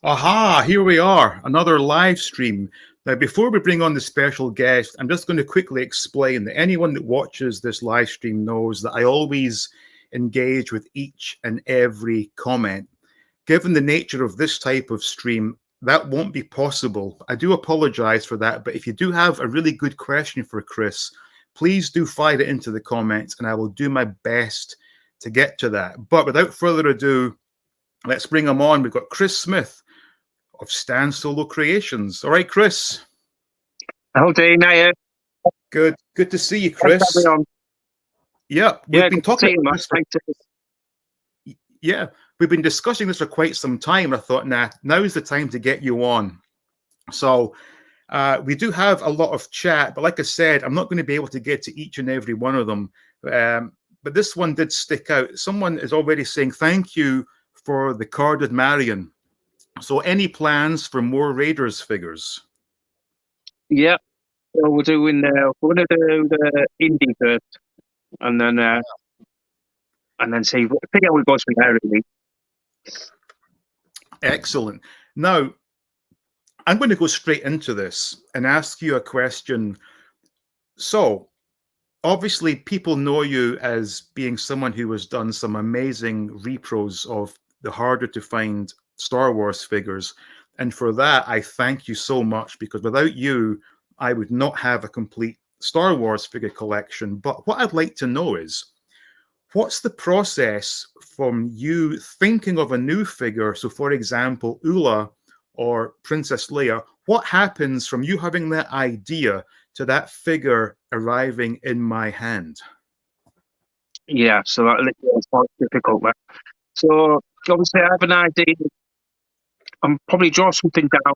Aha, here we are, another live stream. Now, before we bring on the special guest, I'm just going to quickly explain that anyone that watches this live stream knows that I always engage with each and every comment. Given the nature of this type of stream, that won't be possible. I do apologize for that, but if you do have a really good question for Chris, please do fire it into the comments and I will do my best to get to that. But without further ado, let's bring him on. We've got Chris Smith of Stan Solo Creations. All right, Chris. Hello, Dean. Hiya. Good to see you, Chris. Yeah, we've been talking about this. Yeah, we've been discussing this for quite some time. I thought, now is the time to get you on. So we do have a lot of chat, but like I said, I'm not going to be able to get to each and every one of them. But this one did stick out. Someone is already saying thank you for the carded Marion. So any plans for more Raiders figures? Yeah, so we're going to do the indie first, and then see, figure out what goes from there, really. Excellent. Now, I'm going to go straight into this and ask you a question. So, obviously, people know you as being someone who has done some amazing repros of the harder to find Star Wars figures. And for that, I thank you so much, because without you, I would not have a complete Star Wars figure collection. But what I'd like to know is, what's the process from you thinking of a new figure? So, for example, Ula or Princess Leia, what happens from you having that idea to that figure arriving in my hand? Yeah, so that's quite difficult. So, obviously, I have an idea. I'm probably draw something down,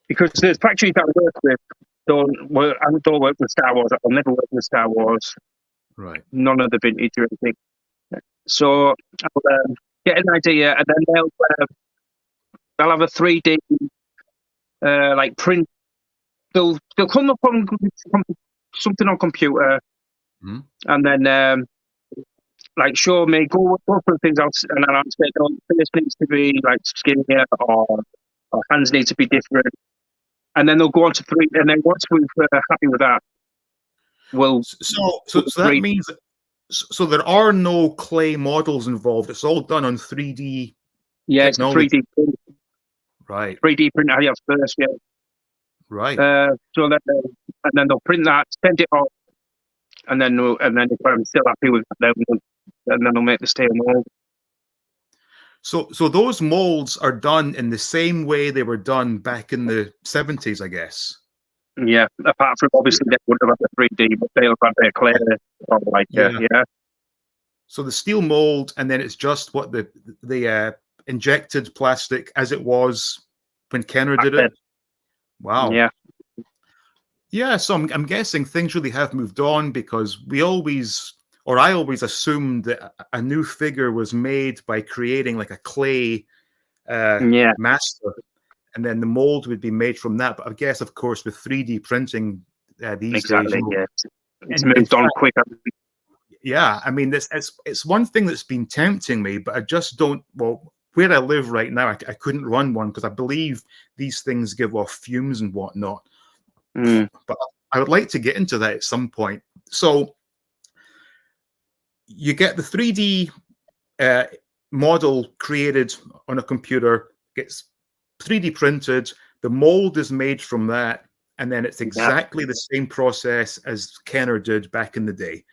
because the factories that I work with don't work with Star Wars. I'll never work with Star Wars. Right. None of the vintage or anything. So I'll get an idea, and then they'll have a 3D like print. They'll come up on something on computer, and then like show me go for things else, and then I'll say, "Oh, this needs to be like skinnier, or hands need to be different." And then they'll go on to 3D, and then once we're happy with that, we'll. So that means. So there are no clay models involved. It's all done on 3D. Yeah, technology. It's 3D print. Right. 3D print. I have first, yeah. Right. So then, and then they'll print that, send it off, and then if I'm still happy with that, then they'll make the steel mold. So those molds are done in the same way they were done back in the 70s, I guess. Yeah, apart from obviously they would have had the 3D, but they'll have their clay or like yeah. So the steel mold, and then it's just what the injected plastic as it was when Kenner did it. Wow. Yeah. Yeah. So I'm guessing things really have moved on, because I always assumed that a new figure was made by creating like a clay master, and then the mold would be made from that. But I guess, of course, with 3D printing these days, it's moved on quicker. Yeah, I mean, it's one thing that's been tempting me, but I just don't. Well, where I live right now, I couldn't run one, because I believe these things give off fumes and whatnot. But I would like to get into that at some point. So you get the 3D model created on a computer, gets 3D printed, the mold is made from that, and then it's exactly the same process as Kenner did back in the day.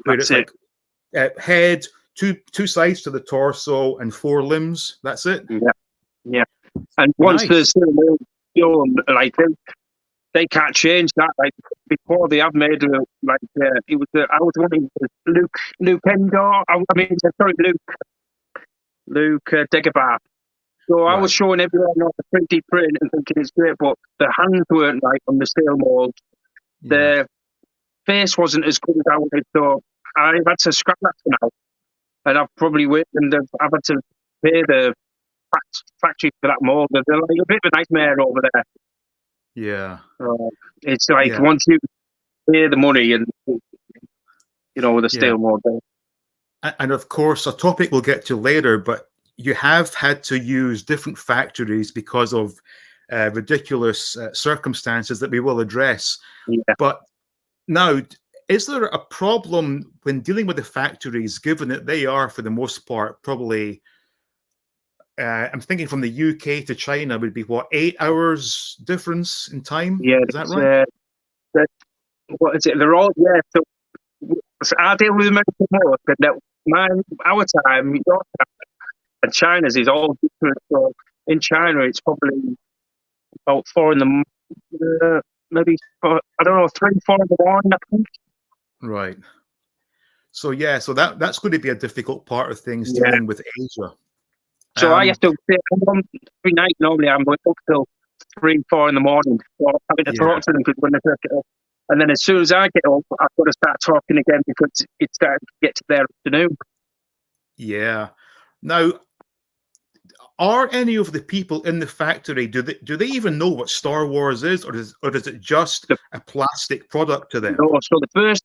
Where it's like head, two sides to the torso, and 4 limbs. That's it. Yeah. And once the steel, like they can't change that. Like before, they have made like it was. I was wanting Luke Endor. Luke Dagobah. So I was showing everyone on the 3D print and thinking it's great, but the hands weren't right on the steel mold. The face wasn't as good as I wanted, so I've had to scrap that for now. And I've probably I've had to pay the factory for that mold. They're like a bit of a nightmare over there. Yeah. It's like once you pay the money, and with the steel mold. And of course, a topic we'll get to later, but you have had to use different factories because of ridiculous circumstances that we will address. Yeah. But now, is there a problem when dealing with the factories, given that they are, for the most part, probably, I'm thinking from the UK to China would be what, 8 hours difference in time? Yeah. Is that right? What is it? They're all, yeah. So I deal with American more, but our time, your time, and China's is all different. So in China, it's probably about 4 in the maybe I don't know, 3, 4 in the morning, I think. Right. So yeah, so that's going to be a difficult part of things Yeah. dealing with Asia. So I have to every night. Normally, I'm up till 3, 4 in the morning. So I'm having to Yeah, talk to them because when they pick it up, and then as soon as I get up, I've got to start talking again because it's starting to get to their afternoon. yeah. Now, are any of the people in the factory, do they even know what Star Wars is, or is it just The, a plastic product to them? no, so the first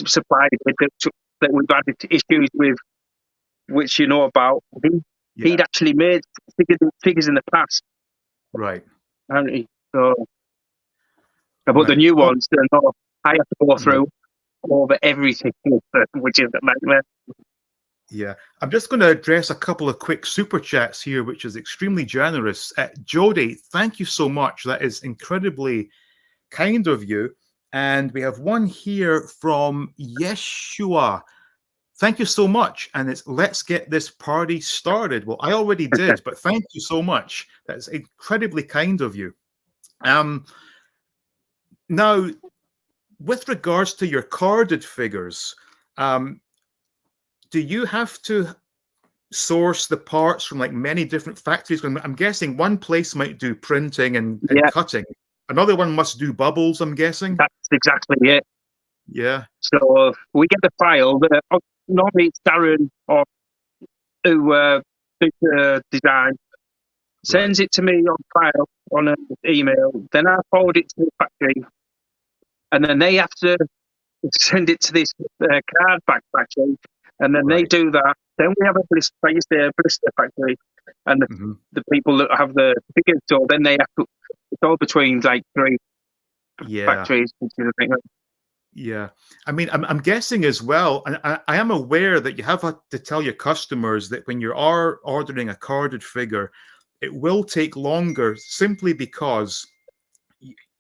supplier that we've had issues with, which you know about, he'd Yeah, actually made figures in the past, right. hadn't he? So, but the Right. new Oh, ones, I have to go right. through over everything, which is a nightmare. Yeah. I'm just going to address a couple of quick super chats here, which is extremely generous. Jody, thank you so much. That is incredibly kind of you. And we have one here from Yeshua. Thank you so much. And it's let's get this party started. Well, I already did, but thank you so much. That's incredibly kind of you. Now, with regards to your carded figures, do you have to source the parts from like many different factories? I'm guessing one place might do printing and Yeah, cutting. Another one must do bubbles, I'm guessing. that's exactly it. Yeah. So we get the file. Normally it's Darren or who does the design, Right. sends it to me on file on an email. Then I forward it to the factory, and then they have to send it to this card back factory, and then they Right. do that. Then we have a blister, I used to blister factory, and Hmm. the people that have the figures. So then they have to. It's all between like 3 Yeah. factories. Yeah. I mean, I'm guessing as well, and I am aware that you have to tell your customers that when you are ordering a carded figure, it will take longer simply because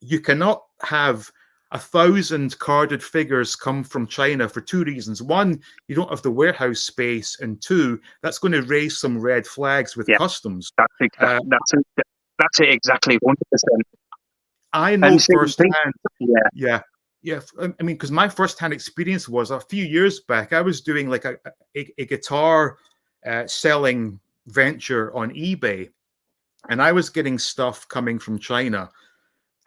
you cannot have 1,000 carded figures come from China for two reasons. One, you don't have the warehouse space, and two, that's going to raise some red flags with Yeah, customs. that's exactly that's it exactly 100%. I know And same thing. firsthand. Yeah, Yeah. Yeah. I mean, because my firsthand experience was a few years back, I was doing like a guitar selling venture on eBay, and I was getting stuff coming from China.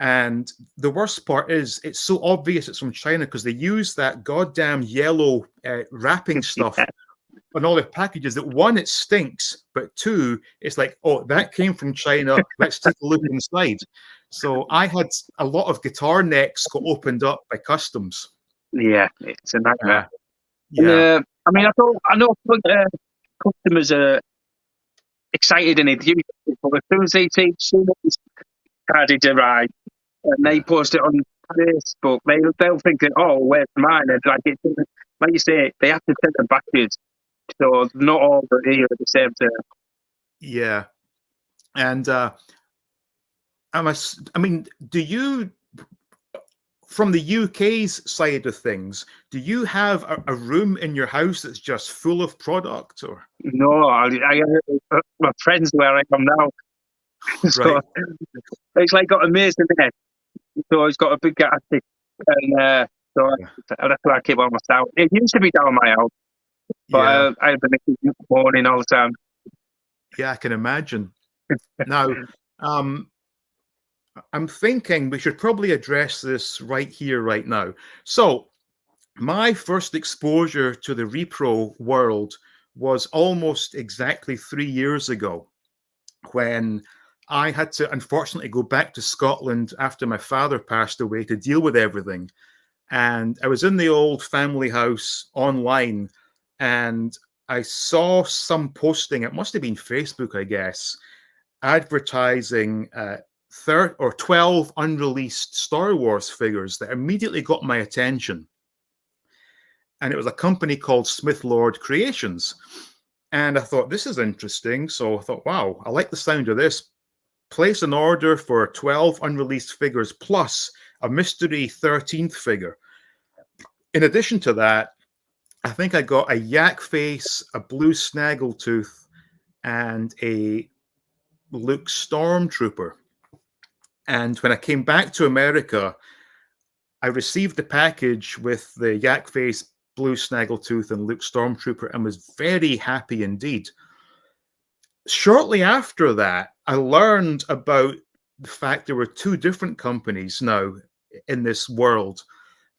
And the worst part is it's so obvious it's from China because they use that goddamn yellow wrapping stuff yeah, on all their packages that one, it stinks, but two, it's like, oh, that came from China. Let's take a look inside. So I had a lot of guitar necks got opened up by customs. yeah. It's a nightmare. Uh, And yeah, I mean, I know customers are excited and enthused, but as soon as they see someone's carded arrive and they yeah, post it on Facebook, they'll think that, oh, where's mine? And like you say, they have to send them batches, so not all are here at the same time. yeah. And I mean, do you, from the UK's side of things, do you have a room in your house that's just full of product, or No, my friends where I am now, right? so it's like got a maze in there. So he's got a big attic, and so Yeah, that's why I keep on myself. It used to be down my house, but yeah, I have been morning all the time. yeah. I can imagine. Now, um, I'm thinking we should probably address this right here, right now. So, my first exposure to the repro world was almost exactly 3 years ago when I had to unfortunately go back to Scotland after my father passed away to deal with everything. And I was in the old family house online, and I saw some posting, it must have been Facebook, I guess, advertising 12 unreleased Star Wars figures that immediately got my attention. And it was a company called Smith Lord Creations. And I thought, this is interesting. So I thought, wow, I like the sound of this. Place an order for 12 unreleased figures plus a mystery 13th figure. In addition to that, I think I got a yak face, a blue snaggletooth, and a Luke Stormtrooper. And when I came back to America, I received the package with the yak face, blue snaggletooth, and Luke Stormtrooper, and was very happy indeed. Shortly after that, I learned about the fact there were two different companies now in this world.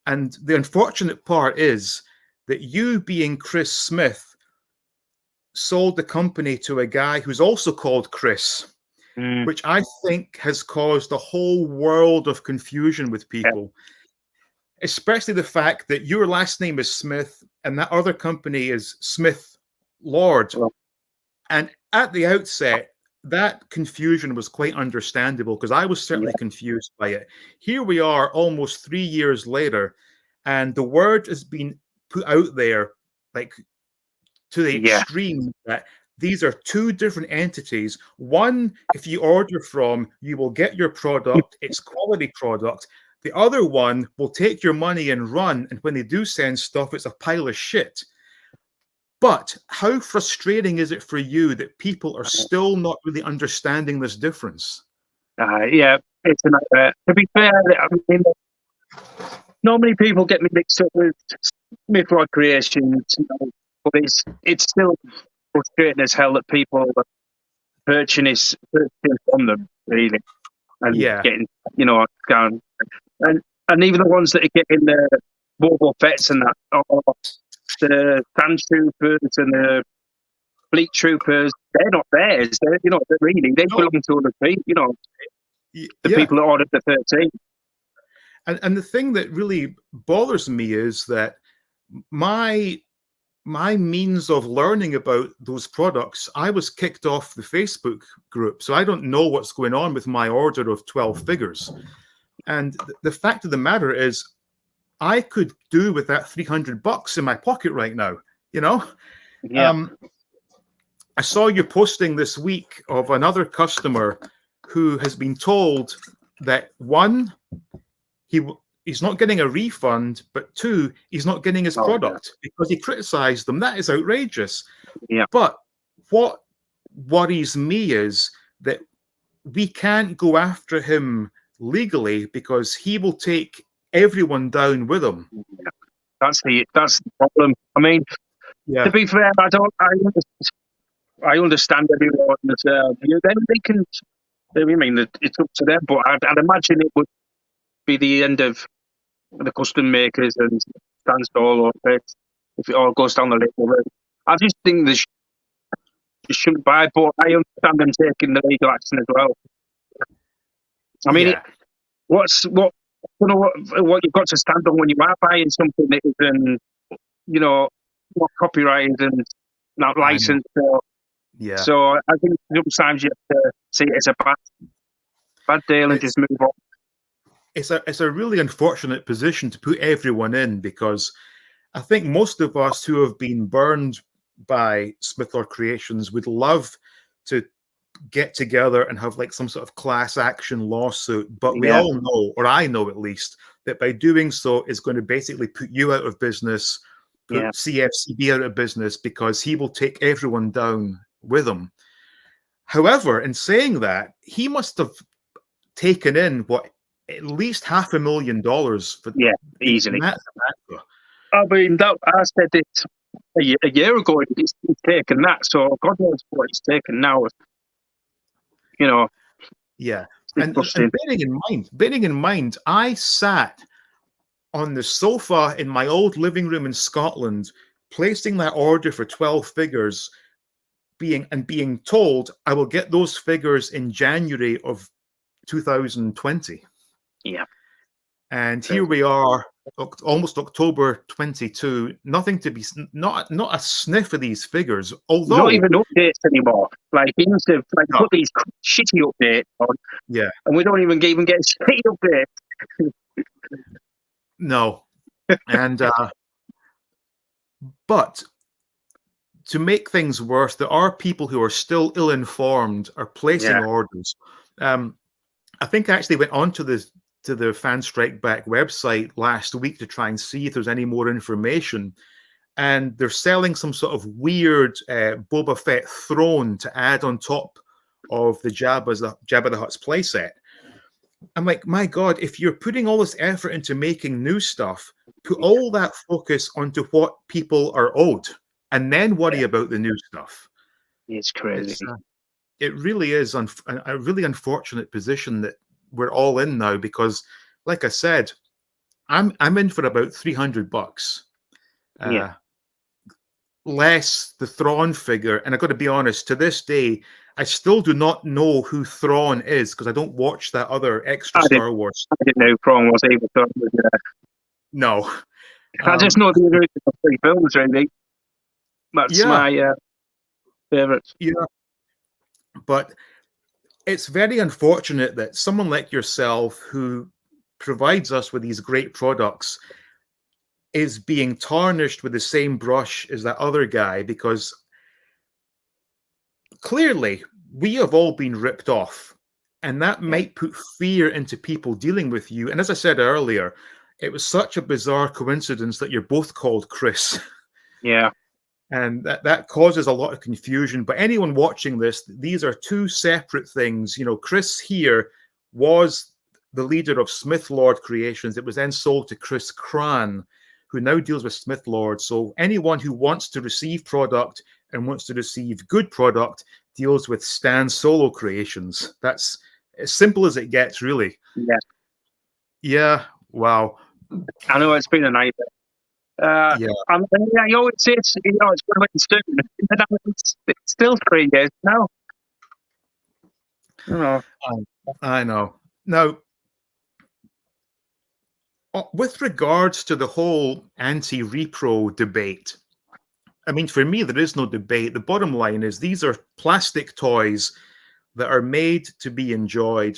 And the unfortunate part is that you, being Chris Smith, sold the company to a guy who's also called Chris, which I think has caused a whole world of confusion with people, especially the fact that your last name is Smith and that other company is Smith Lord. And at the outset, that confusion was quite understandable because I was certainly confused by it. Here we are almost 3 years later, and the word has been put out there like to the extreme that these are two different entities. One, if you order from, you will get your product. It's quality product. The other one will take your money and run. And when they do send stuff, it's a pile of shit. But how frustrating is it for you that people are still not really understanding this difference? Yeah, it's a nightmare. To be fair, I mean, normally people get me mixed up with Smith Lord Creations, you know, but it's still frustrating as hell that people are purchasing from them, really, and getting, you know, down. And even the ones that are getting the Boba Fett's and that, or the Sand Troopers and the Fleet Troopers, they're not theirs. They're, you know, they belong to other people, you know, the people that ordered the 13. And the thing that really bothers me is that my means of learning about those products, I was kicked off the Facebook group, so I don't know what's going on with my order of 12 figures. And the fact of the matter is, I could do with that $300 in my pocket right now, you know? I saw you posting this week of another customer who has been told that one, he's not getting a refund, but two, he's not getting his product because he criticized them. That is outrageous. But what worries me is that we can't go after him legally because he will take everyone down with him. That's the problem. I mean, to be fair, I understand everyone. Then they can. I mean, it's up to them, but I'd imagine it would be the end of the custom makers and standstill or if it all goes down the label route. I just think they shouldn't buy, but I understand them taking the legal action as well. I mean, what you've got to stand on when you are buying something that isn't, you know, not copyrighted and not licensed. So I think sometimes you have to see it as a bad deal and just move on. It's a really unfortunate position to put everyone in because I think most of us who have been burned by Smith Lord Creations would love to get together and have like some sort of class action lawsuit, but we all know, or I know at least, that by doing so is going to basically put you out of business, put CFCB out of business because he will take everyone down with him. However, in saying that, he must have taken in what at least $500,000 for easily. I mean, I said it a year ago. He's taken that, so God knows what he's taken now. You know. And bearing in mind, I sat on the sofa in my old living room in Scotland, placing that order for 12 figures, being told I will get those figures in January of 2020. And here we are, almost October 22. Nothing to be, not a sniff of these figures. Although, not even updates anymore. Like we used to like no, put these shitty updates on, yeah, and we don't even get shitty updates. no, and but to make things worse, there are people who are still ill-informed, are placing Yeah, orders. I think I actually went onto the Fan Strike Back website last week to try and see if there's any more information. And they're selling some sort of weird Boba Fett throne to add on top of the Jabba the Hutt's playset. I'm like, my God, if you're putting all this effort into making new stuff, put all that focus onto what people are owed, and then worry about the new stuff. it's crazy. It really is a really unfortunate position that we're all in now because, like I said, I'm in for about $300. Yeah. Less the Thrawn figure, and I've got to be honest, to this day, I still do not know who Thrawn is because I don't watch that other extra Star Wars. I didn't know Prong was able to. No. I just know the original 3 films, really. That's my favourites. Yeah. But it's very unfortunate that someone like yourself, who provides us with these great products, is being tarnished with the same brush as that other guy, because clearly we have all been ripped off, and that might put fear into people dealing with you. And as I said earlier, it was such a bizarre coincidence that you're both called Chris. Yeah. And that causes a lot of confusion. But anyone watching this, these are two separate things. You know, Chris here was the leader of Smith Lord Creations. It was then sold to Chris Cran, who now deals with Smith Lord. So anyone who wants to receive product and wants to receive good product deals with Stan Solo Creations. That's as simple as it gets, really. Yeah. Yeah. Wow. I know it's been a nightmare. Yeah. You always say it's going to be soon. It's still 3 years now. I know. Now, with regards to the whole anti-repro debate, I mean, for me, there is no debate. The bottom line is these are plastic toys that are made to be enjoyed.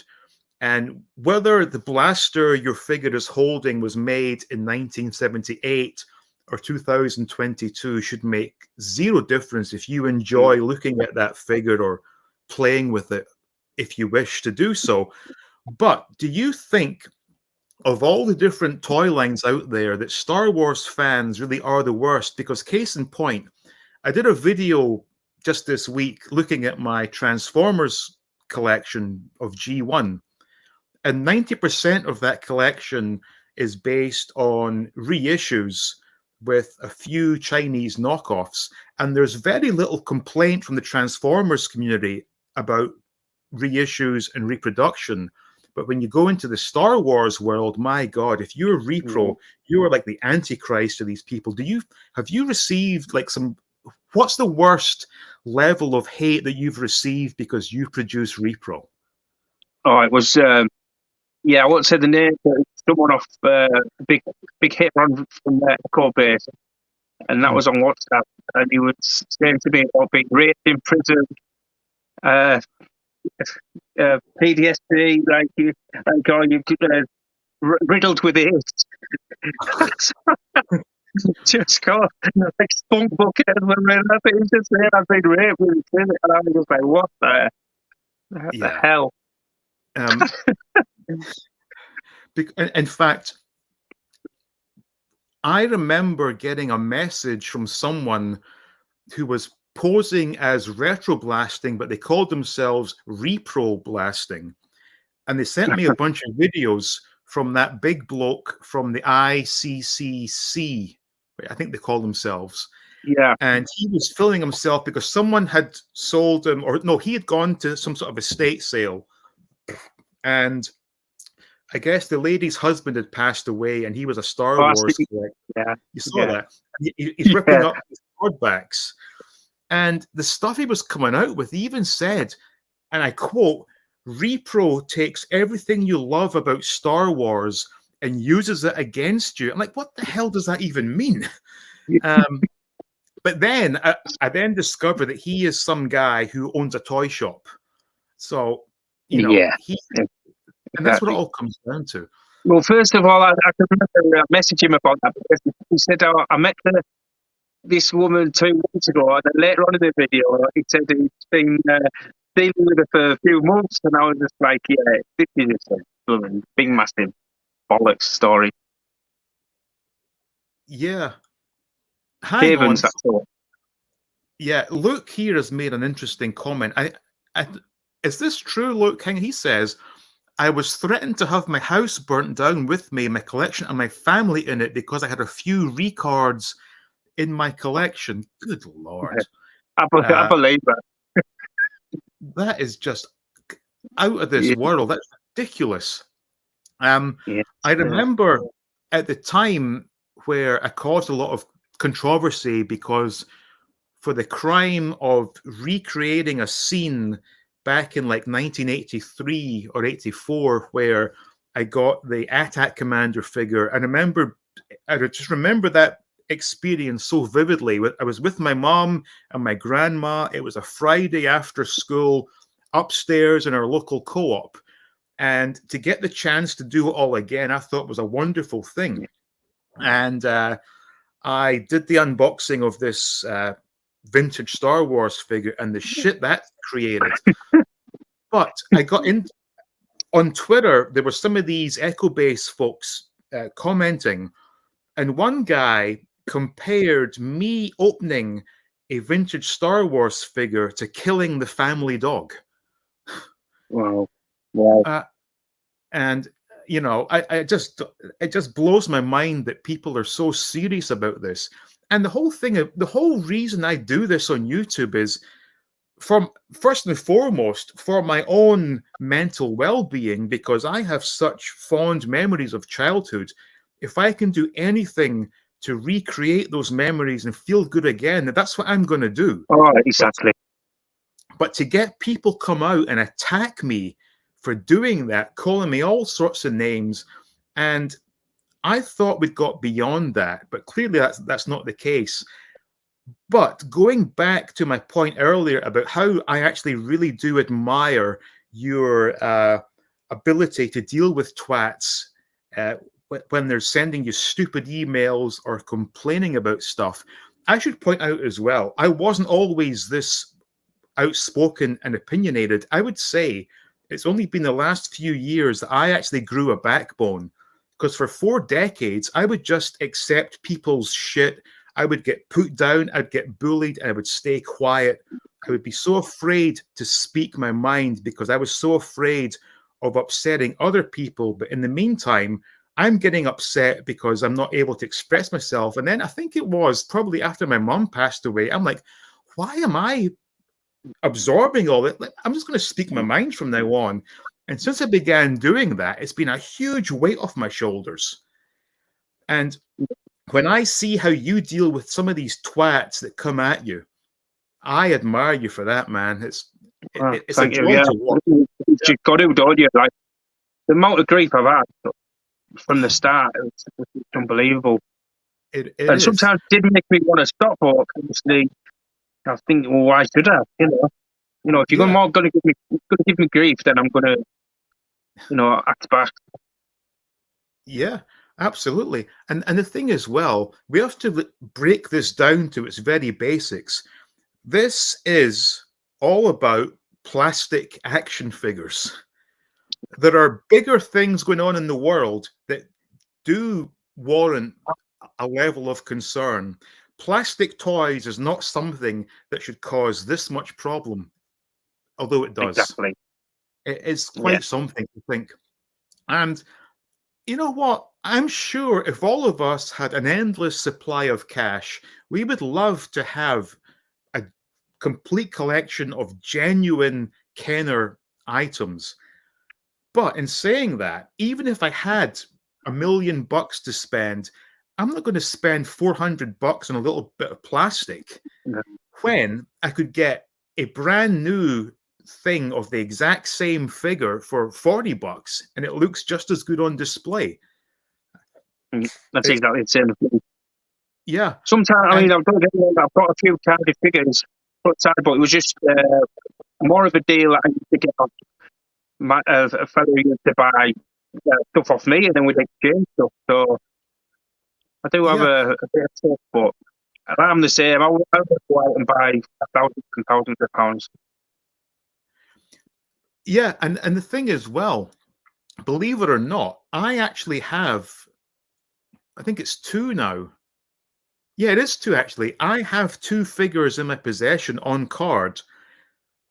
And whether the blaster your figure is holding was made in 1978 or 2022 should make zero difference if you enjoy looking at that figure or playing with it if you wish to do so. But do you think, of all the different toy lines out there, that Star Wars fans really are the worst? Because case in point, I did a video just this week looking at my Transformers collection of G1, and 90% of that collection is based on reissues with a few Chinese knockoffs. And there's very little complaint from the Transformers community about reissues and reproduction. But when you go into the Star Wars world, my God, if you're repro, you are like the Antichrist to these people. Have you received like what's the worst level of hate that you've received because you produce repro? Oh, it was, I won't say the name, but someone off big hit run from Echo Base, and that was on WhatsApp, and he was saying to me about being raped in prison, PTSD, you're riddled with it. Just got like spunk bucket and it's just saying I've been raped with it, and I was just like, what the hell? In fact, I remember getting a message from someone who was posing as retro blasting, but they called themselves repro blasting. And they sent me a bunch of videos from that big bloke from the ICCC, I think they call themselves. Yeah. And he was filming himself because someone had sold him, or no, he had gone to some sort of estate sale. And I guess the lady's husband had passed away, and he was a Star Wars collector. Yeah. You saw that. He's ripping up his hardbacks. And the stuff he was coming out with, he even said, and I quote, repro takes everything you love about Star Wars and uses it against you. I'm like, what the hell does that even mean? But then I then discovered that he is some guy who owns a toy shop. So, you know, Yeah, and that's what it exactly. all comes down to. Well, first of all, I can remember messaging him about that because he said, "Oh, I met this woman 2 weeks ago," and then later on in the video, he said he's been dealing with her for a few months, and I was just like, "Yeah, this is just a blooming big, massive bollocks story." Yeah. Hang on. Havens, that's all. Yeah, Luke here has made an interesting comment. Is this true, Luke? He says, I was threatened to have my house burnt down with me, my collection, and my family in it because I had a few recards in my collection. Good Lord. I believe that. That is just out of this Yeah, world. That's ridiculous. yeah, I remember at the time where I caused a lot of controversy because for the crime of recreating a scene back in like 1983 or 84 where I got the AT8 commander figure. I just remember that experience so vividly. I was with my mom and my grandma. It was a Friday after school upstairs in our local co-op. And to get the chance to do it all again, I thought was a wonderful thing. And I did the unboxing of this vintage Star Wars figure and the shit that created. But I got in on Twitter, there were some of these Echo Base folks commenting, and one guy compared me opening a vintage Star Wars figure to killing the family dog. Wow. Wow. And you know, it just blows my mind that people are so serious about this. And the whole reason I do this on YouTube is from first and foremost for my own mental well-being, because I have such fond memories of childhood. If I can do anything to recreate those memories and feel good again, that's what I'm going to do. Oh, exactly. But to get people come out and attack me for doing that, calling me all sorts of names, and I thought we'd got beyond that, but clearly that's not the case. But going back to my point earlier about how I actually really do admire your ability to deal with twats when they're sending you stupid emails or complaining about stuff, I should point out as well, I wasn't always this outspoken and opinionated. I would say it's only been the last few years that I actually grew a backbone, because for 4 decades, I would just accept people's shit. I would get put down, I'd get bullied, and I would stay quiet. I would be so afraid to speak my mind because I was so afraid of upsetting other people. But in the meantime, I'm getting upset because I'm not able to express myself. And then I think it was probably after my mom passed away, I'm like, why am I absorbing all that? Like, I'm just going to speak my mind from now on. And since I began doing that, it's been a huge weight off my shoulders. And when I see how you deal with some of these twats that come at you, I admire you for that, man. It's a Thank you. joy Yeah, to watch. you've got to, don't you? Like the amount of grief I've had from the start, it's unbelievable. It And is. sometimes it did make me want to stop, but obviously I think, well, why should I? If you're Yeah. going to give me grief, then I'm going to, act back. Yeah, absolutely. And the thing is, well, we have to break this down to its very basics. This is all about plastic action figures. There are bigger things going on in the world that do warrant a level of concern. Plastic toys is not something that should cause this much problem, although it does. Exactly. It is Yeah. quite something to think. And you know what? I'm sure if all of us had an endless supply of cash, we would love to have a complete collection of genuine Kenner items. But in saying that, even if I had $1 million to spend, I'm not going to spend $400 on a little bit of plastic Yeah. when I could get a brand new thing of the exact same figure for $40 and it looks just as good on display. That's It's, exactly the same. yeah. Sometimes, I And mean, I've got a few carded figures put aside, but it was just more of a deal I used to get off a fellow who used to buy stuff off me, and then we'd exchange stuff. So I do have yeah, a bit of stuff, but I'm the same. I would go out and buy thousands and thousands of pounds. yeah. And the thing is, well, believe it or not, I actually have, I think it's two now. Yeah, it is two actually. I have two figures in my possession on card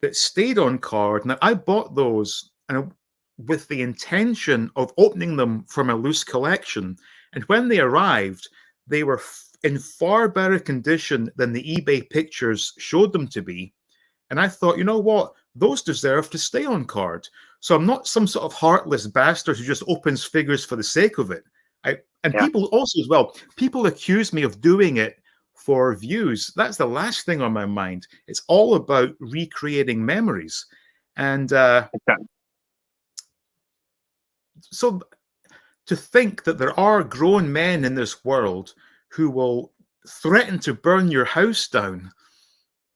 that stayed on card. Now I bought those and with the intention of opening them from a loose collection. And when they arrived, they were in far better condition than the eBay pictures showed them to be. And I thought, you know what? Those deserve to stay on card. So I'm not some sort of heartless bastard who just opens figures for the sake of it. And Yeah, people also as well, people accuse me of doing it for views. That's the last thing on my mind. It's all about recreating memories. And exactly. so to think that there are grown men in this world who will threaten to burn your house down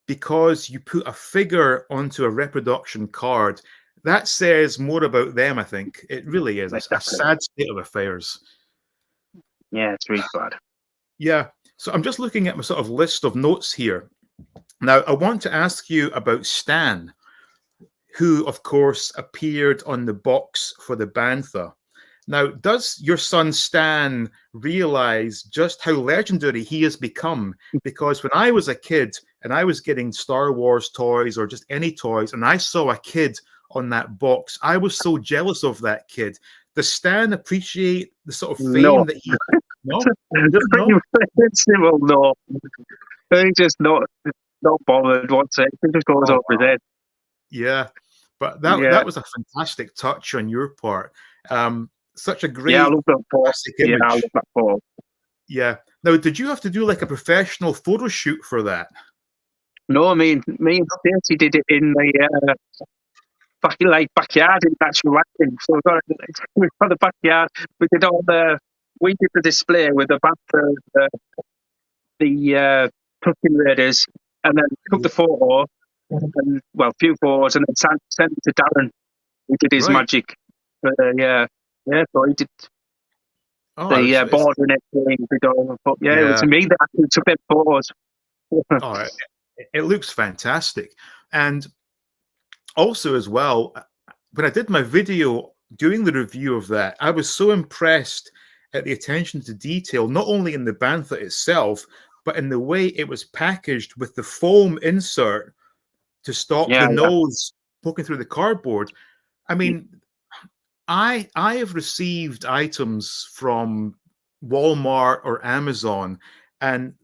because you put a figure onto a reproduction card, that says more about them, I think. It really is a Exactly. sad state of affairs. Yeah, it's really bad. Yeah. So I'm just looking at my sort of list of notes here. Now, I want to ask you about Stan, who, of course, appeared on the box for the Bantha. Now, does your son Stan realize just how legendary he has become? Because when I was a kid and I was getting Star Wars toys or just any toys, and I saw a kid on that box, I was so jealous of that kid. Does Stan appreciate the sort of No. fame that he? No, he doesn't know. Well, no. He's just not bothered what's it. He just goes Oh over his wow, head. yeah. But that Yeah, that was a fantastic touch on your part. Such a yeah, I great love that photo. classic Yeah, I love image. that photo. Yeah. Now, did you have to do like a professional photo shoot for that? No, I mean, me and Stacey did it in the backyard in actual acting. So we got the backyard. We did we did the display with the Bantha, the Tusken Raiders, and then took the photo, and well, a few photos, and then sent it to Darren, who did his Right. magic. Yeah, yeah. So he did Oh, the it's board and everything. But yeah, it was yeah. me that actually took them photos. Oh, it looks fantastic. And also as well, when I did my video doing the review of that, I was so impressed at the attention to detail, not only in the Bantha itself, but in the way it was packaged with the foam insert to stop Yeah, the nose poking through the cardboard. I yeah, mean, I have received items from Walmart or Amazon, and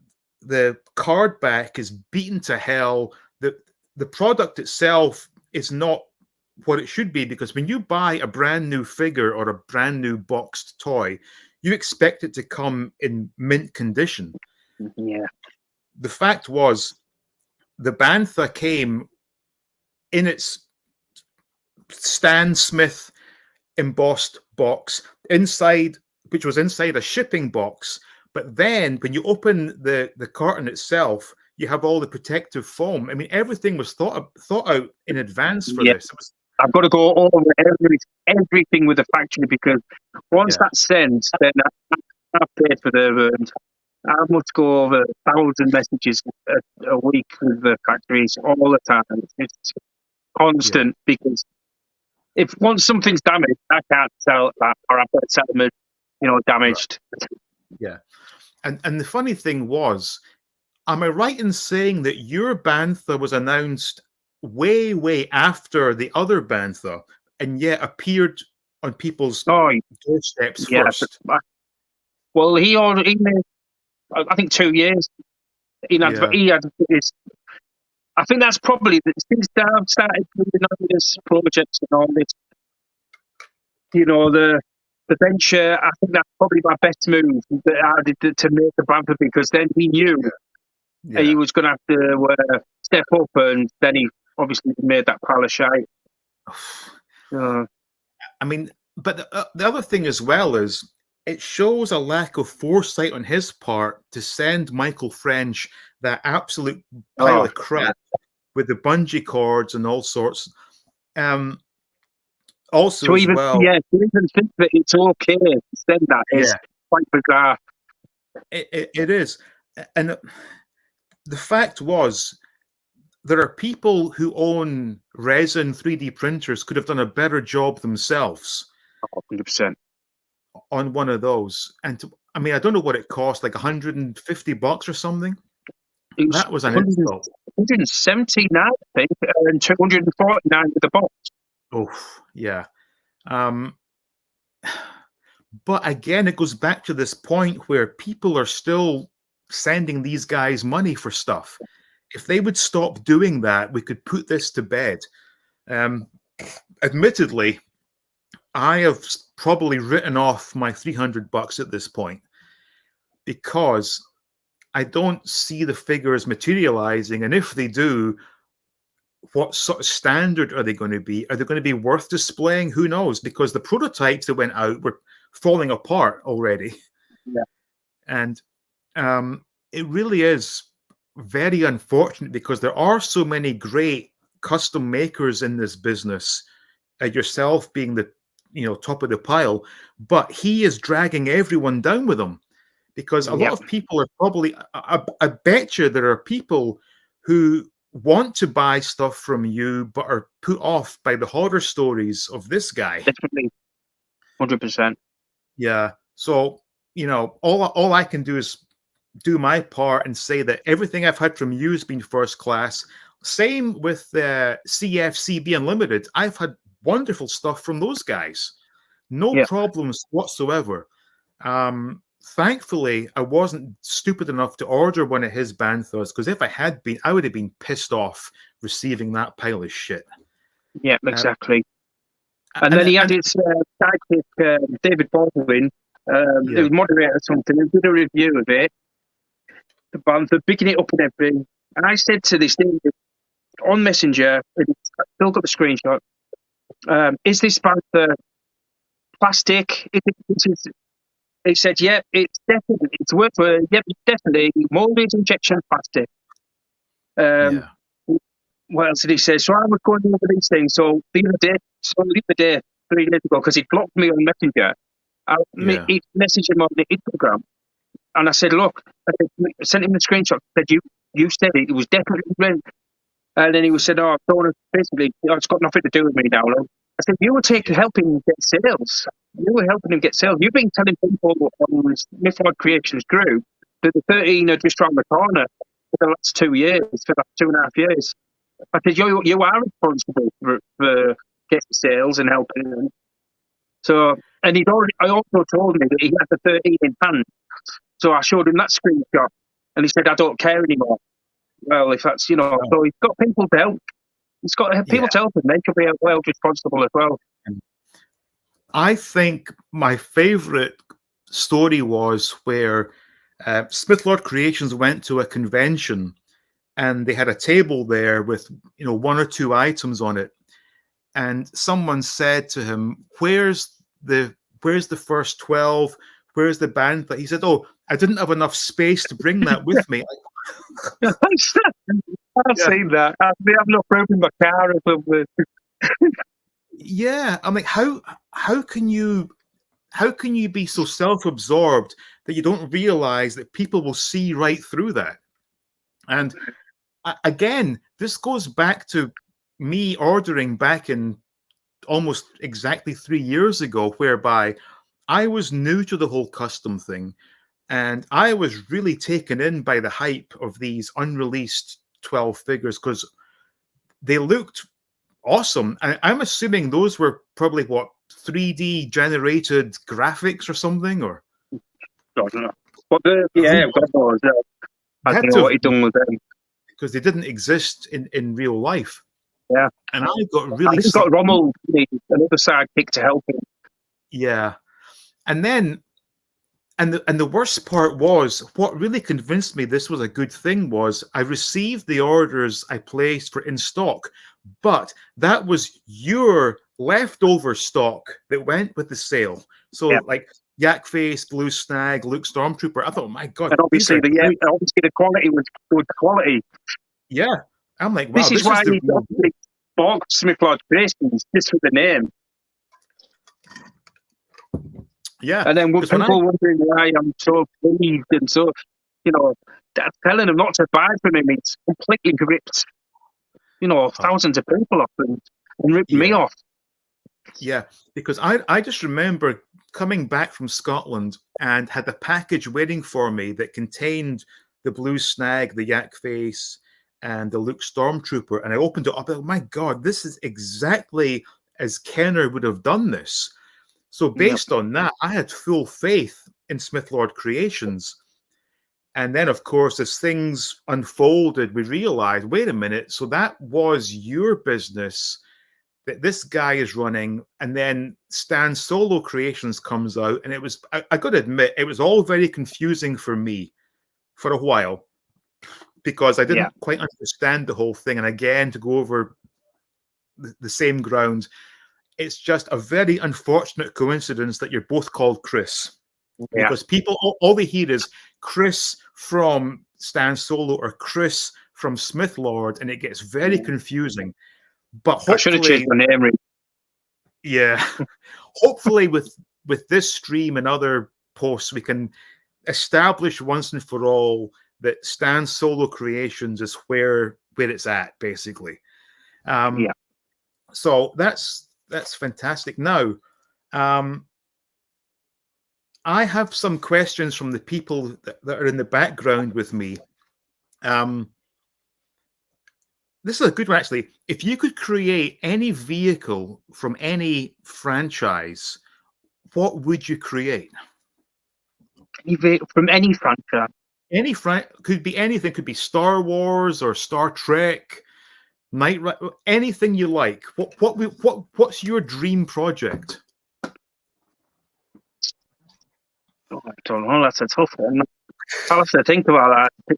the card back is beaten to hell. The product itself is not what it should be, because when you buy a brand new figure or a brand new boxed toy, you expect it to come in mint condition. yeah. The fact was, the Bantha came in its Stan Smith embossed box inside, which was inside a shipping box. But then when you open the carton itself, you have all the protective foam. I mean, everything was thought out in advance for Yeah. this. It was, I've got to go over everything with the factory, because once yeah. that's sent, then I've paid for I must go over 1,000 messages a week with the factories all the time. It's Yeah, constant, because if once something's damaged, I can't sell that, or I've got to sell them as, right. damaged. Yeah. And the funny thing was, am I right in saying that your Bantha was announced way, way after the other Bantha, and yet appeared on people's Oh, doorsteps yeah. first? Well, he made, I think, 2 years. Yeah, He had his. I think that's probably since I've started doing all this projects and all this, the venture. I think that's probably my best move that I did to make the Bantha, because then he knew yeah, he yeah. was going to have to step up, and then he obviously made that pile of shite. Uh, I mean, but the other thing as well is it shows a lack of foresight on his part to send Michael French that absolute pile Oh, of crap with the bungee cords and all sorts. Also, to as even well, to even think that it's okay to send that is yeah, quite bizarre. it is. And the fact was, there are people who own resin 3D printers could have done a better job themselves 100%. on one of those. And I mean, I don't know what it cost, like $150 or something. It was That was an 100, insult. 179, I think, and 249 with the box. Oh, yeah. Um, but again, it goes back to this point where people are still sending these guys money for stuff. If they would stop doing that, we could put this to bed. Admittedly, I have probably written off my $300 at this point because I don't see the figures materializing. And if they do, what sort of standard are they going to be? Are they going to be worth displaying? Who knows? Because the prototypes that went out were falling apart already. Yeah. And it really is very unfortunate because there are so many great custom makers in this business, yourself being the top of the pile, but he is dragging everyone down with him because a lot Yep. of people are probably, I bet you there are people who want to buy stuff from you but are put off by the horror stories of this guy. Definitely. 100%. Yeah. So, all I can do is do my part and say that everything I've had from you has been first class. Same with CFCB Unlimited. I've had wonderful stuff from those guys. No Yeah. problems whatsoever. Thankfully, I wasn't stupid enough to order one of his Banthas, because if I had been, I would have been pissed off receiving that pile of shit. Yeah, exactly. And And, then he had and his sidekick, David Baldwin, yeah, who moderated something, who did a review of it, the Bantha, picking it up and everything. And I said to this thing on Messenger, and I still got the screenshot, is this Bantha plastic? He said, yeah, it's definitely, it's worth it. Yep, it's definitely molded injection plastic. yeah, What else did he say? So I was going over these things. So the other day, 3 days ago, because he blocked me on Messenger, yeah, he messaged him on the Instagram, and I said, look, I sent him the screenshot. I said, you said it was definitely rent. And then he said, oh, basically, it's got nothing to do with me now. Look. I said, you were helping him get sales. You were helping him get sales. You've been telling people on Mythod Creations group that the 13 are just around the corner for the last 2 years, for the last 2.5 years. I said, you are responsible for getting sales and helping them. So, and I also told me that he had the 13 in hand. So I showed him that screenshot, and he said, I don't care anymore. Well, if that's, so he's got people to help. He's got people to help him. They should be held responsible as well. I think my favorite story was where Smith Lord Creations went to a convention and they had a table there with, one or two items on it. And someone said to him, where's the first 12? Where's the Bantha? He said, oh, I didn't have enough space to bring that with me. I've seen that. I have no problem in my car. Yeah, I'm like, how can you be so self-absorbed that you don't realize that people will see right through that? And again, this goes back to me ordering back in almost exactly 3 years ago, whereby I was new to the whole custom thing, and I was really taken in by the hype of these unreleased 12 figures because they looked awesome. And I'm assuming those were probably 3D generated graphics or something, or I don't know. But God knows. I don't know what he's done with them. Because they didn't exist in real life. Yeah. And I got really He's got Rommel, another sidekick to help him. Yeah. And then and the worst part was, what really convinced me this was a good thing was I received the orders I placed for in stock, but that was your leftover stock that went with the sale. So like Yak Face, Blue Snag, Luke Stormtrooper. I thought, my God, And obviously, obviously the quality was good quality. Yeah, I'm like, wow, This is why the you obviously bought Smith Lord Creations just for the name. Yeah, and then people wondering why I'm so pleased and so, telling them not to buy from him. It's completely gripped, thousands of people off and ripped me off. Yeah, because I just remember coming back from Scotland and had a package waiting for me that contained the Blue Snag, the Yak Face, and the Luke Stormtrooper. And I opened it up. Oh my God, this is exactly as Kenner would have done this. So based on that, I had full faith in Smith Lord Creations. And then, of course, as things unfolded, we realized, wait a minute, so that was your business that this guy is running, and then Stan Solo Creations comes out, and it was, I got to admit, it was all very confusing for me for a while, because I didn't quite understand the whole thing. And again, to go over the same ground, it's just a very unfortunate coincidence that you're both called Chris. Because people, all they hear is Chris from Stan Solo or Chris from Smith Lord, and it gets very confusing. But hopefully, I should have changed my name. Yeah, hopefully with this stream and other posts, we can establish once and for all that Stan Solo Creations is where it's at, basically. So that's fantastic. Now, I have some questions from the people that are in the background with me. This is a good one, actually. If you could create any vehicle from any franchise, what would you create? From any franchise? Could be anything. Could be Star Wars or Star Trek, anything you like. What's your dream project? I don't know. That's a tough one. I'll have to think about that.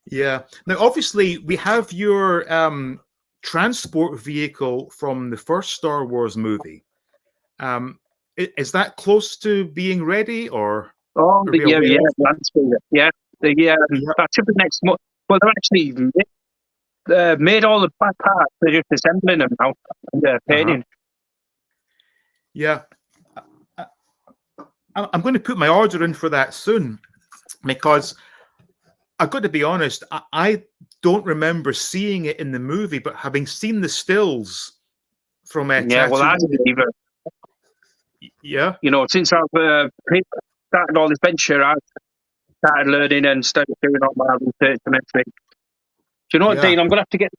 Yeah. Now, obviously, we have your transport vehicle from the first Star Wars movie. Is that close to being ready, or? That should be next month. Well, they're actually made all the back parts. They're just assembling them now and painting. Yeah. I'm going to put my order in for that soon, because I've got to be honest, I don't remember seeing it in the movie, but having seen the stills from I didn't either. Yeah. Since I've started all this venture, I've started learning and started doing all my research and everything. Do you know what, Dean? I'm going to have to get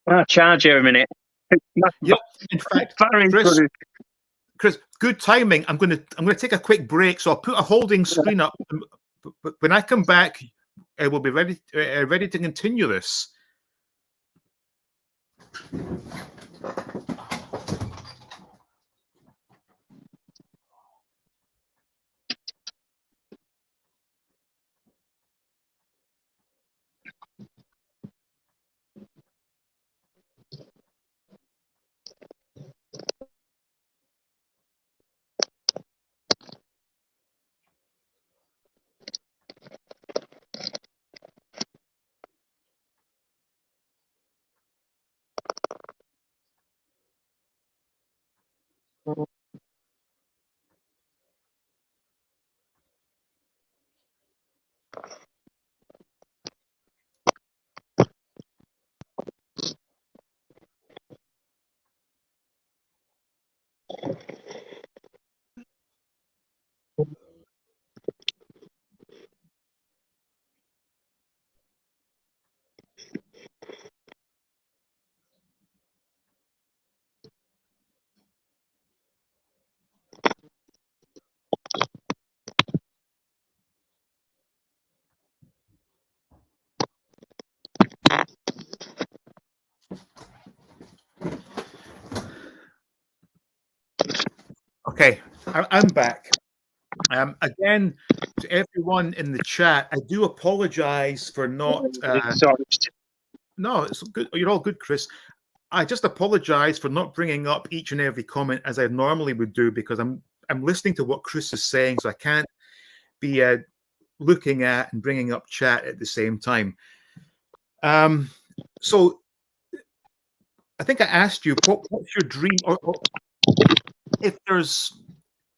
my charge here a minute. In fact, Chris, good timing. I'm going to take a quick break, so I'll put a holding screen up. But when I come back, I will be ready to continue this. Okay, I'm back. Again, to everyone in the chat, I do apologize for not. No, it's good. You're all good, Chris. I just apologize for not bringing up each and every comment as I normally would do, because I'm I'm listening to what Chris is saying, so I can't be looking at and bringing up chat at the same time. So I think I asked you, what's your dream? Or if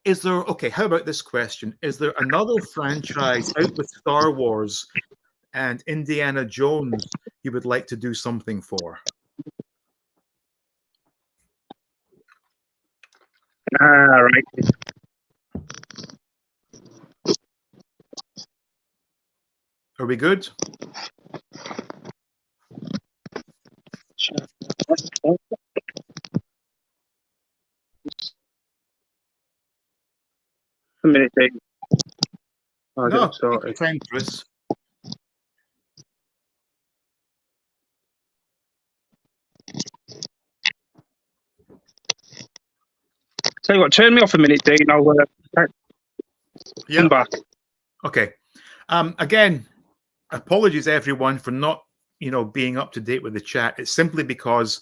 is there, okay, how about this question? Is there another franchise out with Star Wars and Indiana Jones you would like to do something for? Right. Are we good? A minute, Dave. No, take your time, Chris. Tell you what, turn me off a minute, Dean. I'll come back. Okay. Again, apologies everyone for not, being up to date with the chat. It's simply because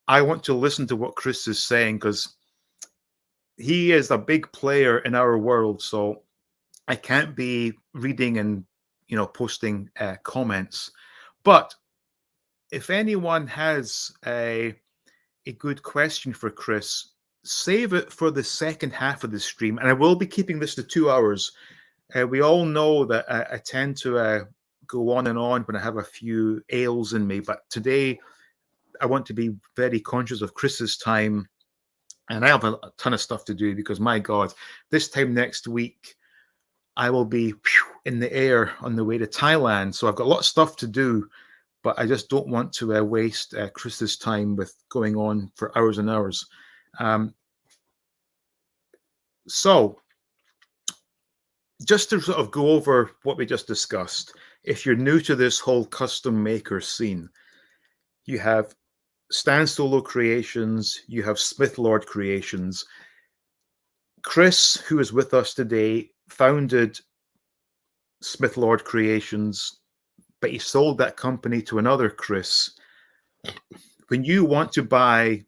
I want to listen to what Chris is saying, because he is a big player in our world. So I can't be reading and, posting comments. But if anyone has a good question for Chris, save it for the second half of the stream. And I will be keeping this to 2 hours. We all know that I tend to go on and on when I have a few ales in me. But today, I want to be very conscious of Chris's time. And I have a ton of stuff to do because, my God, this time next week, I will be in the air on the way to Thailand. So I've got a lot of stuff to do, but I just don't want to waste Chris's time with going on for hours and hours. So just to sort of go over what we just discussed, if you're new to this whole custom maker scene, you have Stan Solo Creations, you have Smith Lord Creations. Chris, who is with us today, founded Smith Lord Creations, but he sold that company to another Chris. When you want to buy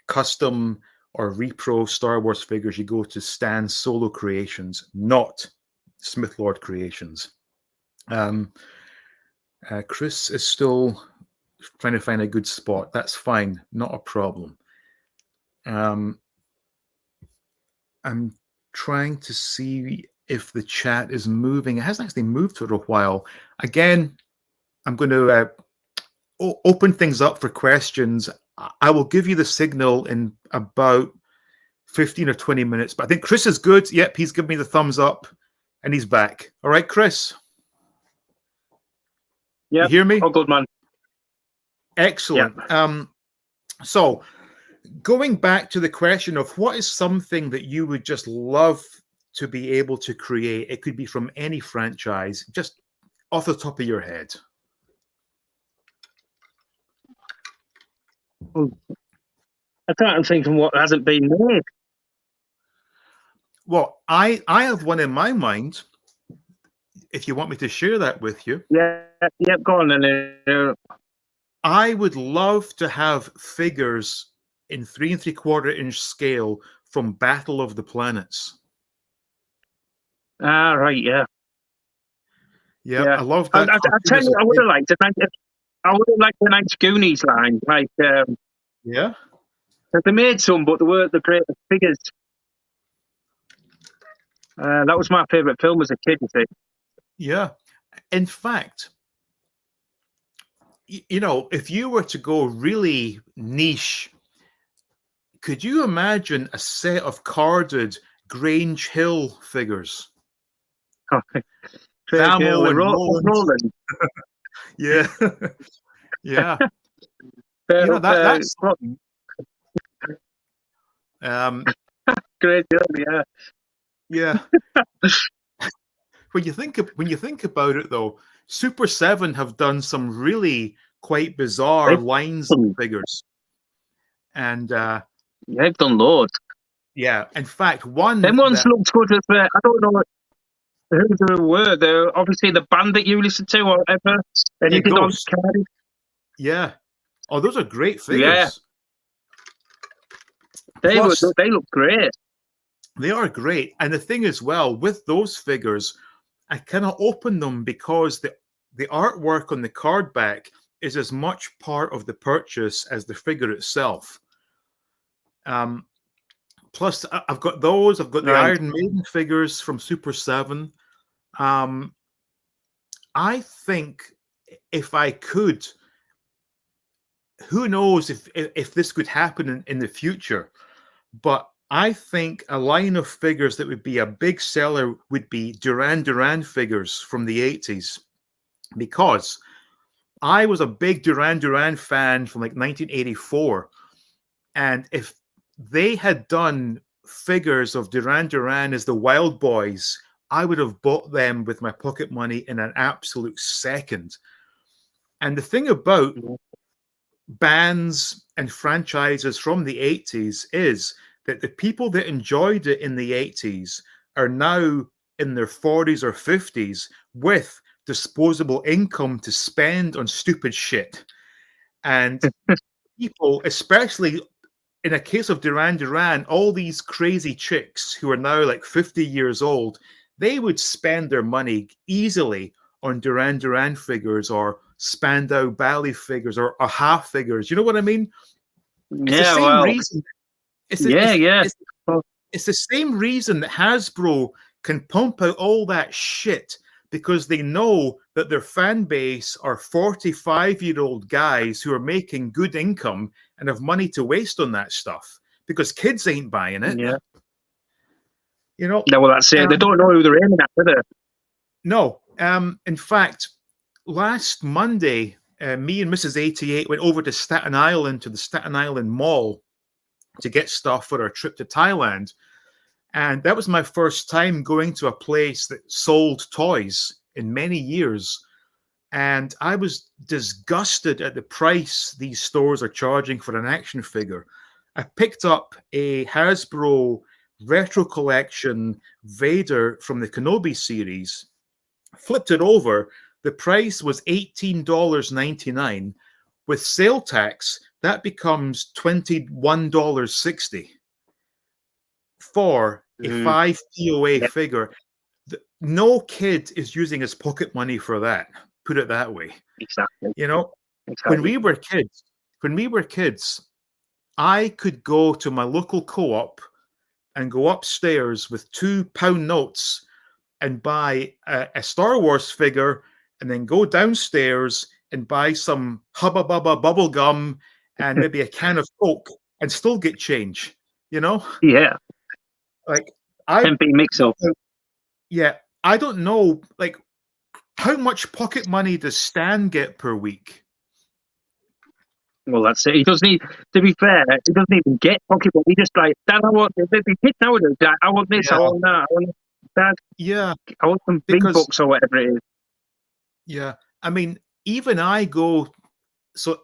custom or repro Star Wars figures, you go to Stan Solo Creations, not Smith Lord Creations. Chris is still trying to find a good spot. That's fine, not a problem. I'm trying to see if the chat is moving. It hasn't actually moved for a while. Again, I'm going to open things up for questions. I will give you the signal in about 15 or 20 minutes, but I think Chris is good. Yep, he's given me the thumbs up and he's back. All right, Chris? Yeah. You hear me? Oh, good, man. Excellent. Yep. So going back to the question of what is something that you would just love to be able to create? It could be from any franchise, just off the top of your head. I can't think of what hasn't been made. Well, I have one in my mind. If you want me to share that with you. Yeah, go on then. I would love to have figures in 3 3/4 inch scale from Battle of the Planets. Right, yeah. Yeah, I love that. I tell you, I would have liked the nice Goonies line. Like, yeah. They made some, but they weren't the greatest figures. That was my favourite film as a kid, you think. Yeah. In fact, if you were to go really niche, could you imagine a set of carded Grange Hill figures? Thammo and Roland. Yeah. Yeah. That's great, yeah. Yeah. When you think about it, though, Super 7 have done some really quite bizarre lines of figures, and they've done loads. Yeah, in fact, one them ones looked good as well. I don't know who they were. They're obviously the band that you listen to or whatever, and you did on Cardiff. Yeah. Oh, those are great figures. Yeah. They look great. They are great. And the thing as well, with those figures, I cannot open them because the artwork on the card back is as much part of the purchase as the figure itself. Um, Plus, I've got those. I've got the Right. Iron Maiden figures from Super 7. Um, I think if I could, who knows if this could happen in the future, but I think a line of figures that would be a big seller would be Duran Duran figures from the 80s, because I was a big Duran Duran fan from like 1984. And if they had done figures of Duran Duran as the Wild Boys, I would have bought them with my pocket money in an absolute second. And the thing about bands and franchises from the 80s is that the people that enjoyed it in the 80s are now in their 40s or 50s with disposable income to spend on stupid shit. And people, especially in a case of Duran Duran, all these crazy chicks who are now like 50 years old, they would spend their money easily on Duran Duran figures or Spandau Ballet figures or Aha figures. You know what I mean? It's the Yeah, same well, reason. It's, yeah, it's, yeah. it's, it's the same reason that Hasbro can pump out all that shit, because they know that their fan base are 45-year-old guys who are making good income and have money to waste on that stuff, because kids ain't buying it. Yeah. You know? No, well, that's it. They don't know who they're aiming at, do they? No. In fact, last Monday, me and Mrs. AT8 went over to Staten Island, to the Staten Island Mall, to get stuff for our trip to Thailand. And that was my first time going to a place that sold toys in many years. And I was disgusted at the price these stores are charging for an action figure. I picked up a Hasbro Retro Collection Vader from the Kenobi series, flipped it over. The price was $18.99. With sale tax, that becomes $21.60 for a 5 POA Yeah, figure. No kid is using his pocket money for that. Put it that way. exactly. You know, when Exactly. we were kids, I could go to my local co-op and go upstairs with £2 notes and buy a Star Wars figure, and then go downstairs and buy some Hubba Bubba bubble gum and maybe a can of Coke and still get change. You know, Yeah. like I, 10p mix up. yeah, I don't know, like, how much pocket money does Stan get per week? Well, that's it. He doesn't need, to be fair, he doesn't even get pocket money. He just like, Dad, I want, the kids nowadays, Dad, I want this, I Yeah, want that, I want, Dad, yeah, I want some big because books or whatever it is. yeah, I mean, even I go. So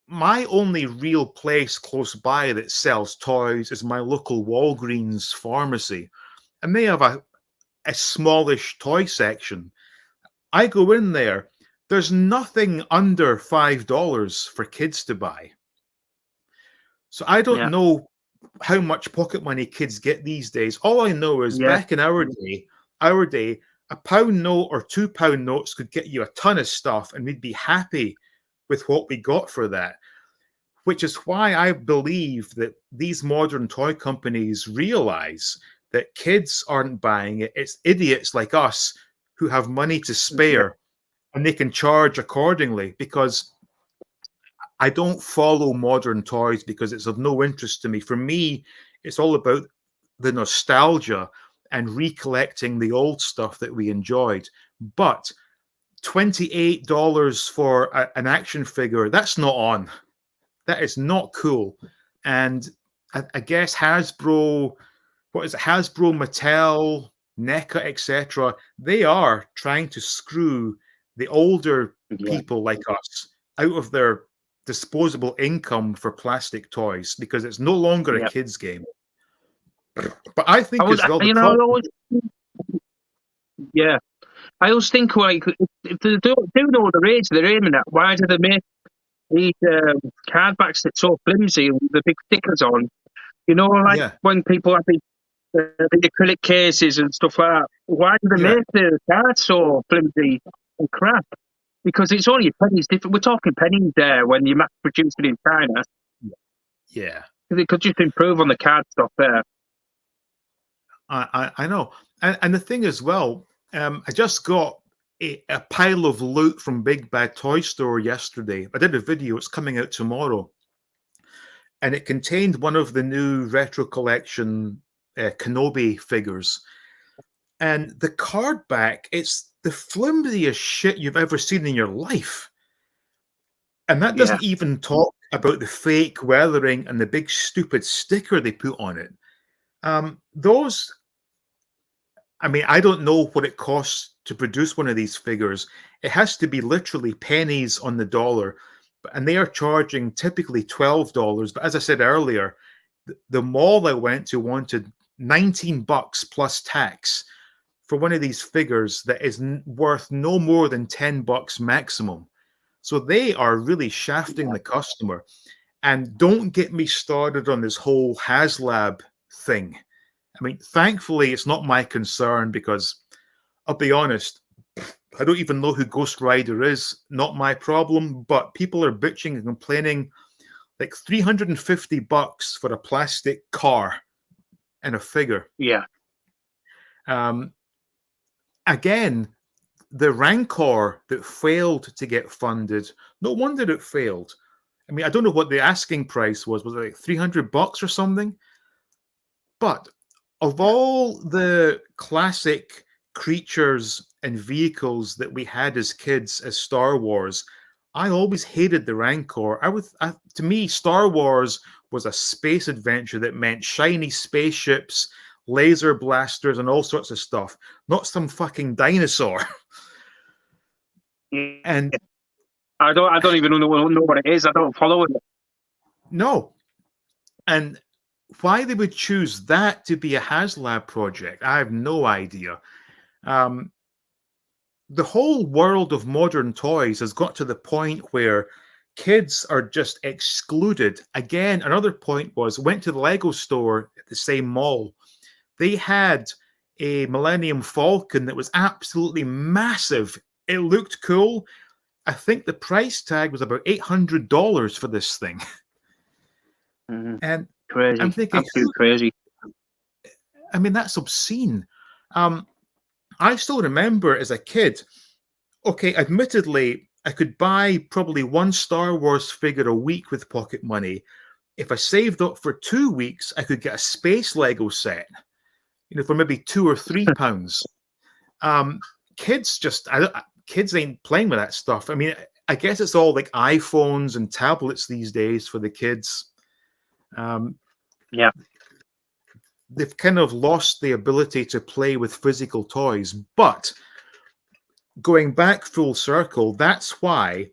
my only real place close by that sells toys is my local Walgreens pharmacy, and they have a smallish toy section. I go in there. There's nothing under $5 for kids to buy. So I don't Yeah. know how much pocket money kids get these days. All I know is Yeah. back in our day, a pound note or £2 notes could get you a ton of stuff, and we'd be happy with what we got for that. Which is why I believe that these modern toy companies realize that kids aren't buying it. It's idiots like us who have money to spare, and they can charge accordingly, because I don't follow modern toys because it's of no interest to me. For me, it's all about the nostalgia and recollecting the old stuff that we enjoyed. But $28 for an action figure, that's not on. That is not cool. And I guess Hasbro, what is it? Hasbro, Mattel, NECA, etc. They are trying to screw the older Yeah. people like us out of their disposable income for plastic toys, because it's no longer a Yeah. kid's game. But I think I as well, the you know, problem. yeah. I always think, like, if they do know the age they're aiming at, why do they make these card backs that's so flimsy with the big stickers on? You know, like Yeah, when people have these the acrylic cases and stuff like that. Why do they Yeah. make the cards so flimsy and crap? Because it's only pennies different. We're talking pennies there when you mass produce it in China. Yeah. It could just improve on the card stuff there. I know. And the thing as well, I just got a pile of loot from Big Bad Toy Store yesterday. I did a video. It's coming out tomorrow. And it contained one of the new retro collection Kenobi figures. And the card back, it's the flimsiest shit you've ever seen in your life. And that doesn't even talk about the fake weathering and the big stupid sticker they put on it. Those, I mean, I don't know what it costs to produce one of these figures. It has to be literally pennies on the dollar. And they are charging typically $12. But as I said earlier, the mall I went to wanted $19 plus tax for one of these figures that is worth no more than $10 maximum. So they are really shafting the customer. And don't get me started on this whole HasLab thing. I mean, thankfully, it's not my concern because I'll be honest, I don't even know who Ghost Rider is. Not my problem, but people are bitching and complaining like $350 for a plastic car and a figure. Yeah. Again, the Rancor that failed to get funded, no wonder it failed. I mean, I don't know what the asking price was. Was it like $300 or something? But of all the classic creatures and vehicles that we had as kids as Star Wars, I always hated the Rancor. To me, Star Wars was a space adventure that meant shiny spaceships, laser blasters, and all sorts of stuff, not some fucking dinosaur. And I don't even know what it is. I don't follow it. No. And why they would choose that to be a HasLab project, I have no idea. The whole world of modern toys has got to the point where kids are just excluded. Again, another point was, went to the Lego store at the same mall. They had a Millennium Falcon that was absolutely massive. It looked cool. I think the price tag was about $800 for this thing. And crazy. I'm thinking, absolutely crazy. I mean, that's obscene. I still remember as a kid, okay, admittedly, I could buy probably one Star Wars figure a week with pocket money. If I saved up for 2 weeks, I could get a space Lego set, for maybe £2 or £3. Kids ain't playing with that stuff. I mean, I guess it's all like iPhones and tablets these days for the kids. They've kind of lost the ability to play with physical toys. But going back full circle, that's why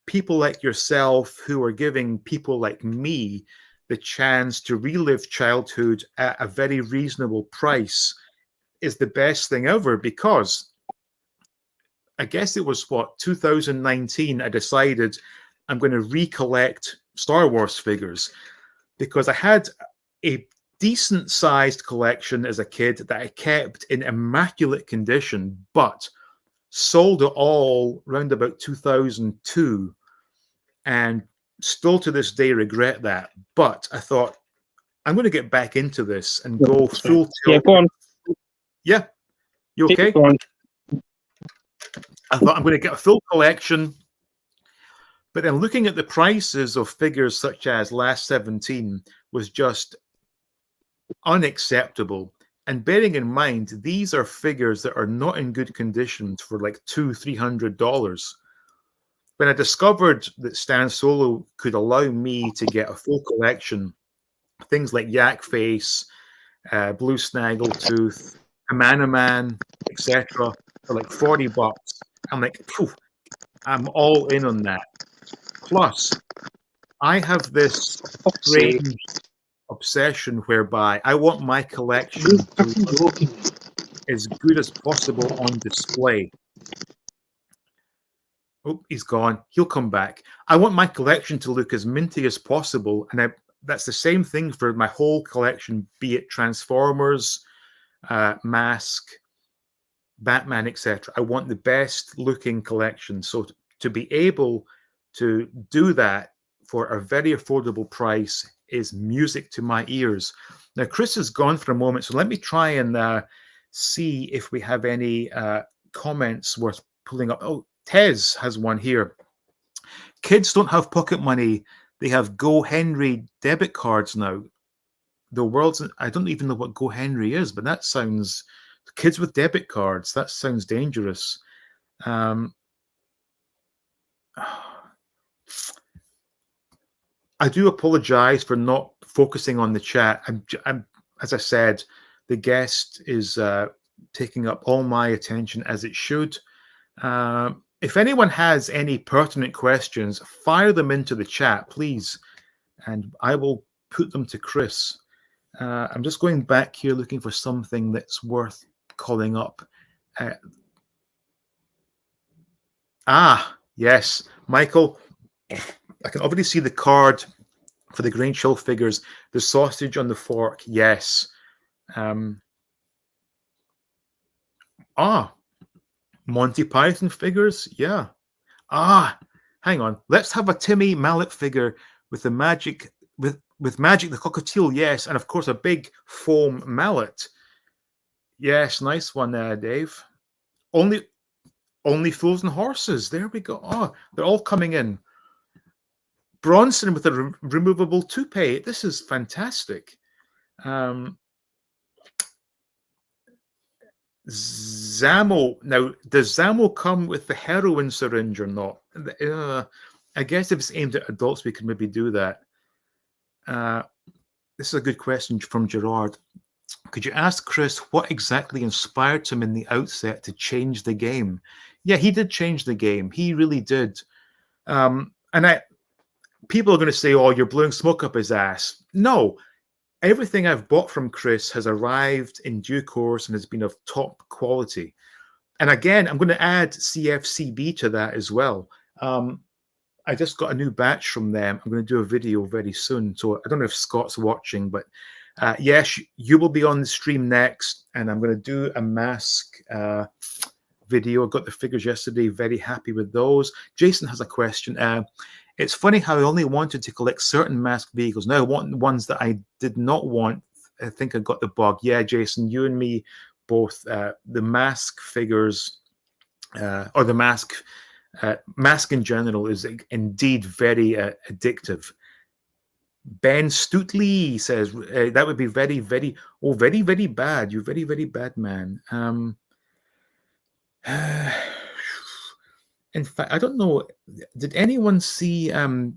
people like yourself, who are giving people like me the chance to relive childhood at a very reasonable price, is the best thing ever. Because I guess it was 2019, I decided I'm going to recollect Star Wars figures, because I had a decent sized collection as a kid that I kept in immaculate condition, but sold it all around about 2002, and still to this day regret that. But I thought, I'm going to get back into this and go full tilt. Yeah, go on. Yeah, you okay? I thought I'm going to get a full collection. But then looking at the prices of figures such as Last 17 was just unacceptable. And bearing in mind, these are figures that are not in good condition for like $200-300. When I discovered that Stan Solo could allow me to get a full collection, things like Yak Face, Blue Snaggletooth, Kamanaman, etc., for like $40, I'm like, phew, I'm all in on that. Plus, I have this strange obsession whereby I want my collection to look as good as possible on display. Oh, he's gone. He'll come back. I want my collection to look as minty as possible, and that's the same thing for my whole collection, be it Transformers, Mask, Batman, etc. I want the best looking collection. So to be able to do that for a very affordable price is music to my ears. Now, Chris is gone for a moment, so let me try and see if we have any comments worth pulling up. Oh, Tez has one here. Kids don't have pocket money. They have Go Henry debit cards now. The world's, I don't even know what Go Henry is, but that sounds, kids with debit cards, that sounds dangerous. I do apologize for not focusing on the chat. I'm as I said, the guest is taking up all my attention, as it should. If anyone has any pertinent questions, fire them into the chat, please, and I will put them to Chris. I'm just going back here looking for something that's worth calling up. Yes, Michael, I can already see the card for the Grange Hill figures. The sausage on the fork, yes. Monty Python figures, yeah. Hang on. Let's have a Timmy Mallet figure with the magic, with Magic the Cockatiel, yes, and of course a big foam mallet. Yes, nice one, Dave. Only Fools and Horses. There we go. They're all coming in. Bronson with a removable toupee. This is fantastic. Zamo. Now, does Zamo come with the heroin syringe or not? I guess if it's aimed at adults, we can maybe do that. This is a good question from Gerard. Could you ask Chris what exactly inspired him in the outset to change the game? Yeah, he did change the game. He really did. People are going to say, oh, you're blowing smoke up his ass. No, everything I've bought from Chris has arrived in due course and has been of top quality. And again, I'm going to add CFCB to that as well. I just got a new batch from them. I'm going to do a video very soon. So I don't know if Scott's watching, but yes, you will be on the stream next. And I'm going to do a mask video. I got the figures yesterday. Very happy with those. Jason has a question. It's funny how I only wanted to collect certain mask vehicles. Now I want the ones that I did not want. I think I got the bug. Yeah, Jason, you and me both. The mask figures, or the mask in general, is indeed very addictive. Ben Stutley says that would be very, very, very, very bad. You're very, very bad, man. In fact, I don't know. Did anyone see? Did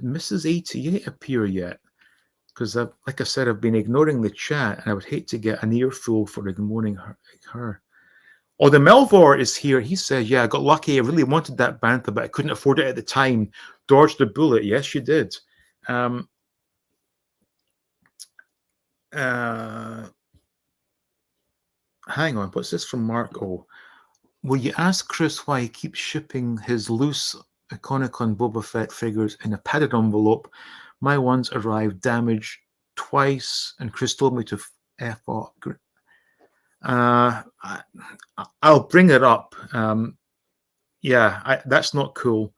Mrs. AT8 appear yet? Because, like I said, I've been ignoring the chat, and I would hate to get an earful for ignoring her. Oh, the Melvor is here. He says, "Yeah, I got lucky. I really wanted that Bantha, but I couldn't afford it at the time. Dodged the bullet." Yes, you did. Hang on. What's this from Mark? Oh. Will you ask Chris why he keeps shipping his loose Iconicon Boba Fett figures in a padded envelope? My ones arrived damaged twice, and Chris told me to F off. I'll bring it up. Yeah, that's not cool.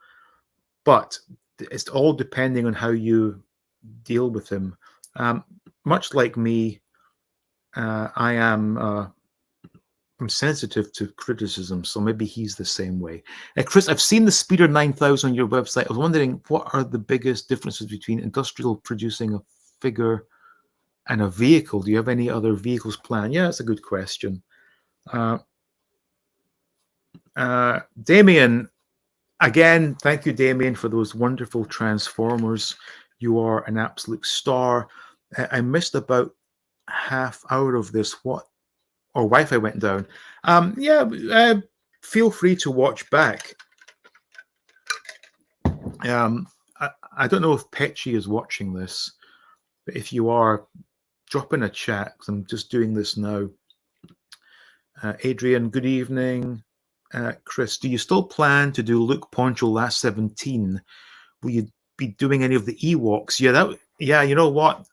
But it's all depending on how you deal with him. Much like me, I am... I'm sensitive to criticism, so maybe he's the same way. Chris, I've seen the Speeder 9000 on your website. I was wondering, what are the biggest differences between industrial producing a figure and a vehicle? Do you have any other vehicles planned? Yeah, that's a good question. Damien, again, thank you, Damien, for those wonderful Transformers. You are an absolute star. I missed about half hour of this. What? Or Wi-Fi went down. Feel free to watch back. I don't know if Petchy is watching this, but if you are, drop in a chat, because I'm just doing this now. Adrian, good evening. Chris, do you still plan to do Luke Poncho last 17? Will you be doing any of the Ewoks? Yeah, you know what?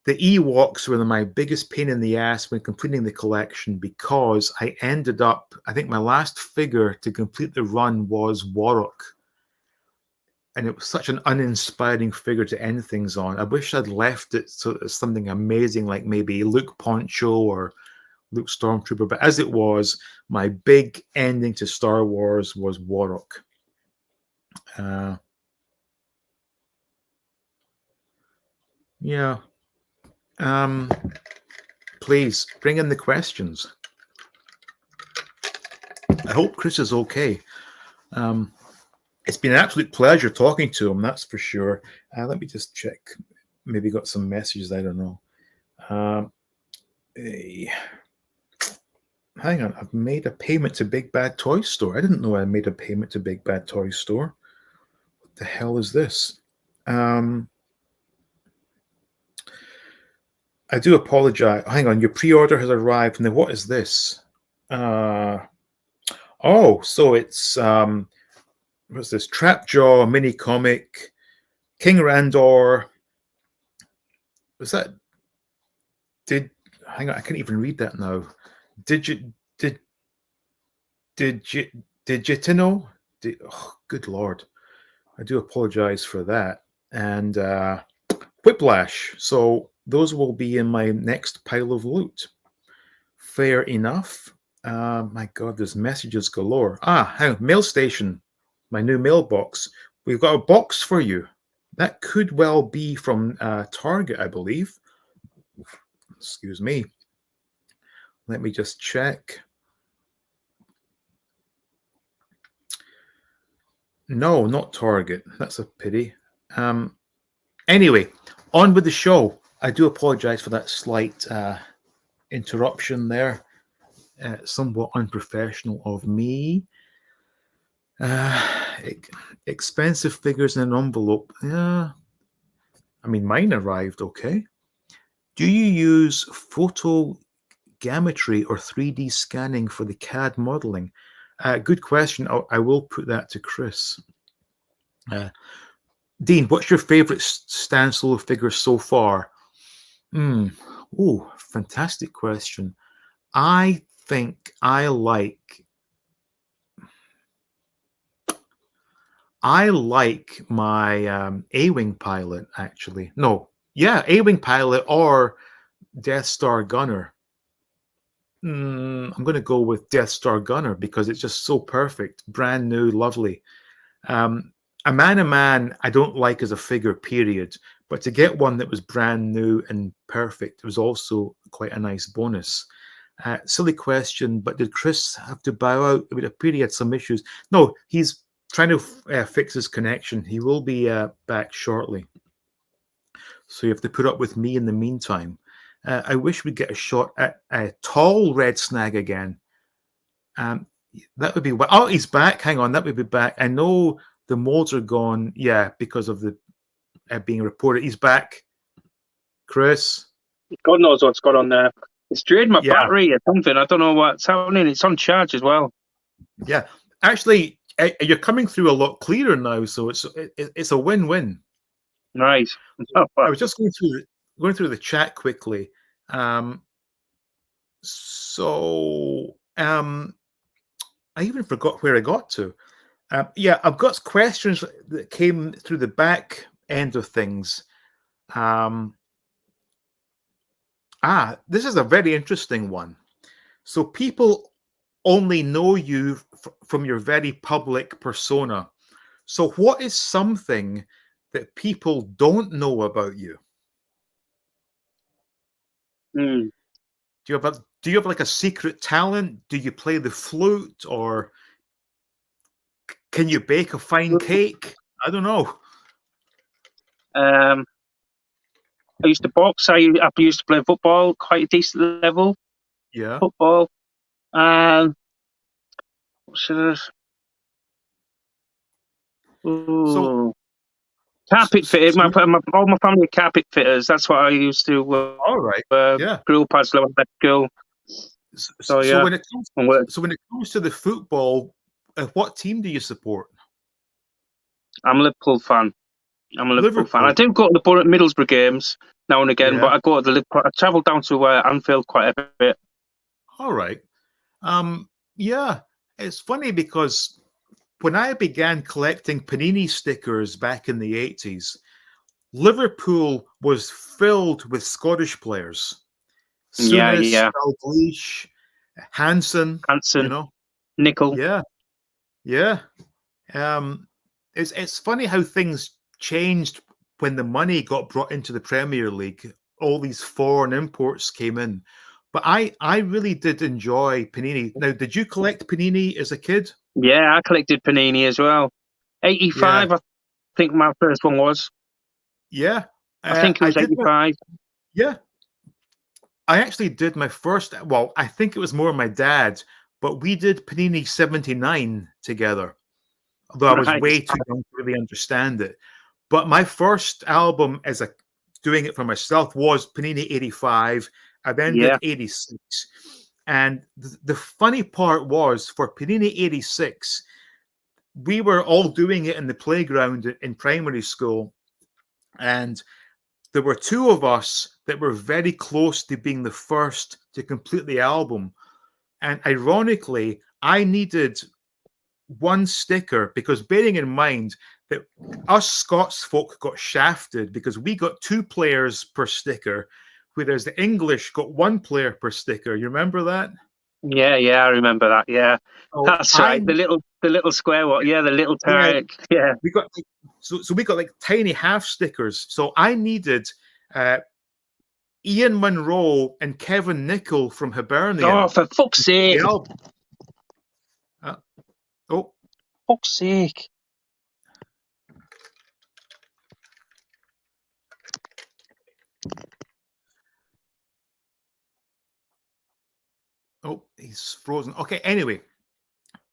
the Ewoks were my biggest pain in the ass when completing the collection, because I ended up, I think my last figure to complete the run was Warrock. And it was such an uninspiring figure to end things on. I wish I'd left it so it's something amazing, like maybe Luke Poncho or Luke Stormtrooper. But as it was, my big ending to Star Wars was Warrock. Yeah. Please bring in the questions. I hope Chris is okay. It's been an absolute pleasure talking to him, that's for sure. Let me just check. Maybe got some messages, I don't know. Hang on, I've made a payment to Big Bad Toy Store. I didn't know I made a payment to Big Bad Toy Store. What the hell is this? I do apologize. Hang on, your pre-order has arrived. Now, what is this? Oh, so it's what's this? Trapjaw mini comic, King Randor. Was that? Hang on, I can't even read that now. Digitino? Oh, good Lord. I do apologize for that. And Whiplash. So those will be in my next pile of loot. Fair enough. My God, there's messages galore. Hang on, Mail Station, my new mailbox. We've got a box for you. That could well be from Target, I believe. Excuse me. Let me just check. No, not Target. That's a pity. Anyway, on with the show. I do apologize for that slight interruption there. Somewhat unprofessional of me. Expensive figures in an envelope. Yeah. I mean, mine arrived okay. Do you use photogrammetry or 3D scanning for the CAD modeling? Good question. I will put that to Chris. Dean, what's your favorite Stan Solo figure so far? Oh, fantastic question. I think I like my A-Wing pilot, actually. No, yeah, A-Wing pilot or Death Star Gunner. I'm going to go with Death Star Gunner because it's just so perfect, brand new, lovely. A man I don't like as a figure, period. But to get one that was brand new and perfect was also quite a nice bonus. Silly question, but did Chris have to bow out? It appeared he had some issues. No, he's trying to fix his connection. He will be back shortly. So you have to put up with me in the meantime. I wish we'd get a shot at a tall red snag again. That would be... Oh, he's back. Hang on, that would be back. I know the molds are gone. Yeah, because of the being reported. He's back. Chris? God knows what's going on there. It's drained my battery or something. I don't know what's happening. It's on charge as well. Yeah. Actually, you're coming through a lot clearer now, so it's a win-win. Nice. I was just going through the chat quickly. I even forgot where I got to. Yeah, I've got questions that came through the back end of things. This is a very interesting one. So people only know you from your very public persona. So what is something that people don't know about you? Do you have like a secret talent? Do you play the flute, or can you bake a fine cake? I don't know. I used to box. I used to play football, quite a decent level. Yeah. Football. So carpet fitters. All my family are carpet fitters. That's what I used to. All right. Yeah. Grew up as I left school. So when it comes to the football, what team do you support? I'm a Liverpool fan. I do go to the Middlesbrough games. now and again. Yeah. But I go to I travel down to Anfield quite a bit. All right. Yeah, it's funny because when I began collecting Panini stickers back in the 80s, Liverpool was filled with Scottish players. Yeah, Souness, yeah. Dalglish, Hansen, you Hanson, know. Nickel. Yeah, yeah. Um, it's funny how things changed when the money got brought into the Premier League. All these foreign imports came in. But I really did enjoy Panini. Now, did you collect Panini as a kid? Yeah, I collected Panini as well. Yeah, 85, I think my first one was. yeah. I think it I was did. 85. Yeah, I actually did my first. Well, I think it was more my dad, but we did Panini 79 together. Although I was Right. way too young to really understand it. But my first album as a doing it for myself was Panini 85. I then Yeah. did 86. And the funny part was for Panini 86, we were all doing it in the playground in primary school. And there were two of us that were very close to being the first to complete the album. And ironically, I needed one sticker because bearing in mind that us Scots folk got shafted because we got 2 players per sticker, whereas the English got 1 player per sticker. You remember that? Yeah, yeah, I remember that. Yeah. Oh, That's right. The little square one. Yeah, the little yeah, tag. Yeah. we got like, so we got like tiny half stickers. So I needed uh, Ian Munro and Kevin Nicol from Oh, Hibernian. for fuck's sake. The album. Oh, Fuck's sake. oh, he's frozen. Okay, anyway,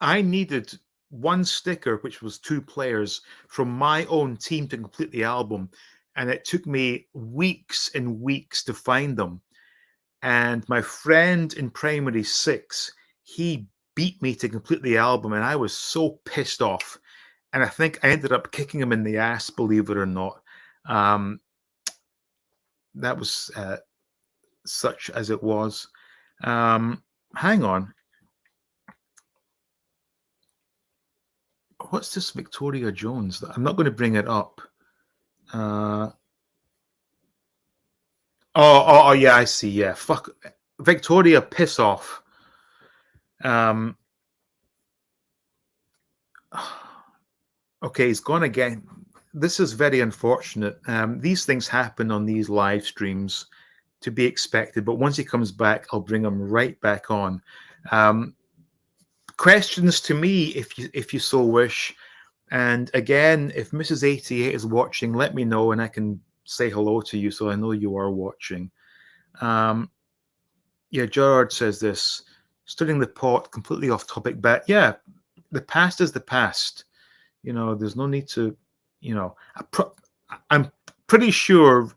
I needed one sticker, which was 2 players from my own team to complete the album. And it took me weeks and weeks to find them. And my friend in primary 6, he beat me to complete the album. And I was so pissed off. And I think I ended up kicking him in the ass, believe it or not. That was such as it was. Hang on. What's this Victoria Jones? I'm not going to bring it up. Oh, yeah, I see. Yeah, fuck Victoria, piss off. Okay, he's gone again. This is very unfortunate. These things happen on these live streams, to be expected. But once he comes back, I'll bring him right back on. Questions to me, if you so wish. And again, if Mrs. AT8 is watching, let me know and I can say hello to you so I know you are watching. Yeah, Gerard says this, studying the pot, completely off topic, but yeah, the past is the past. You know, there's no need to, you know, I'm pretty sure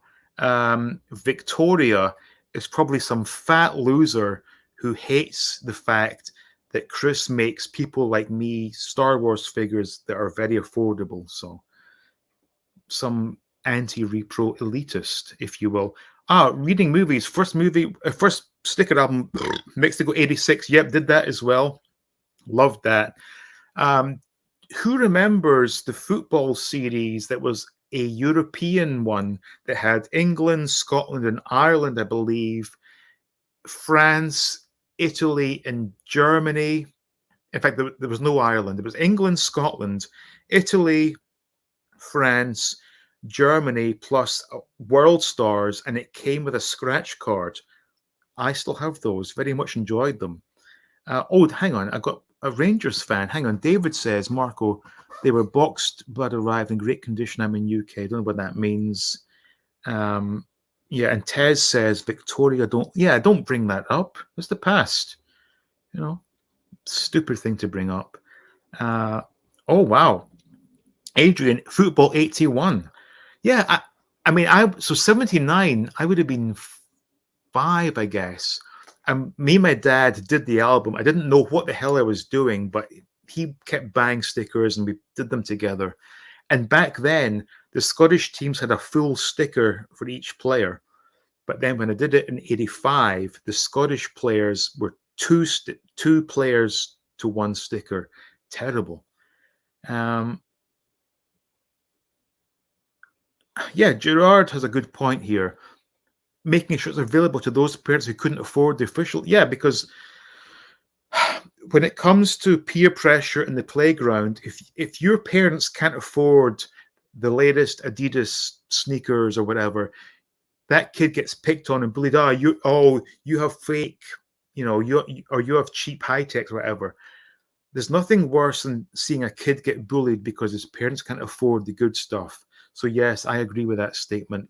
Victoria is probably some fat loser who hates the fact that Chris makes people like me Star Wars figures that are very affordable. So some anti-repro elitist, if you will. Reading movies. First sticker album, Mexico 86. Yep, did that as well. Loved that. Who remembers the football series that was a European one that had England, Scotland, and Ireland, I believe, France, Italy, and Germany. In fact, there was no Ireland. It was England, Scotland, Italy, France, Germany, plus World Stars, and it came with a scratch card. I still have those. Very much enjoyed them. Hang on. I got a Rangers fan. Hang on. David says, Marco, they were boxed but arrived in great condition. I'm in UK. I don't know what that means. Yeah, and Tez says, Victoria, don't bring that up. It's the past. You know, stupid thing to bring up. Oh, wow. Adrian, football 81. Yeah, so 79, I would have been 5, I guess. And me and my dad did the album. I didn't know what the hell I was doing, but he kept buying stickers and we did them together. And back then, the Scottish teams had a full sticker for each player. But then when I did it in 85, the Scottish players were two players to one sticker. Terrible. Yeah, Gerard has a good point here. Making sure it's available to those parents who couldn't afford the official. Yeah, because when it comes to peer pressure in the playground, if your parents can't afford the latest Adidas sneakers or whatever, that kid gets picked on and bullied. You have fake, you have cheap high tech or whatever. There's nothing worse than seeing a kid get bullied because his parents can't afford the good stuff. So yes, I agree with that statement.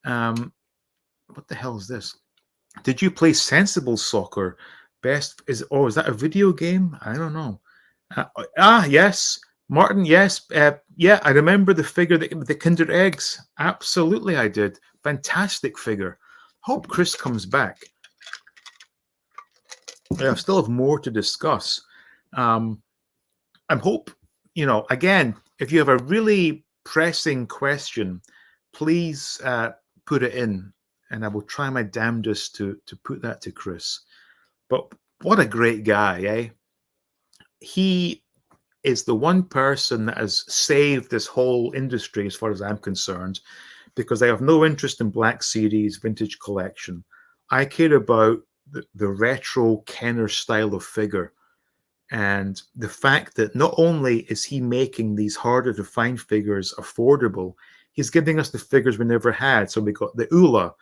What the hell is this? Did you play Sensible Soccer? Is that a video game? I don't know. Yes, Martin. Yes, yeah. I remember the figure, the Kinder Eggs. Absolutely, I did. Fantastic figure. Hope Chris comes back. I still have more to discuss. I hope, again, if you have a really pressing question, please put it in, and I will try my damnedest to put that to Chris. But what a great guy, eh? He is the one person that has saved this whole industry, as far as I'm concerned, because I have no interest in Black Series vintage collection. I care about the retro Kenner style of figure. And the fact that not only is he making these harder to find figures affordable, he's giving us the figures we never had. So we got the Ula,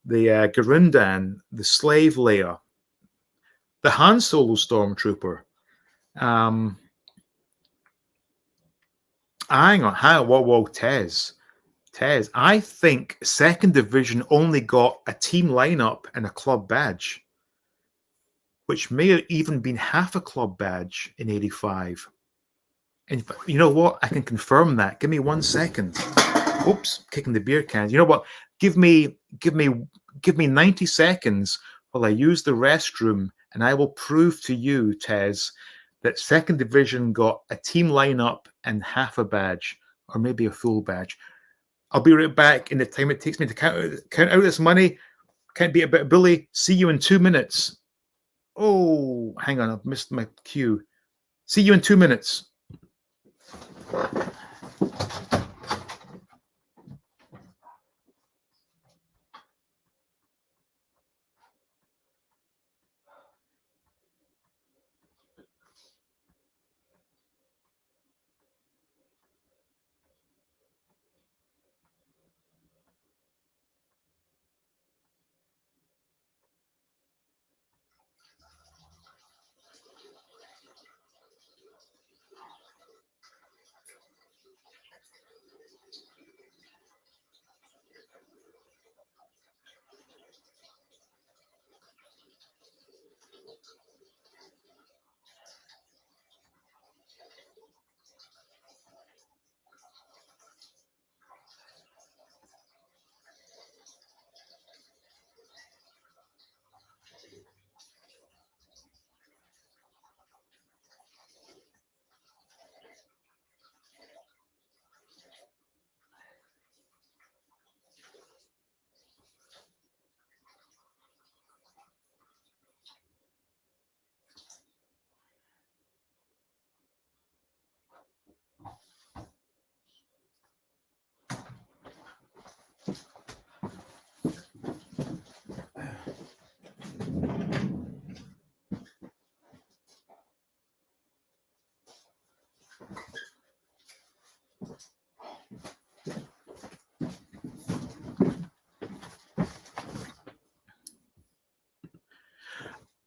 the Garundan, the Slave Leia, the Han Solo Stormtrooper. Hang on, whoa, Tez. I think Second Division only got a team lineup and a club badge, which may have even been half a club badge in 85. And you know what? I can confirm that. Give me 1 second. Oops, kicking the beer cans. You know what? Give me 90 seconds while I use the restroom, and I will prove to you, Tez, that Second Division got a team lineup and half a badge, or maybe a full badge. I'll be right back in the time it takes me to count out this money. Can't be a bit of bully. See you in 2 minutes. Oh, hang on, I've missed my cue. See you in 2 minutes.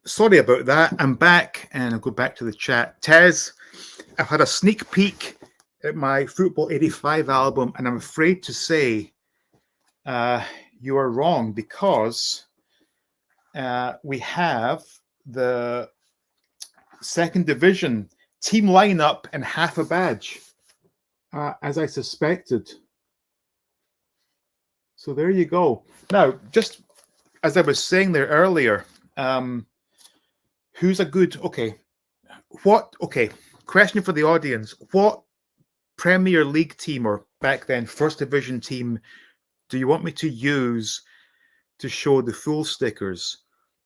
Sorry about that. I'm back, and I'll go back to the chat. Tez, I've had a sneak peek at my Football 85 album, and I'm afraid to say you are wrong, because we have the Second Division team lineup and half a badge, as I suspected. So there you go. Now, just as I was saying there earlier, who's a good, question for the audience. What Premier League team, or back then First Division team, do you want me to use to show the full stickers,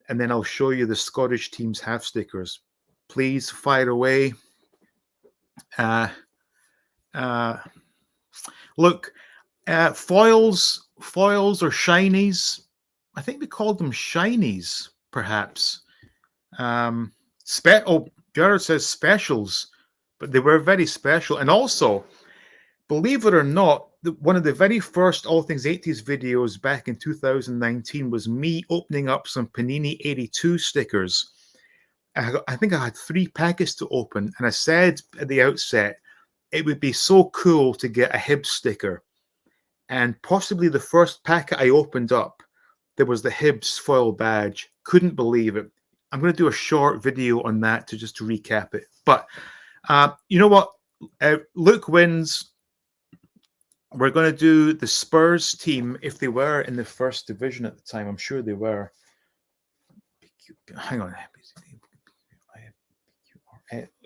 and then I'll show you the Scottish team's half stickers. Please fire away. Look, foils or shinies. I think we called them shinies, perhaps. Jared says specials, but they were very special. And also, believe it or not, one of the very first All Things 80s videos back in 2019 was me opening up some Panini 82 stickers. I think I had 3 packets to open, and I said at the outset, it would be so cool to get a Hibs sticker. And possibly the first packet I opened up, there was the Hibs foil badge. Couldn't believe it. I'm going to do a short video on that to recap it. But you know what? Luke wins. We're going to do the Spurs team if they were in the first division at the time. I'm sure they were. Hang on.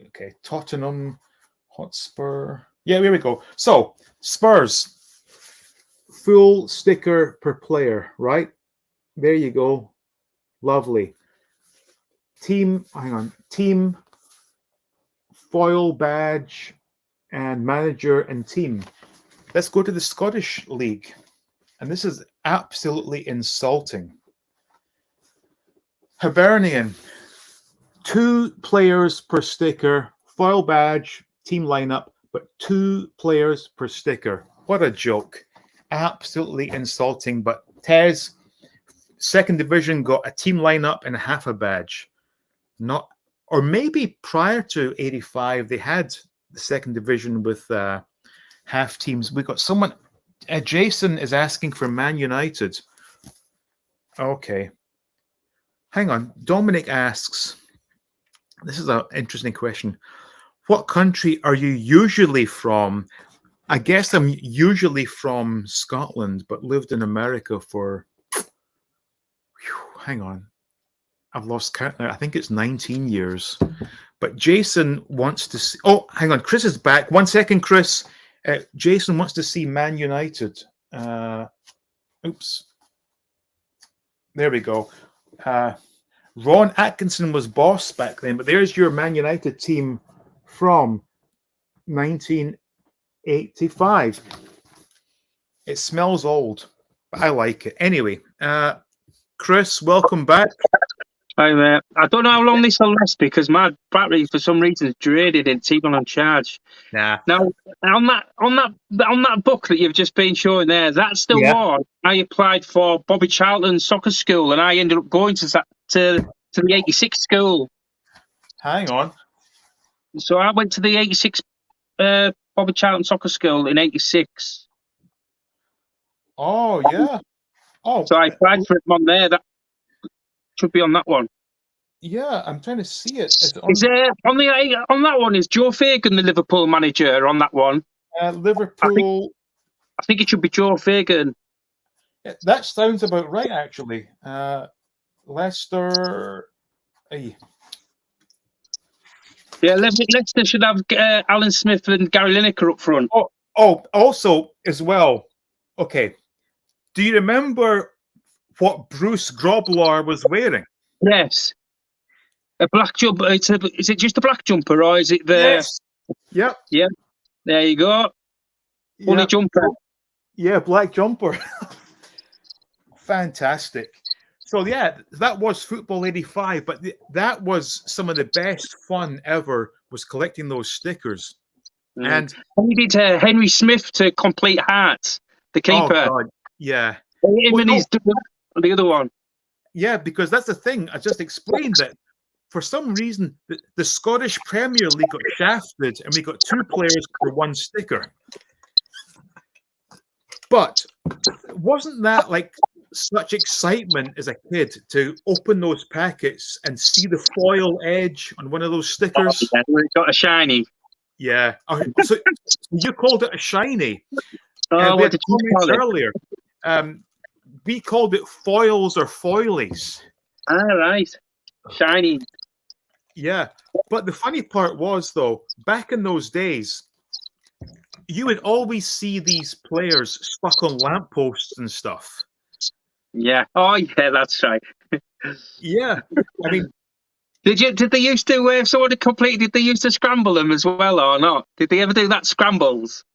Okay, Tottenham Hotspur. Yeah, here we go. So, Spurs. Full sticker per player, right? There you go. Lovely. Team, hang on. Team, foil badge, and manager and team. Let's go to the Scottish League. And this is absolutely insulting. Hibernian. 2 players per sticker, foil badge, team lineup, but 2 players per sticker. What a joke. Absolutely insulting. But Tez, second division, got a team lineup and half a badge. Not, or maybe prior to 85, they had the second division with half teams. We got someone, Jason is asking for Man United. Okay. Hang on. Dominic asks, this is an interesting question. What country are you usually from? I guess I'm usually from Scotland, but lived in America for, hang on. I've lost count now. I think it's 19 years. But Jason wants to see, oh, hang on. Chris is back. 1 second, Chris. Jason wants to see Man United. Oops. There we go. Ron Atkinson was boss back then, but there's your Man United team from 1985. It smells old, but I like it. Anyway, Chris, welcome back. Hi there. I don't know how long this will last because my battery, for some reason, is drained. It's even on charge. Nah. Now, on that book that you've just been showing there, that's the one I applied for Bobby Charlton's soccer school, and I ended up going to the 86 school. Hang on. So I went to the 86 Bobby Charlton soccer school in 86. Oh, yeah. Oh, so I applied for it on there. That should be on that one. Yeah, I'm trying to see it. On that one is Joe Fagan, the Liverpool manager, on that one? Liverpool. I think it should be Joe Fagan. That sounds about right, actually. Leicester. Yeah, Leicester should have Alan Smith and Gary Lineker up front. Oh, also as well. Okay, do you remember what Bruce Groblar was wearing? Yes, a black jumper. Is it just a black jumper, or is it the? Yes. Yep. Yeah. There you go. Fully jumper. Yeah, black jumper. Fantastic. So yeah, that was Football 85, but that was some of the best fun ever, was collecting those stickers. And we did Henry Smith to complete Hearts, the keeper. Oh God, yeah. The other one. Yeah, because that's the thing. I just explained that for some reason the Scottish Premier League got shafted, and we got 2 players for 1 sticker. But wasn't that like such excitement as a kid to open those packets and see the foil edge on one of those stickers? Oh, yeah, we got a shiny. Yeah. So you called it a shiny. What did you call it earlier? We called it foils or foilies. All right. Shiny. Yeah. But the funny part was, though, back in those days, you would always see these players stuck on lampposts and stuff. Yeah. Oh, yeah, that's right. Yeah, I mean, Did they used to, if someone had completed, did they used to scramble them as well or not? Did they ever do that scrambles?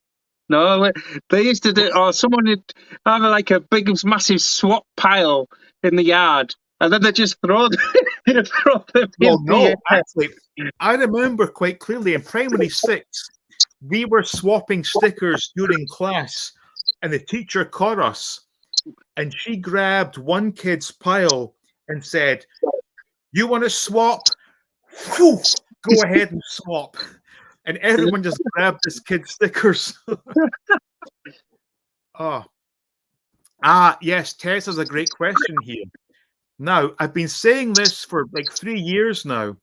No, they used to do, or someone would have like a big, massive swap pile in the yard, and then they just throw them, throw them in well, the no, air. actually, I remember quite clearly in primary six, we were swapping stickers during class, and the teacher caught us, and she grabbed one kid's pile and said, "You want to swap? Whew, go ahead and swap." And everyone just grabbed this kid's stickers. Oh. Yes, Tess has a great question here. Now, I've been saying this for like 3 years now.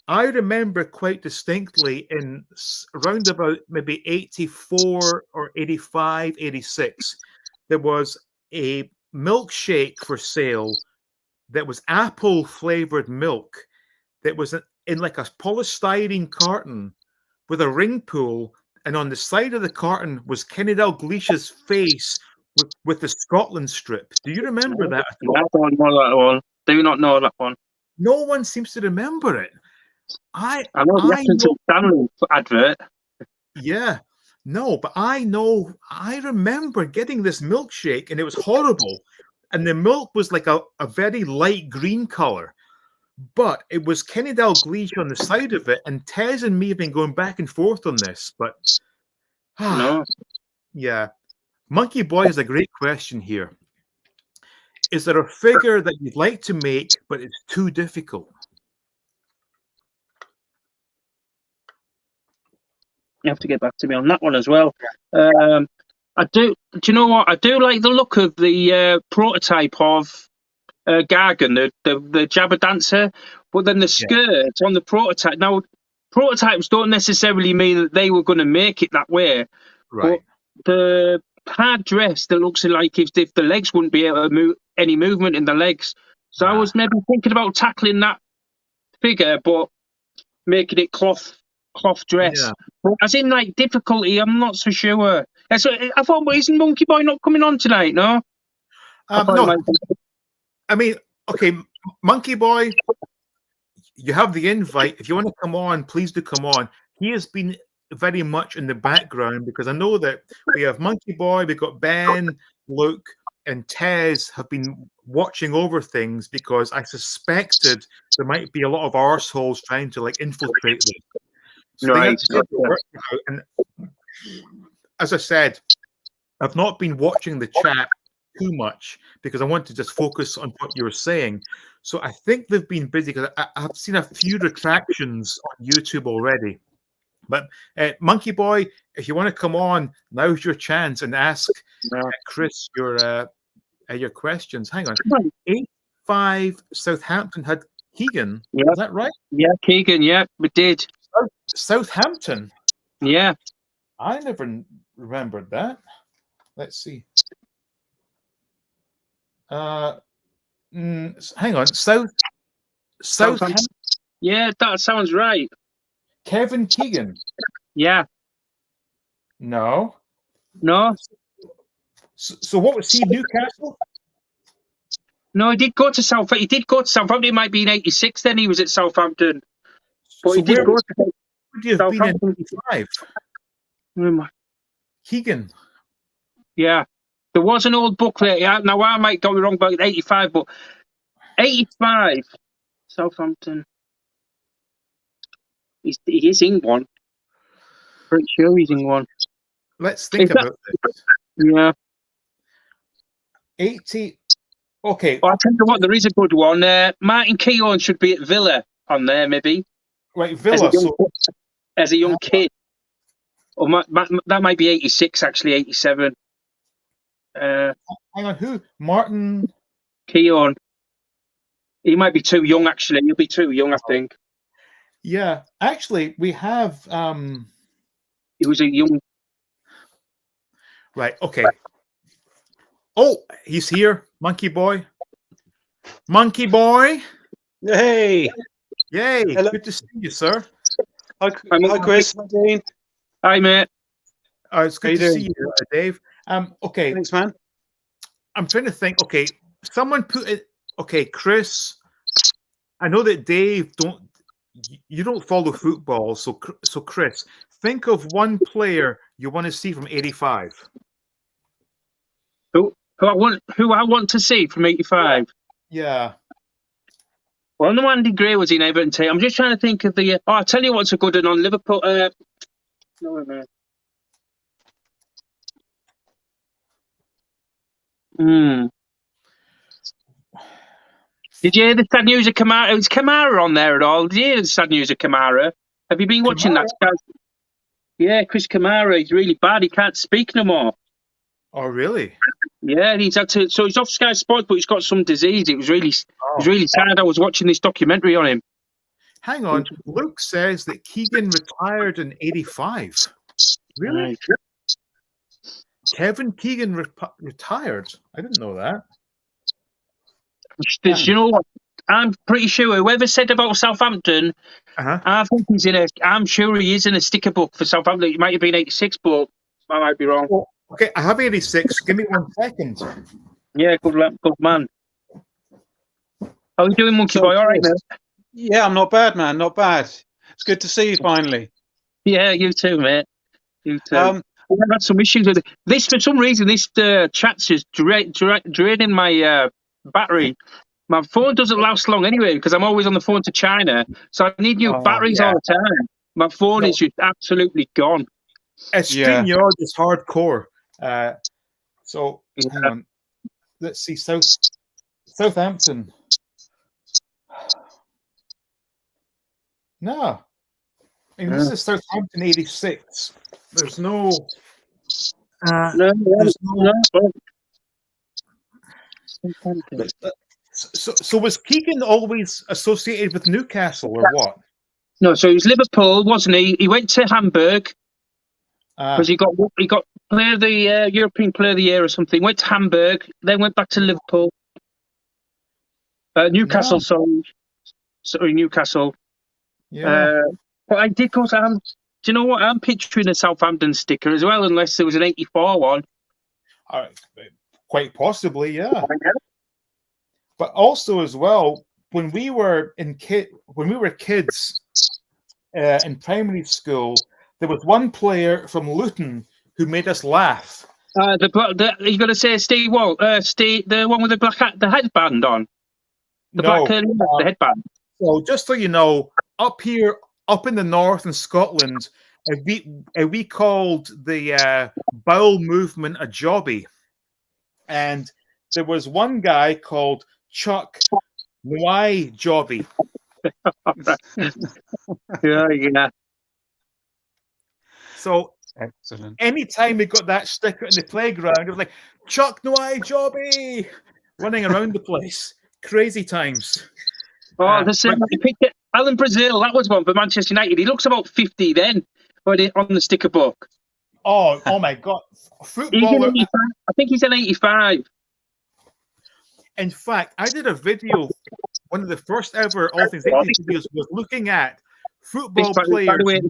I remember quite distinctly in around about maybe 84 or 85, 86, there was a milkshake for sale that was apple flavored milk that was in like a polystyrene carton with a ring pull, and on the side of the carton was Kenny Dalglish's face with the Scotland strip. Do you remember that at all? I don't know that one. Do not know that one. No one seems to remember it. I know the I know, Stanley advert. yeah, no, but I know, I remember getting this milkshake and it was horrible. And the milk was like a very light green color, but it was Kenny Dalglish on the side of it. And Tez and me have been going back and forth on this, but No. yeah. Monkey Boy has a great question here. Is there a figure that you'd like to make, but it's too difficult? You have to get back to me on that one as well. I do. Do you know what? I do like the look of the prototype of Gargan, the Jabba Dancer, but then the skirt on the prototype. Now, prototypes don't necessarily mean that they were going to make it that way. Right. But the hard dress that looks like if the legs wouldn't be able to move, any movement in the legs. So I was maybe thinking about tackling that figure, but making it cloth dress. Yeah. But as in like difficulty, I'm not so sure. So I thought, well, isn't Monkey Boy not coming on tonight? No. No. I mean, okay, Monkey Boy, you have the invite. If you want to come on, please do come on. He has been very much in the background because I know that we have Monkey Boy, we've got Ben, Luke, and Tez have been watching over things because I suspected there might be a lot of arseholes trying to like infiltrate them. So they have to get the work out. And as I said, I've not been watching the chat too much because I want to just focus on what you were saying. So I think they've been busy because I've seen a few retractions on YouTube already. But Monkey Boy, if you want to come on, now's your chance and ask Chris your questions. Hang on. 8-5 Southampton had Keegan. Is that right? Yeah, Keegan. Yeah, we did. Southampton. Yeah. I never remembered that. Let's see. Hang on. Southampton. Yeah, that sounds right. Kevin Keegan. Yeah. No. So what was he? Newcastle? No, he did go to Southampton. He did go to Southampton. It might be in '86. Then he was at Southampton. But he did go to would you have been in 85? Keegan. Yeah. There was an old booklet. Now, I might go wrong about 85, but 85, Southampton. He is in one. Pretty sure he's in one. Let's think about this. Yeah. 80. Okay. Well, I'll tell you what, there is a good one. Martin Keown should be at Villa on there, maybe. Right, Villa. As a young kid. Or that might be 86, actually, 87. Hang on, who? Martin Keown. He might be too young, actually. He'll be too young, I think. Yeah, actually, we have. He was a young. Right. Okay. Oh, he's here, Monkey Boy. Monkey Boy. Hey. Yay! Hello. Good to see you, sir. Hi Chris. Hi, Dean. Hi, mate. It's good to see you, Dave. Okay. Thanks, man. I'm trying to think. Okay, someone put it. Okay, Chris. I know that Dave you don't follow football, so Chris, think of one player you want to see from '85. Who I want to see from '85. Yeah. Well, no, Andy Gray was in Everton team. I'm just trying to think of the. Oh, I'll tell you what's a good one on Liverpool. No. Did you hear the sad news of Kamara? Was Kamara on there at all? Did you hear the sad news of Kamara? Have you been watching that? Yeah, Chris Kamara. He's really bad. He can't speak no more. Oh, really? Yeah, he's had to. So he's off Sky Sports, but he's got some disease. It was really sad. I was watching this documentary on him. Hang on. Luke says that Keegan retired in '85. Really? Right. Kevin Keegan retired? I didn't know that. You know what? I'm pretty sure whoever said about Southampton, I think he's in a. I'm sure he is in a sticker book for Southampton. It might have been '86, but I might be wrong. Well, okay, I have '86. Give me 1 second. Yeah, good man. How are you doing, Monkey Boy? All right, man? Yeah, I'm not bad, man. Not bad. It's good to see you finally. Yeah, you too, mate. You too. I've had some issues with it. This, for some reason, this chat's just draining my battery. My phone doesn't last long anyway because I'm always on the phone to China, so I need new batteries all the time. My phone is just absolutely gone. StreamYard is hardcore. So hang on. Let's see. Southampton. No. I mean, this is Southampton '86. There's no. So was Keegan always associated with Newcastle or what? No, so he was Liverpool, wasn't he? He went to Hamburg because he got player of the European Player of the Year or something. Went to Hamburg, then went back to Liverpool. Newcastle, sorry, Newcastle. Yeah. But I did go to. Do you know what? I'm picturing a Southampton sticker as well, unless there was an '84 one. Quite possibly, yeah. But also, as well, when we were kids in primary school, there was one player from Luton who made us laugh. You got to say Steve Wall, the one with the headband on. The headband. So just so you know, up in the north in Scotland, we called the bowel movement a jobby, and there was one guy called Chuck Nwai Jobby. Yeah. So excellent. Anytime we got that sticker in the playground, it was like Chuck Nwai Jobby running around the place. Crazy times. Oh, the picture. Alan Brazil, that was one for Manchester United. He looks about 50 then, on the sticker book. Oh my God! Footballer. I think he's an 85. In fact, I did a video. One of the first ever All Things 80s videos was looking at football players. By the way,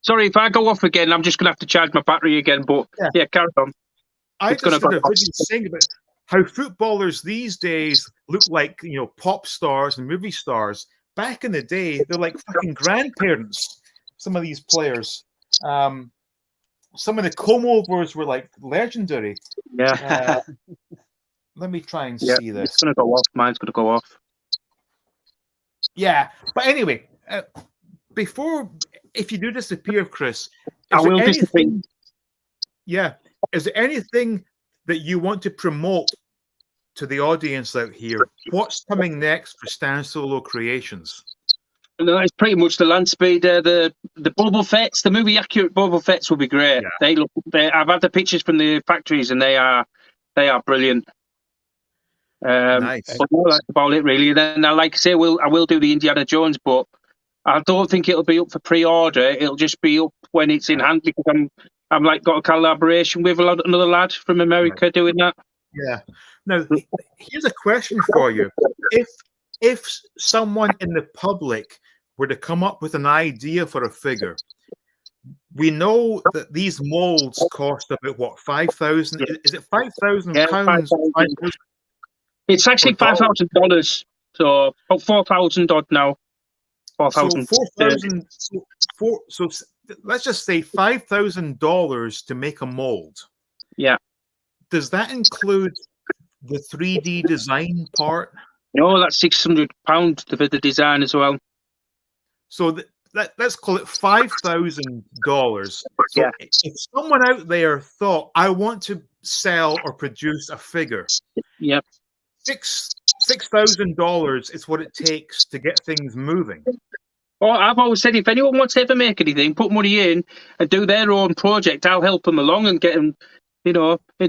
sorry, if I go off again, I'm just going to have to charge my battery again. But yeah carry on. I just did a video saying about how footballers these days look like pop stars and movie stars. Back in the day, they're like fucking grandparents. Some of these players. Some of the comb-overs were like legendary. Yeah. Let me try and see this. It's going to go off. Mine's going to go off. Yeah. But anyway, if you do disappear, Chris, I will disappear. Yeah. Is there anything that you want to promote to the audience out here? What's coming next for Stan Solo Creations? No, it's pretty much the land speed. The Boba Fett's, the movie accurate Boba Fett's will be great. Yeah. I've had the pictures from the factories and they are brilliant. Nice. But no, that's about it really. And then, like I say, I will do the Indiana Jones, but I don't think it'll be up for pre-order. It'll just be up when it's in hand because I'm like got a collaboration with another lad from America doing that. Yeah. Now, here's a question for you. If someone in the public were to come up with an idea for a figure, we know that these molds cost about what, 5,000? Is it 5,000 pounds? It's actually Or dollars? $5,000. So about 4,000 odd now. So 4,000. 4,000. So let's just say $5,000 to make a mold. Yeah. Does that include the 3D design part? No, that's £600 for the design as well. So let's call it $5,000. So Yeah. if someone out there thought, I want to sell or produce a figure, Yep. $6,000 is what it takes to get things moving. Well, I've always said if anyone wants to ever make anything, put money in and do their own project, I'll help them along and get them, in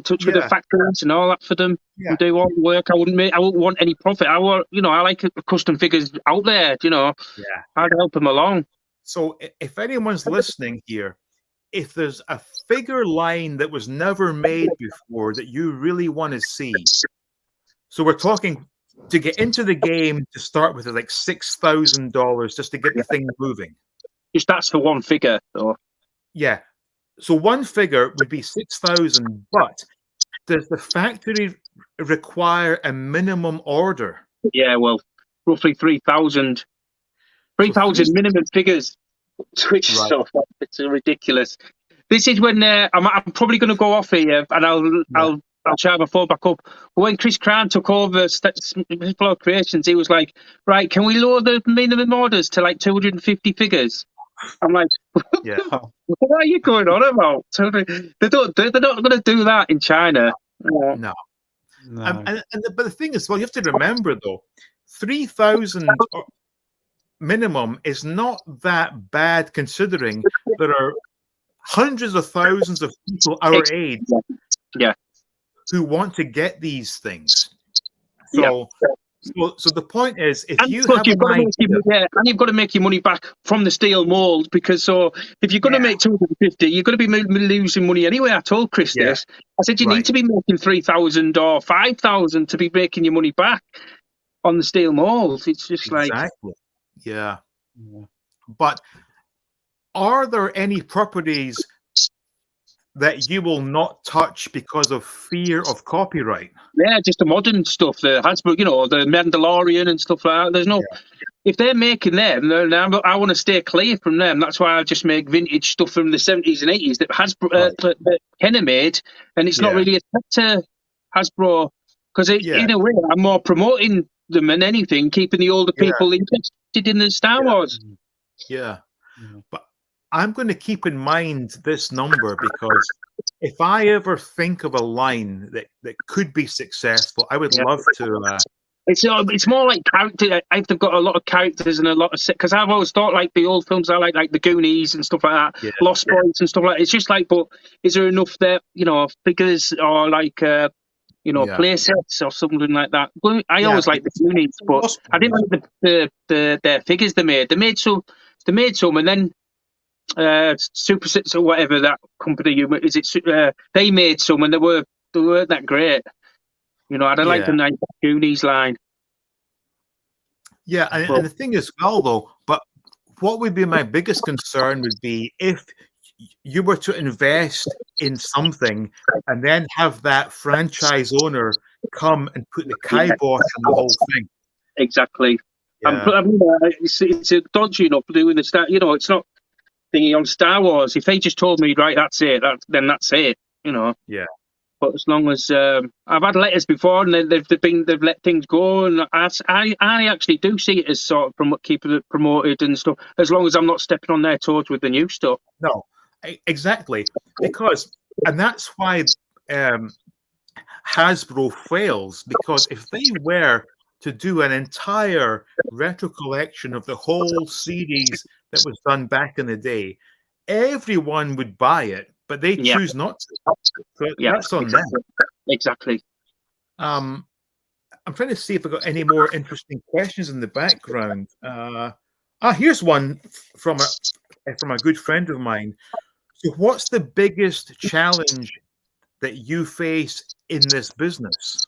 touch with the factories and all that for them and do all the work. I wouldn't want any profit. I like custom figures out there, Yeah. I'd help them along. So if anyone's listening here, if there's a figure line that was never made before that you really want to see, so we're talking to get into the game to start with, like $6,000 just to get the thing moving. Just that's for one figure, though. Yeah. So one figure would be 6,000, but does the factory require a minimum order? Yeah, well, roughly 3,000. 3,000 minimum figures. Twitch stuff. It's ridiculous. This is when I'm probably going to go off here, and I'll charge my phone back up. But when Chris Cran took over Flow Creations, he was like, right, can we lower the minimum orders to like 250 figures? I'm like, what are you going on about? They're not going to do that in China. No. But the thing is, well, you have to remember though, 3,000 minimum is not that bad considering there are hundreds of thousands of people our age who want to get these things. So the point is, if you have an idea, and you've got to make your money back from the steel mold, because if you're going to make 250, you're going to be losing money anyway. I told Chris this. I said you need to be making 3,000 or 5,000 to be making your money back on the steel mold. It's just exactly. Yeah. But are there any properties that you will not touch because of fear of copyright? Yeah, just the modern stuff, the Hasbro, the Mandalorian and stuff like that. There's no, if they're making them, I want to stay clear from them. That's why I just make vintage stuff from the 70s and 80s that Hasbro, that Kenner made, and it's not really a threat to Hasbro, because in a way I'm more promoting them than anything, keeping the older people interested in the Star Wars. But I'm going to keep in mind this number, because if I ever think of a line that could be successful, I would love to. It's more like character. They've got a lot of characters and a lot of, because I've always thought like the old films I like the Goonies and stuff like that, Lost Boys and stuff like that. It's just like, but is there enough there, figures or like play sets or something like that? I always like the Goonies, but I didn't like their figures they made. They made some, and then Super Six or whatever that company they made some, and they weren't that great. I like the nice Goonies line. Yeah, and the thing is, well, though, but what would be my biggest concern would be if you were to invest in something and then have that franchise owner come and put the kibosh on the whole thing. Exactly. It's a dodgy enough doing the Star. It's not thingy on Star Wars. If they just told me, right, that's it, then that's it. Yeah. But as long as I've had letters before, and they've let things go, and I actually do see it as sort of keeping it promoted and stuff. As long as I'm not stepping on their toes with the new stuff. No, exactly, and that's why Hasbro fails, because if they were to do an entire retro collection of the whole series that was done back in the day, everyone would buy it, but they choose not to. So that's on them. Exactly. I'm trying to see if I've got any more interesting questions in the background. Here's one from a good friend of mine. So what's the biggest challenge that you face in this business?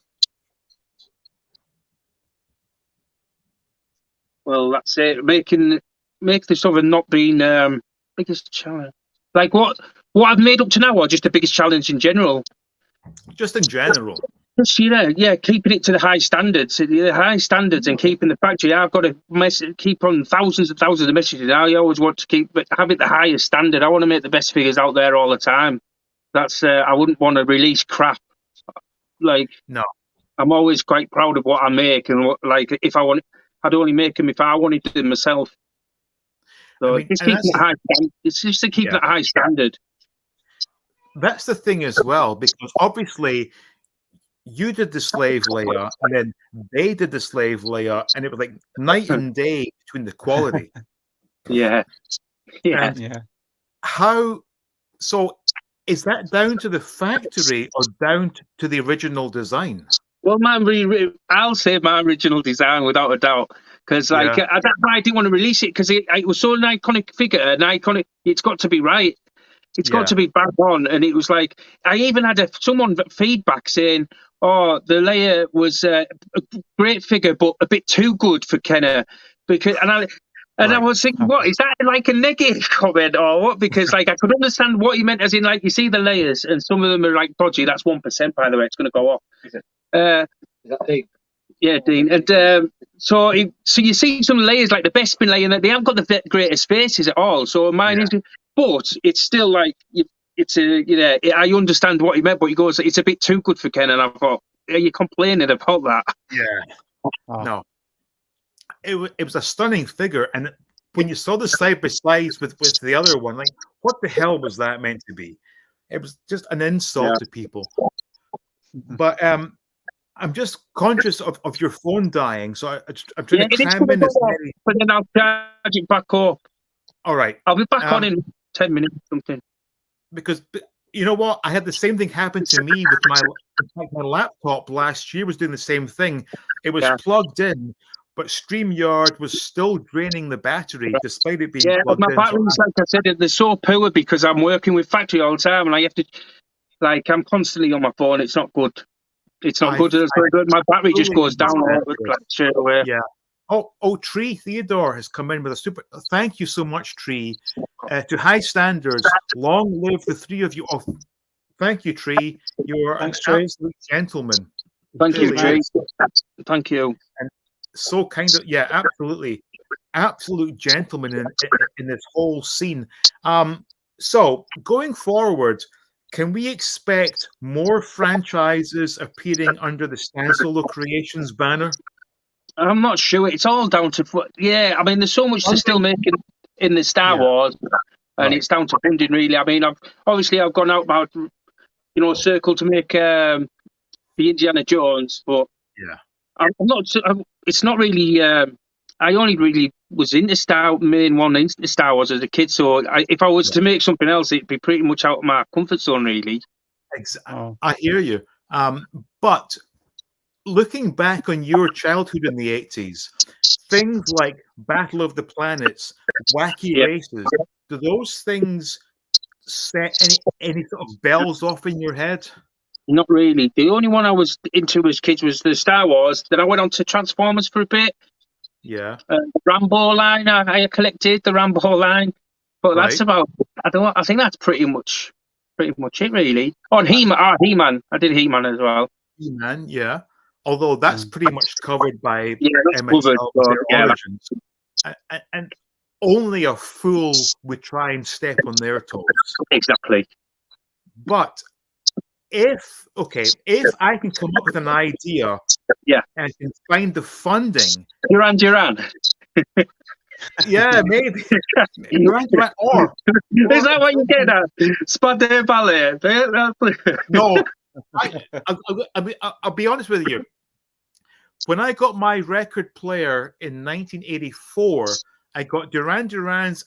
Well, that's it. Make the stuff and not being biggest challenge. Like what I've made up to now, or just the biggest challenge in general? Just in general. Just, yeah, keeping it to the high standards, and keeping the factory. I've got to keep on thousands and thousands of messages. I always want to have it the highest standard. I want to make the best figures out there all the time. That's I wouldn't want to release crap. Like, no, I'm always quite proud of what I make, and what, like, if I want, I'd only make them if I wanted them myself. So just keeping it high. It's just to keep that high standard. That's the thing as well, because obviously you did the slave layer, and then they did the slave layer, and it was like night and day between the quality. Yeah. How? So, is that down to the factory or down to the original design? Well, I'll say my original design without a doubt, because like I didn't want to release it because it was so an iconic figure, it's got to be right. It's got to be bang on, and it was like I even had someone feedback saying, "Oh, the layer was a great figure, but a bit too good for Kenner." I was thinking, what is that, like a negative comment or what? Because like I could understand what he meant, as in like you see the layers, and some of them are like dodgy. That's 1%, by the way. It's going to go off. Is that Dean? Yeah, Dean. And so you see some layers like the Bespin layer, and they haven't got the greatest faces at all. So mine is. But it's still like I understand what he meant, but he goes, it's a bit too good for Ken, and I thought, are you complaining about that? Yeah, no, it was a stunning figure, and when you saw the side by sides with the other one, like, what the hell was that meant to be? It was just an insult to people. But I'm just conscious of your phone dying, so I'm trying to cram in as many. But then I'll charge it back up. All right, I'll be back on in 10 minutes or something. Because you know what? I had the same thing happen to me with my laptop last year. Was doing the same thing. It was plugged in, but StreamYard was still draining the battery despite it being plugged in. My batteries, like I said, they're so poor because I'm working with factory all the time, and I have to, like, I'm constantly on my phone. It's not good. It's not good. My battery just goes down straight away. Yeah. Oh, Tree Theodore has come in with a super. Thank you so much, Tree. To high standards, long live the three of you. Oh, thank you, Tree. You're an absolute gentleman. Thank you, Tree. Thank you. And so kind of, absolutely, absolute gentleman in this whole scene. So going forward, can we expect more franchises appearing under the Stansolo Creations banner? I'm not sure. It's all down to I mean, there's so much to still make in the Star Wars, and it's down to funding, really. I mean, I've gone out about circle to make the Indiana Jones, but I'm not. It's not really. I only really was into Star Wars as a kid. So if I was to make something else, it'd be pretty much out of my comfort zone, really. I hear you. But looking back on your childhood in the 80s, things like Battle of the Planets, Wacky Races, do those things set any sort of bells off in your head? Not really. The only one I was into as kids was the Star Wars. Then I went on to Transformers for a bit. Yeah. The Rambo line, I collected the Rambo line. But that's about, I think that's pretty much it, really. Oh, and He-Man. I did He-Man as well. He-Man, yeah. Although that's pretty much covered by Origins. And only a fool would try and step on their toes. Exactly. But if I can come up with an idea and can find the funding. Duran. Yeah, maybe. Or is that what you get at? Spade ballet. No. I'll be honest with you. When I got my record player in 1984, I got Duran Duran's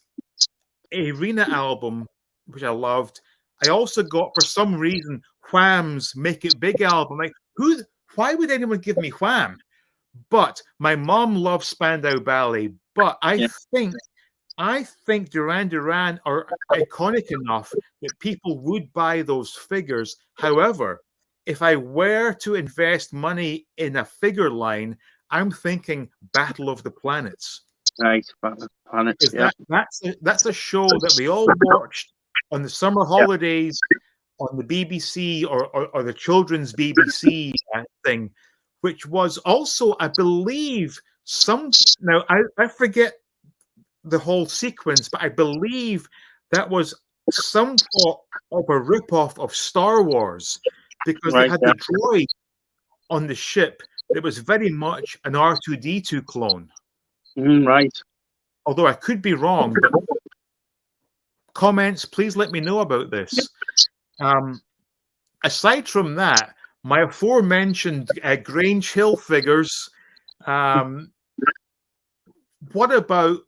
Arena album, which I loved. I also got, for some reason, Wham's Make It Big album. Like, why would anyone give me Wham? But my mom loves Spandau Ballet. But I think Duran Duran are iconic enough that people would buy those figures. However, if I were to invest money in a figure line, I'm thinking Battle of the Planets. Right, Battle of the Planets. That's a show that we all watched on the summer holidays on the BBC or the children's BBC thing, which was also, I believe, now I forget the whole sequence, but I believe that was somewhat of a rip-off of Star Wars, because they Right. had Yeah. the droid on the ship that was very much an R2D2 clone. Right. Although I could be wrong, but comments, please let me know about this. Aside from that, my aforementioned Grange Hill figures, what about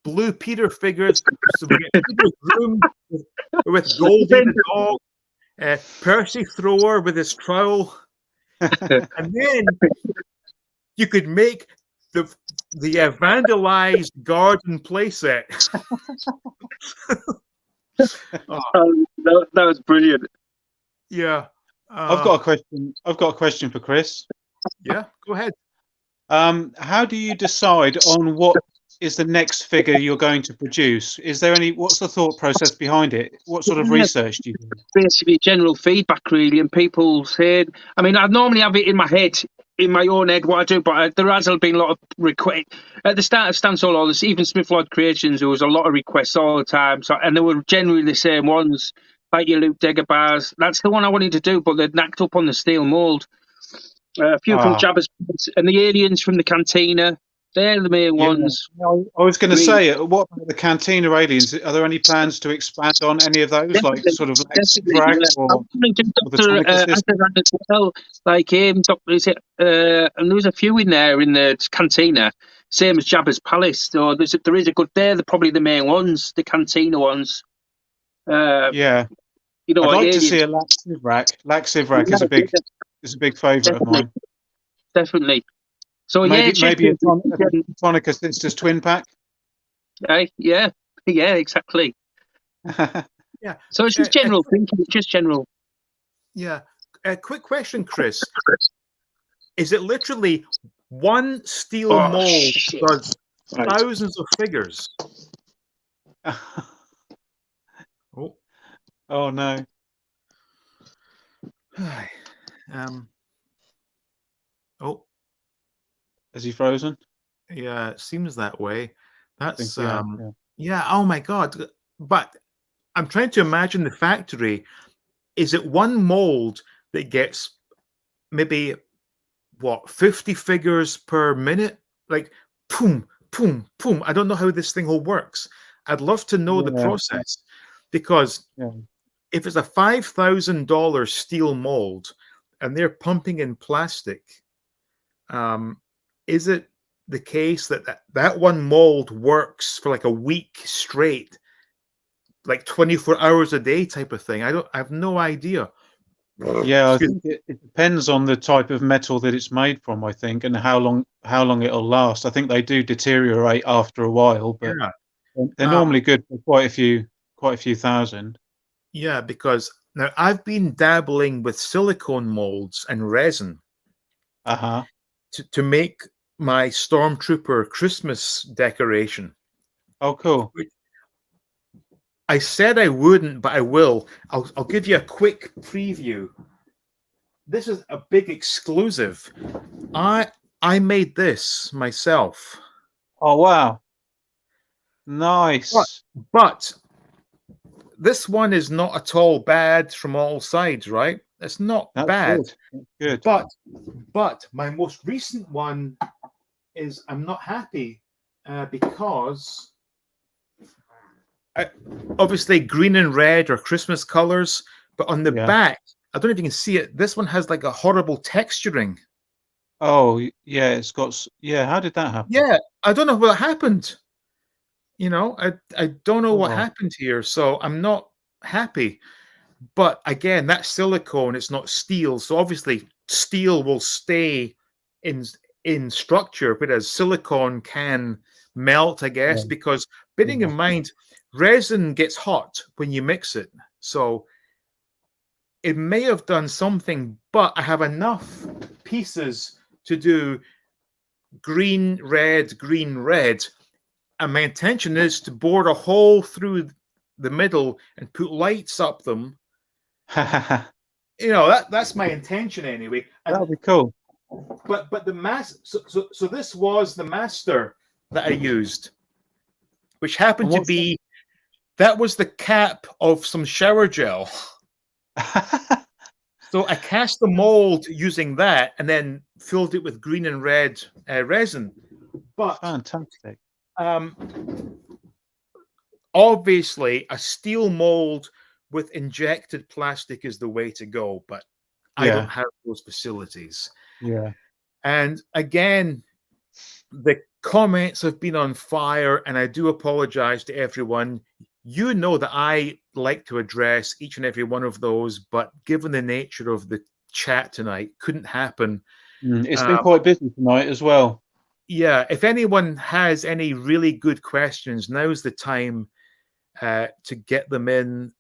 Blue Peter figures? So we get Peter Groom with Goldie the dog, Percy Thrower with his trowel, and then you could make the vandalized garden playset. That was brilliant. Yeah. I've got a question. I've got a question for Chris. Yeah, go ahead. How do you decide on what is the next figure you're going to produce? Is there what's the thought process behind it? What sort of research do you do? Basically, general feedback, really, and people said. I mean, I normally have it in my head, in my own head, what I do, but there has been a lot of requests at the start of Stansall. All this, even Smith Lloyd Creations, there was a lot of requests all the time. So, and they were generally the same ones, like your Luke Dagobahs. That's the one I wanted to do, but they'd knacked up on the steel mould. A few from Jabba's and the aliens from the Cantina. They're the main ones. I was going to say, what about the Cantina aliens? Are there any plans to expand on any of those, Definitely, like sort of Drag or the Tonica system? as well, like him, Doctor, is it? And there was a few in there in the Cantina, same as Jabba's Palace. So there is a good. They're probably the main ones, the Cantina ones. Yeah, you know, I'd like to see a Lax Sivrak. Lax Sivrak is a big favourite of mine. Definitely. So maybe a Tonica Sisters twin pack. Yeah, exactly. Yeah. So it's just general thinking. Just general. Yeah. A quick question, Chris. Is it literally one steel mold does thousands of figures? Oh no. Is he frozen? Yeah, it seems that way. That's yeah. Oh my God. But I'm trying to imagine the factory. Is it one mold that gets maybe 50 figures per minute? Like boom, boom, boom. I don't know how this thing all works. I'd love to know the process, because if it's a $5,000 steel mold and they're pumping in plastic, is it the case that one mold works for like a week straight, like 24 hours a day type of thing? I have no idea. Yeah, I think it depends on the type of metal that it's made from, I think, and how long it'll last. I think they do deteriorate after a while, but they're normally good for quite a few thousand. Yeah, because now I've been dabbling with silicone molds and resin to make my Stormtrooper Christmas decoration. Oh, cool. I said I wouldn't, but I will. I'll give you a quick preview. This is a big exclusive. I made this myself. Oh wow. Nice. But this one is not at all bad from all sides, right? It's not bad. Good. But my most recent one is I'm not happy because obviously green and red are Christmas colors, but on the back, I don't know if you can see it. This one has like a horrible texturing. Oh yeah, it's got how did that happen? Yeah, I don't know what happened. You know, I don't know what happened here, so I'm not happy. But again, that's silicone, it's not steel, so obviously steel will stay in structure, whereas silicone can melt, I guess, because bearing in mind, resin gets hot when you mix it. So it may have done something, but I have enough pieces to do green, red, and my intention is to bore a hole through the middle and put lights up them You know, that's my intention anyway. That'll be cool. But the so this was the master that I used, which happened to be that was the cap of some shower gel. So I cast the mold using that and then filled it with green and red resin. But fantastic. Obviously, a steel mold with injected plastic is the way to go, but I don't have those facilities. Yeah. And again, the comments have been on fire, and I do apologize to everyone. You know that I like to address each and every one of those, but given the nature of the chat tonight, couldn't happen. It's been quite busy tonight as well. Yeah, if anyone has any really good questions, now's the time to get them in.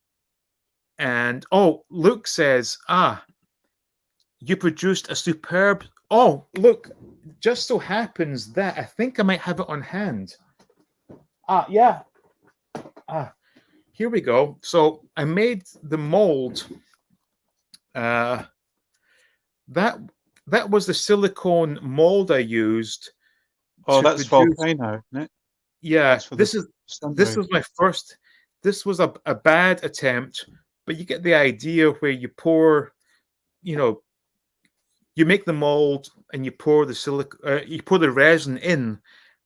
And Luke says, you produced a superb. Oh, look, just so happens that I think I might have it on hand. Yeah. Here we go. So I made the mold. That was the silicone mold I used. Oh, that's Volcano, isn't it? Yeah, this was my first. This was a bad attempt, but you get the idea where you pour, you make the mold and you pour the you pour the resin in,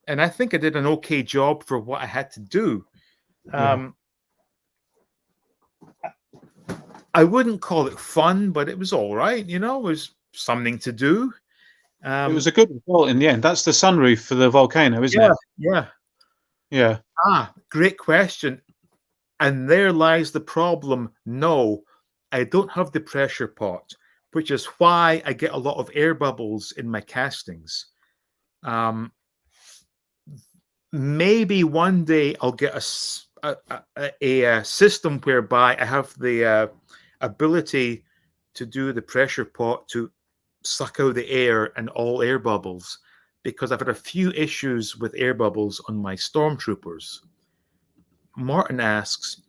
and I think I did an okay job for what I had to do. I wouldn't call it fun, but it was all right. It was something to do. It was a good result in the end. That's the sunroof for the Volcano, isn't it? Yeah. Great question. And there lies the problem. No, I don't have the pressure pot, which is why I get a lot of air bubbles in my castings. Maybe one day I'll get a system whereby I have the ability to do the pressure pot to suck out the air and all air bubbles, because I've had a few issues with air bubbles on my Stormtroopers. Martin asks,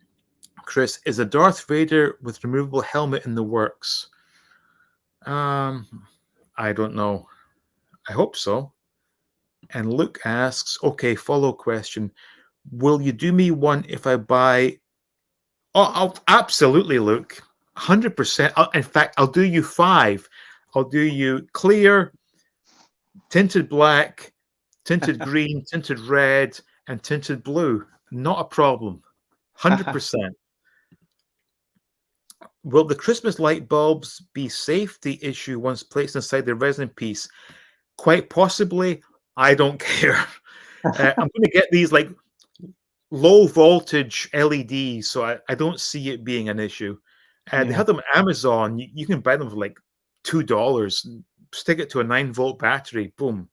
Chris, is a Darth Vader with removable helmet in the works? I don't know. I hope so. And Luke asks, okay, follow question. Will you do me one if I buy? Oh, absolutely, Luke. 100%. In fact, I'll do you 5. I'll do you clear, tinted black, tinted green, tinted red, and tinted blue. Not a problem. 100%. Will the Christmas light bulbs be safety issue once placed inside the resin piece? Quite possibly. I don't care. I'm going to get these like low voltage LEDs, so I don't see it being an issue. They have them on Amazon. You can buy them for like $2. Stick it to a 9-volt battery. Boom.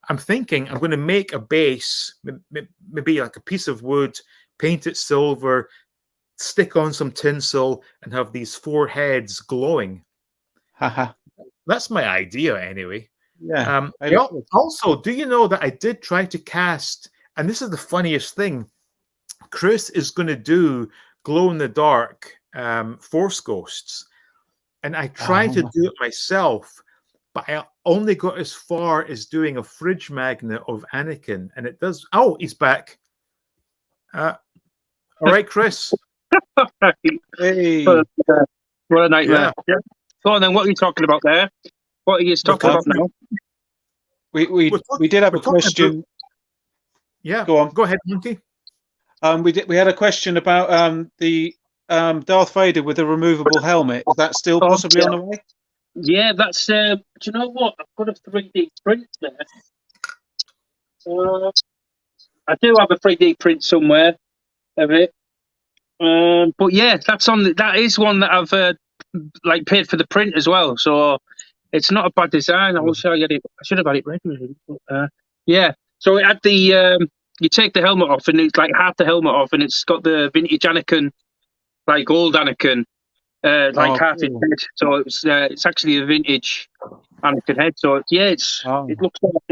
I'm thinking I'm going to make a base, maybe like a piece of wood, paint it silver, stick on some tinsel, and have these 4 heads glowing. That's my idea anyway. Yeah. Also, do you know that I did try to cast, and this is the funniest thing, Chris is going to do glow-in-the-dark Force Ghosts, and I tried to do it myself, but I only got as far as doing a fridge magnet of Anakin, and it does. Oh, he's back. All right, Chris. Hey. What a nightmare. Yeah. Go on then, what are you talking about there? What are you talking about now? We did have a question. Yeah, go on. Go ahead, Monkey. We had a question about the Darth Vader with a removable helmet. Is that still possibly on the way? Yeah, that's. Do you know what? I've got a 3D print there. I do have a 3D print somewhere of it. But yeah, that is one that I've paid for the print as well. So it's not a bad design. I should have had it ready. But, yeah. So it had the you take the helmet off and it's like half the helmet off and it's got the vintage Anakin, like old Anakin, half his head. So it's actually a vintage Anakin head. So yeah, it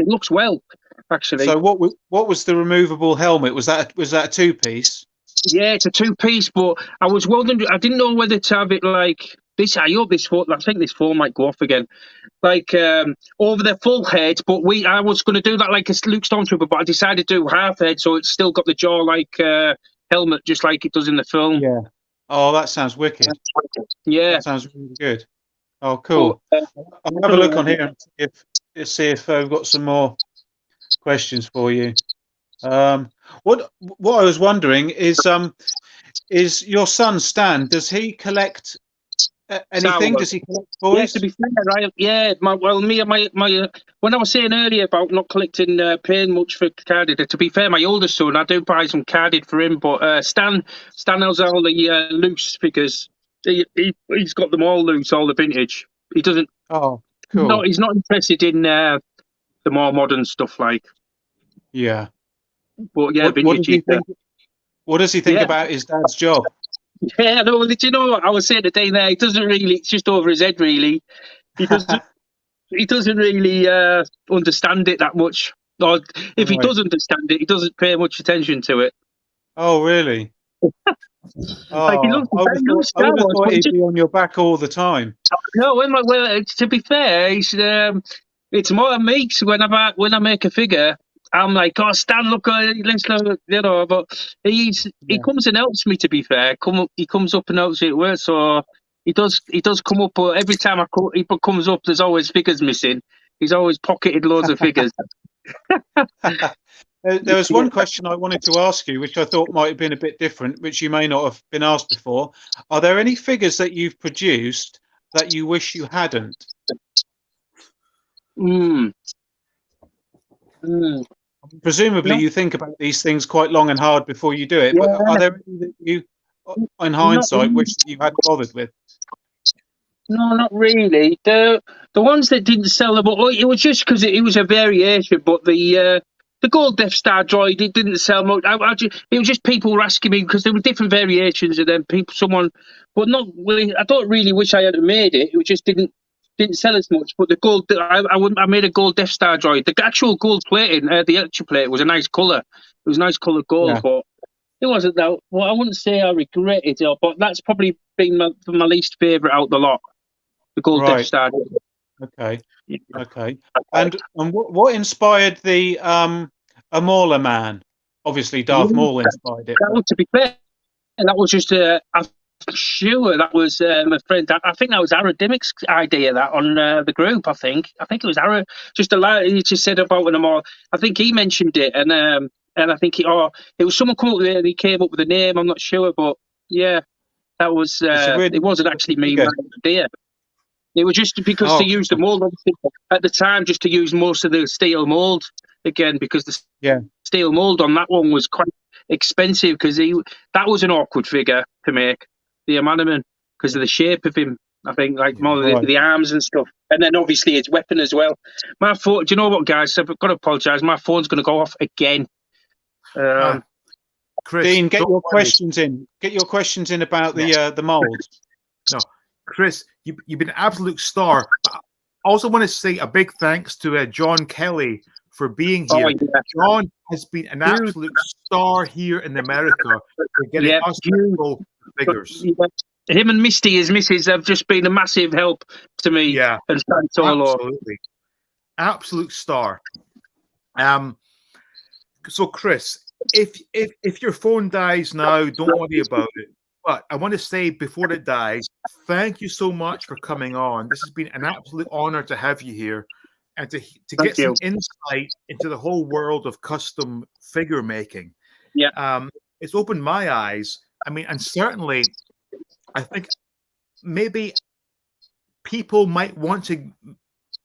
looks well actually. So what was the removable helmet? Was that a 2-piece? Yeah, it's a two-piece, but I was wondering, I didn't know whether to have it like this. I hope this phone, I think this phone might go off again. Like over the full head, but I was going to do that like a Luke Stormtrooper, but I decided to do half head, so it's still got the jaw like helmet, just like it does in the film. Yeah. Oh, that sounds wicked. Yeah. That sounds really good. Oh, cool. I'll have a look on here and see if we've got some more questions for you. What I was wondering is your son Stan? Does he collect anything? Does he collect toys? Yeah, to be fair, when I was saying earlier about not collecting paying much for carded, to be fair, my oldest son, I do buy some carded for him, but Stan has all the loose figures. He's got them all loose, all the vintage. He doesn't. Oh, cool. No, he's not interested in the more modern stuff, like. Yeah. But yeah, what does he think about his dad's job? Yeah, no, did you know what I was saying today there? He doesn't really, it's just over his head, really. He doesn't really understand it that much. Or if he does understand it, he doesn't pay much attention to it. Oh, really? Like he loves I would have thought he'd be on your back all the time. No, well, to be fair, it's more me when I make a figure. I'm like, oh, Stan, look, let's look, you know. But he comes and helps me. To be fair, he comes up and helps me at work. So he does come up. But every time he comes up, there's always figures missing. He's always pocketed loads of figures. There was one question I wanted to ask you, which I thought might have been a bit different, which you may not have been asked before. Are there any figures that you've produced that you wish you hadn't? Presumably, you think about these things quite long and hard before you do it. Yeah. But are there any that you, in hindsight, wish that you hadn't bothered with? No, not really. The ones that didn't sell, it was just because it was a variation. But the gold Death Star droid, it didn't sell much. It was just people were asking me because there were different variations, and then but not really. I don't really wish I had made it. It just didn't sell as much. But the gold, I made a gold Death Star droid. The actual gold plating, the extra plate, was a nice color. It was a nice color gold, but it wasn't that. Well, I wouldn't say I regret it, but that's probably been my least favorite out the lot. The gold Death Star. Okay. Okay. And what inspired the Amorla Man? Obviously, Darth Maul inspired it. To be fair, that was just I'm sure that was my friend. I think that was Aaron Dimmick's idea. That on the group. I think it was Aaron. He just said about an Amorla. I think he mentioned it, and I think it was someone come up with it, and he came up with a name. I'm not sure, but yeah, that was. It wasn't actually me. My idea. It was just because to use the mold at the time, just to use most of the steel mold again, because the steel mold on that one was quite expensive because that was an awkward figure to make, the Amanaman, because of the shape of him. I think like more of the arms and stuff, and then obviously his weapon as well. My phone. Do you know what, guys? I've got to apologise. My phone's going to go off again. Chris, Dean, get your questions in. Get your questions in about the mold. No. Chris, you've been an absolute star. I also want to say a big thanks to John Kelly for being here. John has been an absolute star here in America for getting us beautiful figures. Him and Misty, his missus, have just been a massive help to me. Yeah, and absolutely, absolute star. So Chris, if your phone dies now, don't worry about it. But I want to say before it dies, thank you so much for coming on. This has been an absolute honor to have you here and to get some insight into the whole world of custom figure making. Yeah. It's opened my eyes. I mean, and certainly I think maybe people might want to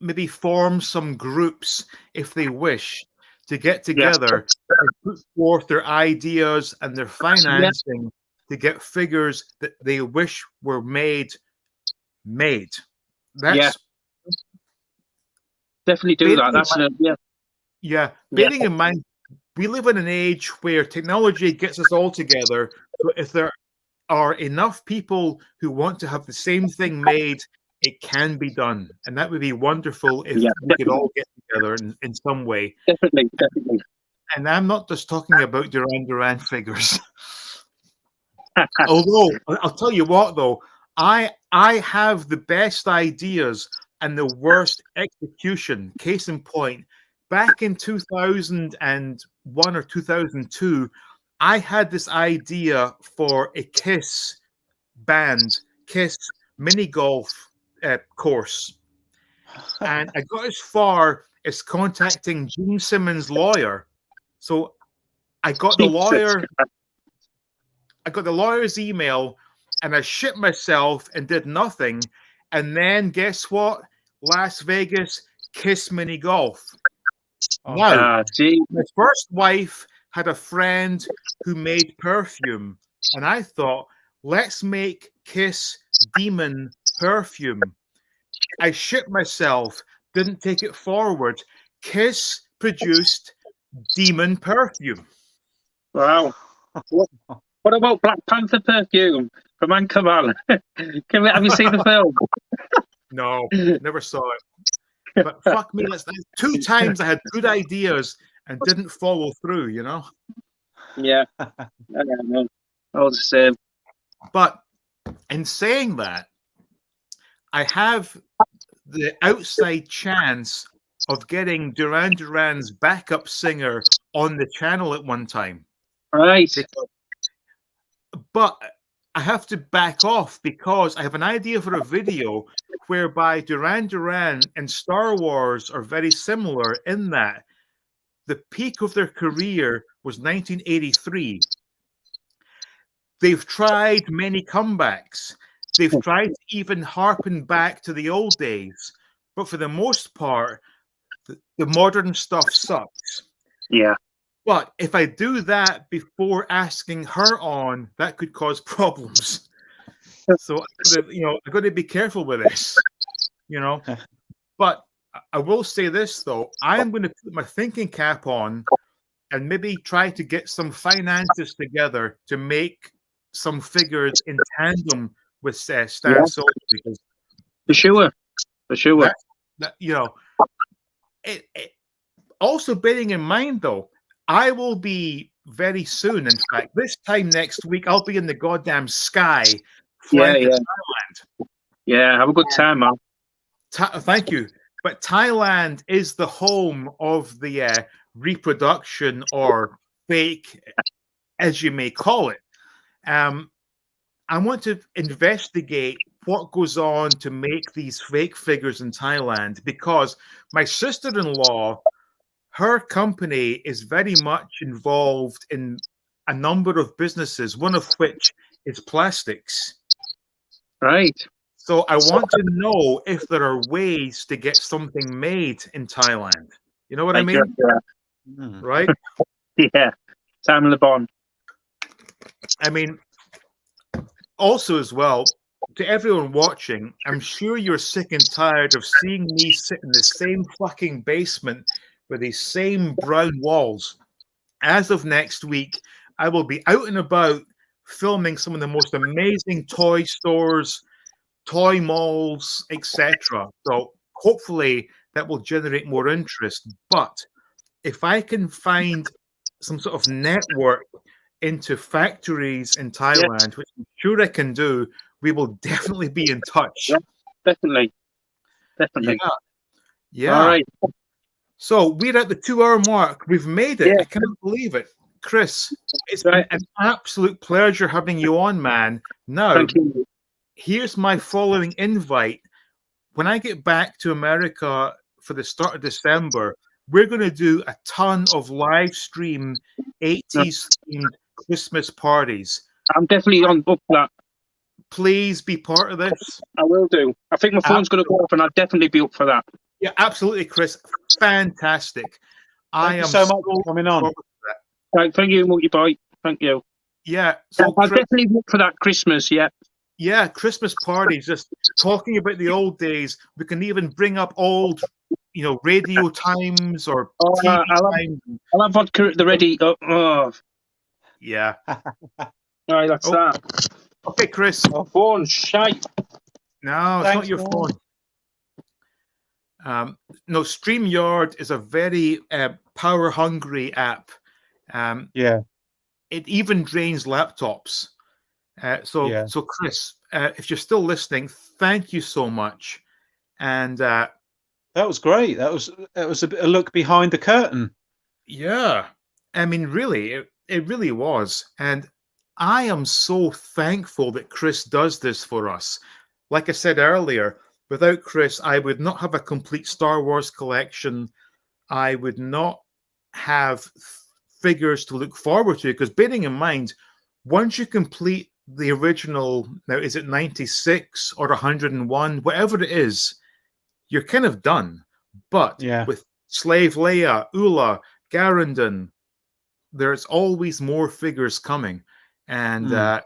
maybe form some groups if they wish to get together and put forth their ideas and their financing to get figures that they wish were made. That's definitely do that. That's bearing in mind, we live in an age where technology gets us all together. So if there are enough people who want to have the same thing made, it can be done, and that would be wonderful if we could all get together in some way. Definitely. And I'm not just talking about Duran Duran figures. Although I'll tell you what, though, I have the best ideas and the worst execution. Case in point, back in 2001 or 2002, I had this idea for a Kiss mini golf course, and I got as far as contacting Gene Simmons' lawyer. So I got the lawyer's email, and I shipped myself and did nothing. And then guess what? Las Vegas Kiss mini golf. Now, my first wife had a friend who made perfume, and I thought, let's make Kiss Demon perfume. I shipped myself, didn't take it forward. Kiss produced Demon perfume. Wow. What about Black Panther perfume from Anchorman? Have you seen the film? No, never saw it. But fuck me, that's 2 times I had good ideas and didn't follow through, you know? Yeah. I don't know. I was the same. But in saying that, I have the outside chance of getting Duran Duran's backup singer on the channel at one time. Right. But I have to back off because I have an idea for a video whereby Duran Duran and Star Wars are very similar in that the peak of their career was 1983. They've tried many comebacks. They've tried to even harpen back to the old days. But for the most part, the modern stuff sucks. Yeah. But if I do that before asking her on, that could cause problems. So I've got to be careful with this, you know. But I will say this though, I am going to put my thinking cap on and maybe try to get some finances together to make some figures in tandem with Stan Soldier, because for sure. It also bearing in mind though, I will be very soon. In fact, this time next week, I'll be in the goddamn sky flying to Thailand. Yeah, have a good time, man. Thank you. But Thailand is the home of the reproduction or fake, as you may call it. I want to investigate what goes on to make these fake figures in Thailand, because my sister-in-law, her company is very much involved in a number of businesses, one of which is plastics. Right. So I want to know if there are ways to get something made in Thailand. You know what I mean? Right? Yeah. Time in the bond. I mean, also as well, to everyone watching, I'm sure you're sick and tired of seeing me sit in the same fucking basement with these same brown walls. As of next week, I will be out and about filming some of the most amazing toy stores, toy malls, etc. So hopefully that will generate more interest. But if I can find some sort of network into factories in Thailand, which I'm sure I can do, we will definitely be in touch. Yeah, definitely. Yeah. All right. So we're at the 2-hour mark. We've made it. I cannot believe it. Chris, it's been an absolute pleasure having you on, man. Now, here's my following invite. When I get back to America for the start of December, we're going to do a ton of live stream 80s themed Christmas parties. I'm definitely on book that. Please be part of this. I will do. I think my phone's going to go off, and I'll definitely be up for that. Yeah, absolutely, Chris. Fantastic. Thank you so much for coming on. Right, thank you, Multi Boy. Thank you. Yeah. So I'll definitely look for that Christmas, Yeah, Christmas parties, just talking about the old days. We can even bring up old, radio times or TV times. I'll have vodka at the ready. Yeah. All right, that's that. Okay, Chris. My phone's shite. No, it's not your phone. No, StreamYard is a very power-hungry app. Yeah. It even drains laptops. So Chris, if you're still listening, thank you so much. And that was great. That was a look behind the curtain. Yeah, I mean, really, it really was. And I am so thankful that Chris does this for us. Like I said earlier, without Chris, I would not have a complete Star Wars collection. I would not have figures to look forward to, because bearing in mind, once you complete the original, now is it 96 or 101, whatever it is, you're kind of done. But with Slave Leia, Ula, Garandon, there's always more figures coming, and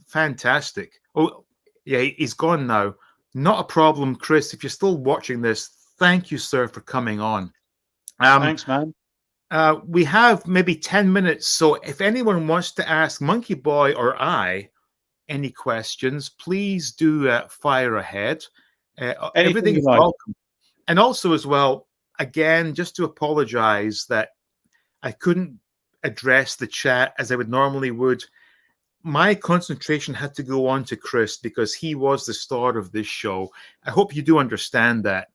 fantastic. Oh, yeah, he's gone now. Not a problem, Chris. If you're still watching this, thank you, sir, for coming on. Thanks, man. We have maybe 10 minutes, so if anyone wants to ask Monkey Boy or I any questions, please do fire ahead. Everything's welcome. And also, as well, again, just to apologize that I couldn't address the chat as I would normally would. My concentration had to go on to Chris because he was the star of this show. I hope you do understand that.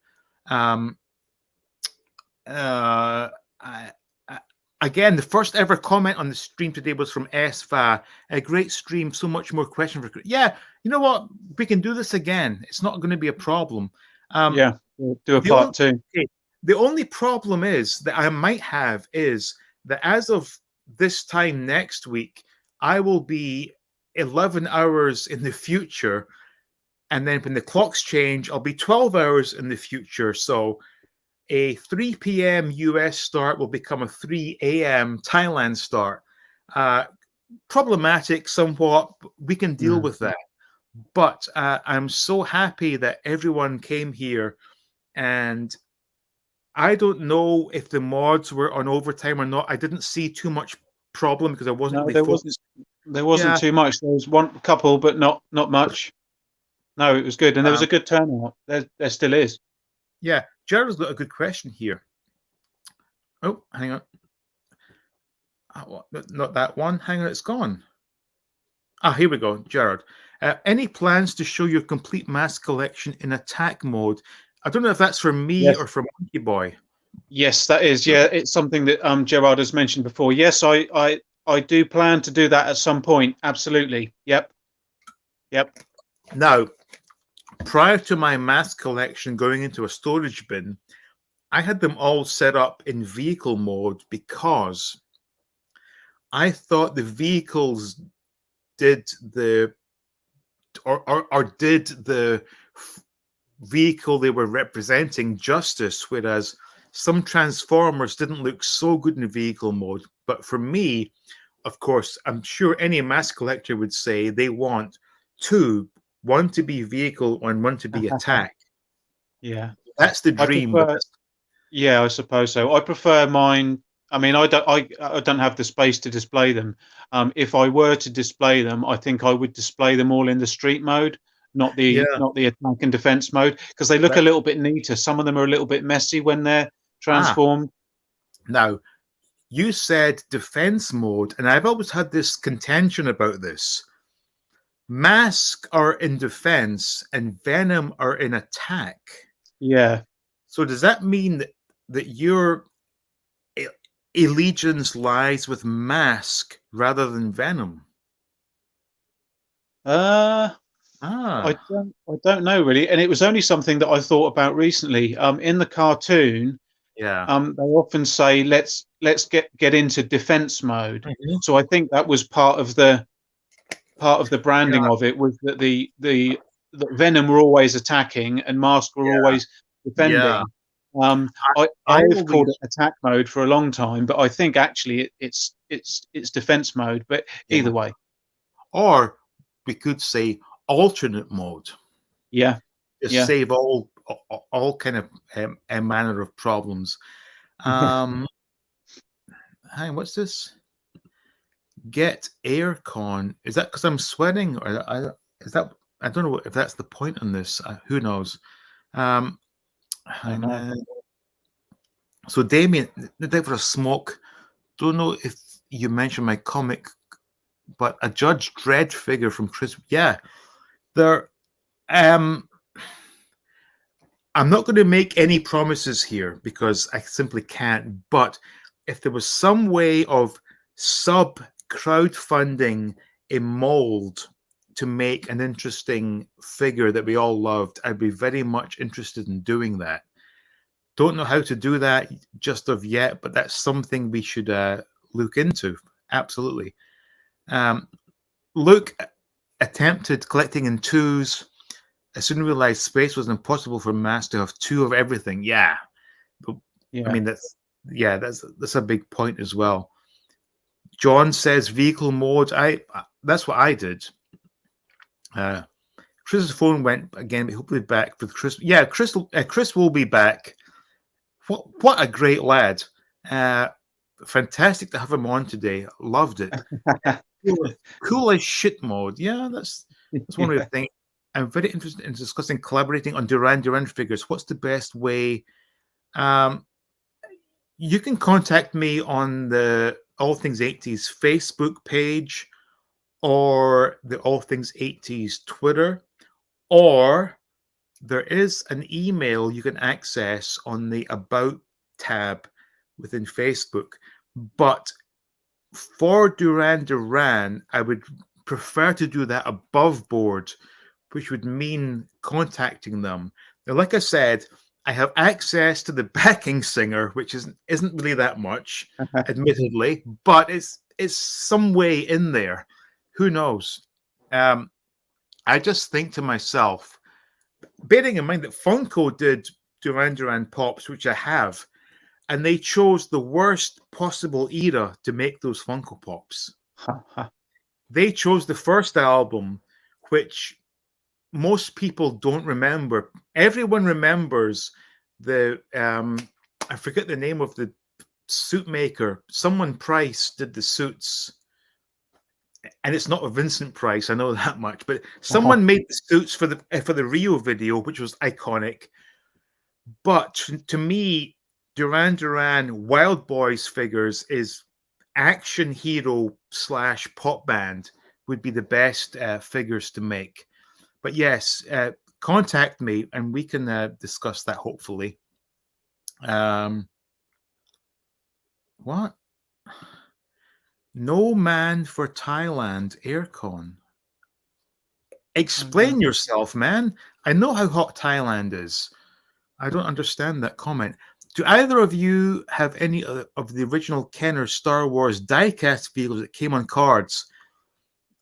Again, the first ever comment on the stream today was from SVA. A great stream, so much more question for Chris. Yeah, you know what? We can do this again. It's not going to be a problem. We'll do a part two. Okay, the only problem is that I might have is that as of this time next week, I will be 11 hours in the future. And then when the clocks change, I'll be 12 hours in the future. So a 3 p.m. US start will become a 3 a.m. Thailand start. Problematic somewhat. We can deal with that. But I'm so happy that everyone came here. And I don't know if the mods were on overtime or not. I didn't see too much problem because I wasn't really focused. There wasn't too much. There was one couple, but not much. No, it was good, and there was a good turnout. There still is. Yeah, Jared's got a good question here. Oh, hang on. Not that one. Hang on, it's gone. Here we go, Jared. Any plans to show your complete mask collection in attack mode? I don't know if that's for me or for Monkey Boy. Yes, that is. Yeah, it's something that Gerard has mentioned before. Yes, I do plan to do that at some point. Absolutely. Yep. Now, prior to my mask collection going into a storage bin, I had them all set up in vehicle mode because I thought the vehicles did the vehicle they were representing justice, whereas some Transformers didn't look so good in vehicle mode. But for me, of course, I'm sure any mask collector would say they want one to be vehicle and one to be attack. Yeah, that's the dream. Yeah, I suppose so. I prefer mine. I mean, I don't have the space to display them. If I were to display them, I think I would display them all in the street mode, not the attack and defense mode, because they look a little bit neater. Some of them are a little bit messy when they're transformed. Now, you said defense mode, and I've always had this contention about this. Mask are in defense and Venom are in attack. Yeah. So does that mean that your allegiance lies with Mask rather than Venom? I don't know really, and it was only something that I thought about recently. In the cartoon, they often say let's get into defense mode. So I think that was part of the branding of it, was that the Venom were always attacking and Mask were always defending. I've called it attack mode for a long time, but I think actually it's defense mode. But either way, or we could say alternate mode. Yeah, just save all kind of a manner of problems. Hang on, what's this? Get aircon. Is that because I'm sweating, or is that? I don't know if that's the point on this. Who knows? So Damien, the day for a smoke. Don't know if you mentioned my comic but a Judge Dredd figure from Chris. Yeah, there. I'm not going to make any promises here because I simply can't. But if there was some way of crowdfunding a mold to make an interesting figure that we all loved, I'd be very much interested in doing that. Don't know how to do that just of yet, but that's something we should look into. Absolutely. Luke attempted collecting in twos. I soon realized space was impossible for mass to have two of everything. Yeah. I mean, that's a big point as well. John says vehicle mode. That's what I did. Chris's phone went again, but he'll be back with Chris. Yeah, Chris will be back. What a great lad. Fantastic to have him on today. Loved it. Cool as shit mode. Yeah, that's one of the things. I'm very interested in discussing collaborating on Duran Duran figures. What's the best way? You can contact me on the All Things 80s Facebook page or the All Things 80s Twitter, or there is an email you can access on the About tab within Facebook. But for Duran Duran, I would prefer to do that above board, which would mean contacting them. Now, like I said, I have access to the backing singer, which isn't really that much, admittedly, but it's some way in there. Who knows? I just think to myself, bearing in mind that Funko did Duran Duran Pops, which I have, and they chose the worst possible era to make those Funko Pops. They chose the first album, which most people don't remember. Everyone remembers the I forget the name of the suit maker. Someone Price did the suits, and it's not a Vincent Price. I know that much, but someone made the suits for the Rio video, which was iconic. But to me, Duran Duran Wild Boys figures is action hero / pop band would be the best figures to make. But yes, contact me and we can discuss that, hopefully. What? No man for Thailand aircon. Explain yourself, man. I know how hot Thailand is. I don't understand that comment. Do either of you have any of the original Kenner Star Wars diecast vehicles that came on cards?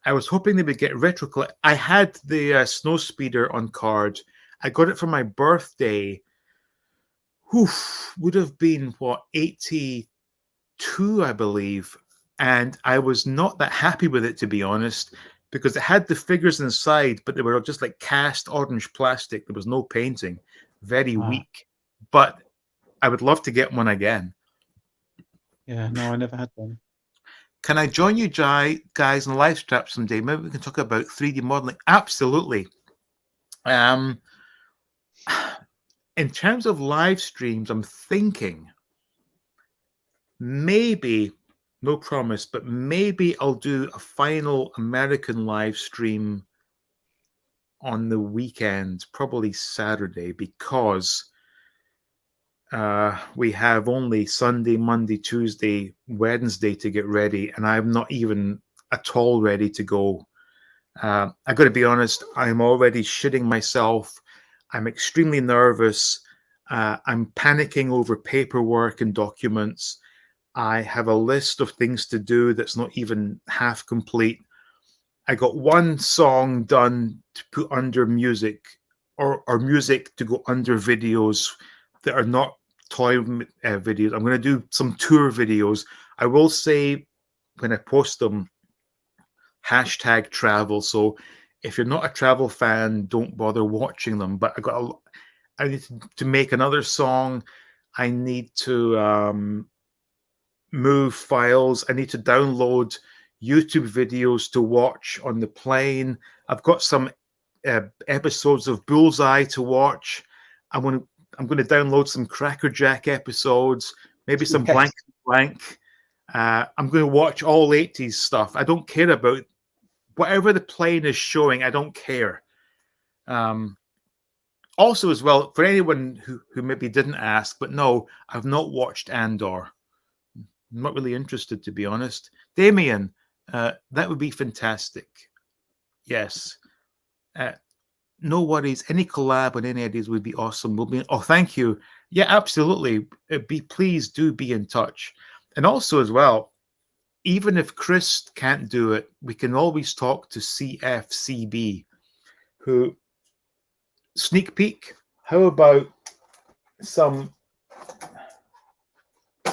I was hoping they would get retro. I had the Snowspeeder on card. I got it for my birthday. Would have been, 82, I believe. And I was not that happy with it, to be honest, because it had the figures inside, but they were just like cast orange plastic. There was no painting. Very weak. But I would love to get one again. Yeah, no, I never had one. Can I join you guys on live strap someday? Maybe we can talk about 3D modeling. Absolutely. In terms of live streams, I'm thinking maybe, no promise, but maybe I'll do a final American live stream on the weekend, probably Saturday, because we have only Sunday, Monday, Tuesday, Wednesday to get ready, and I'm not even at all ready to go. I got to be honest, I'm already shitting myself. I'm extremely nervous. I'm panicking over paperwork and documents. I have a list of things to do that's not even half complete. I got one song done to put under music, or music to go under videos that are not toy videos. I'm going to do some tour videos. I will say when I post them, #travel. So if you're not a travel fan, don't bother watching them. But I need to make another song. I need to move files. I need to download YouTube videos to watch on the plane. I've got some episodes of Bullseye to watch. I'm going to download some Cracker Jack episodes, maybe some Blank. I'm going to watch all 80s stuff. I don't care about whatever the plane is showing. I don't care. Also, as well, for anyone who maybe didn't ask, but no, I've not watched Andor. I'm not really interested, to be honest. Damien, that would be fantastic. Yes. No worries. Any collab on any ideas would be awesome. Oh, thank you. Yeah, absolutely. Please do be in touch. And also, as well, even if Chris can't do it, we can always talk to CFCB, who sneak peek. How about some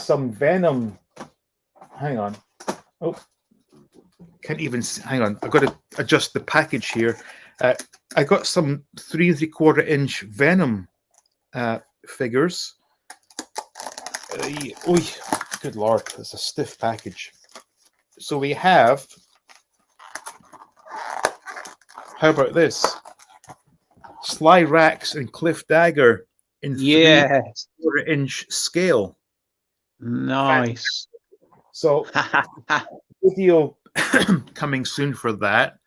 Venom? Hang on. Oh, can't even hang on. I've got to adjust the package here. I got some 3 3/4 inch Venom figures. Oh, good Lord, it's a stiff package. So we have. how about this? Sly Rax and Cliff Dagger in 3/4-inch scale. Nice. So video coming soon for that.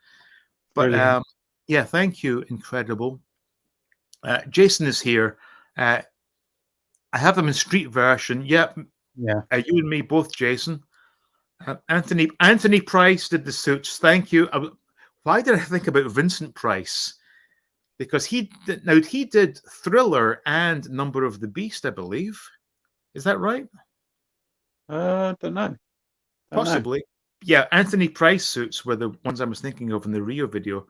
But yeah, thank you, incredible. Jason is here. I have them in street version. Yep. Yeah. You and me both, Jason. Anthony Price did the suits. Thank you. Why did I think about Vincent Price? Because he did Thriller and Number of the Beast, I believe. Is that right? Don't know. Possibly. Yeah, Anthony Price suits were the ones I was thinking of in the Rio video.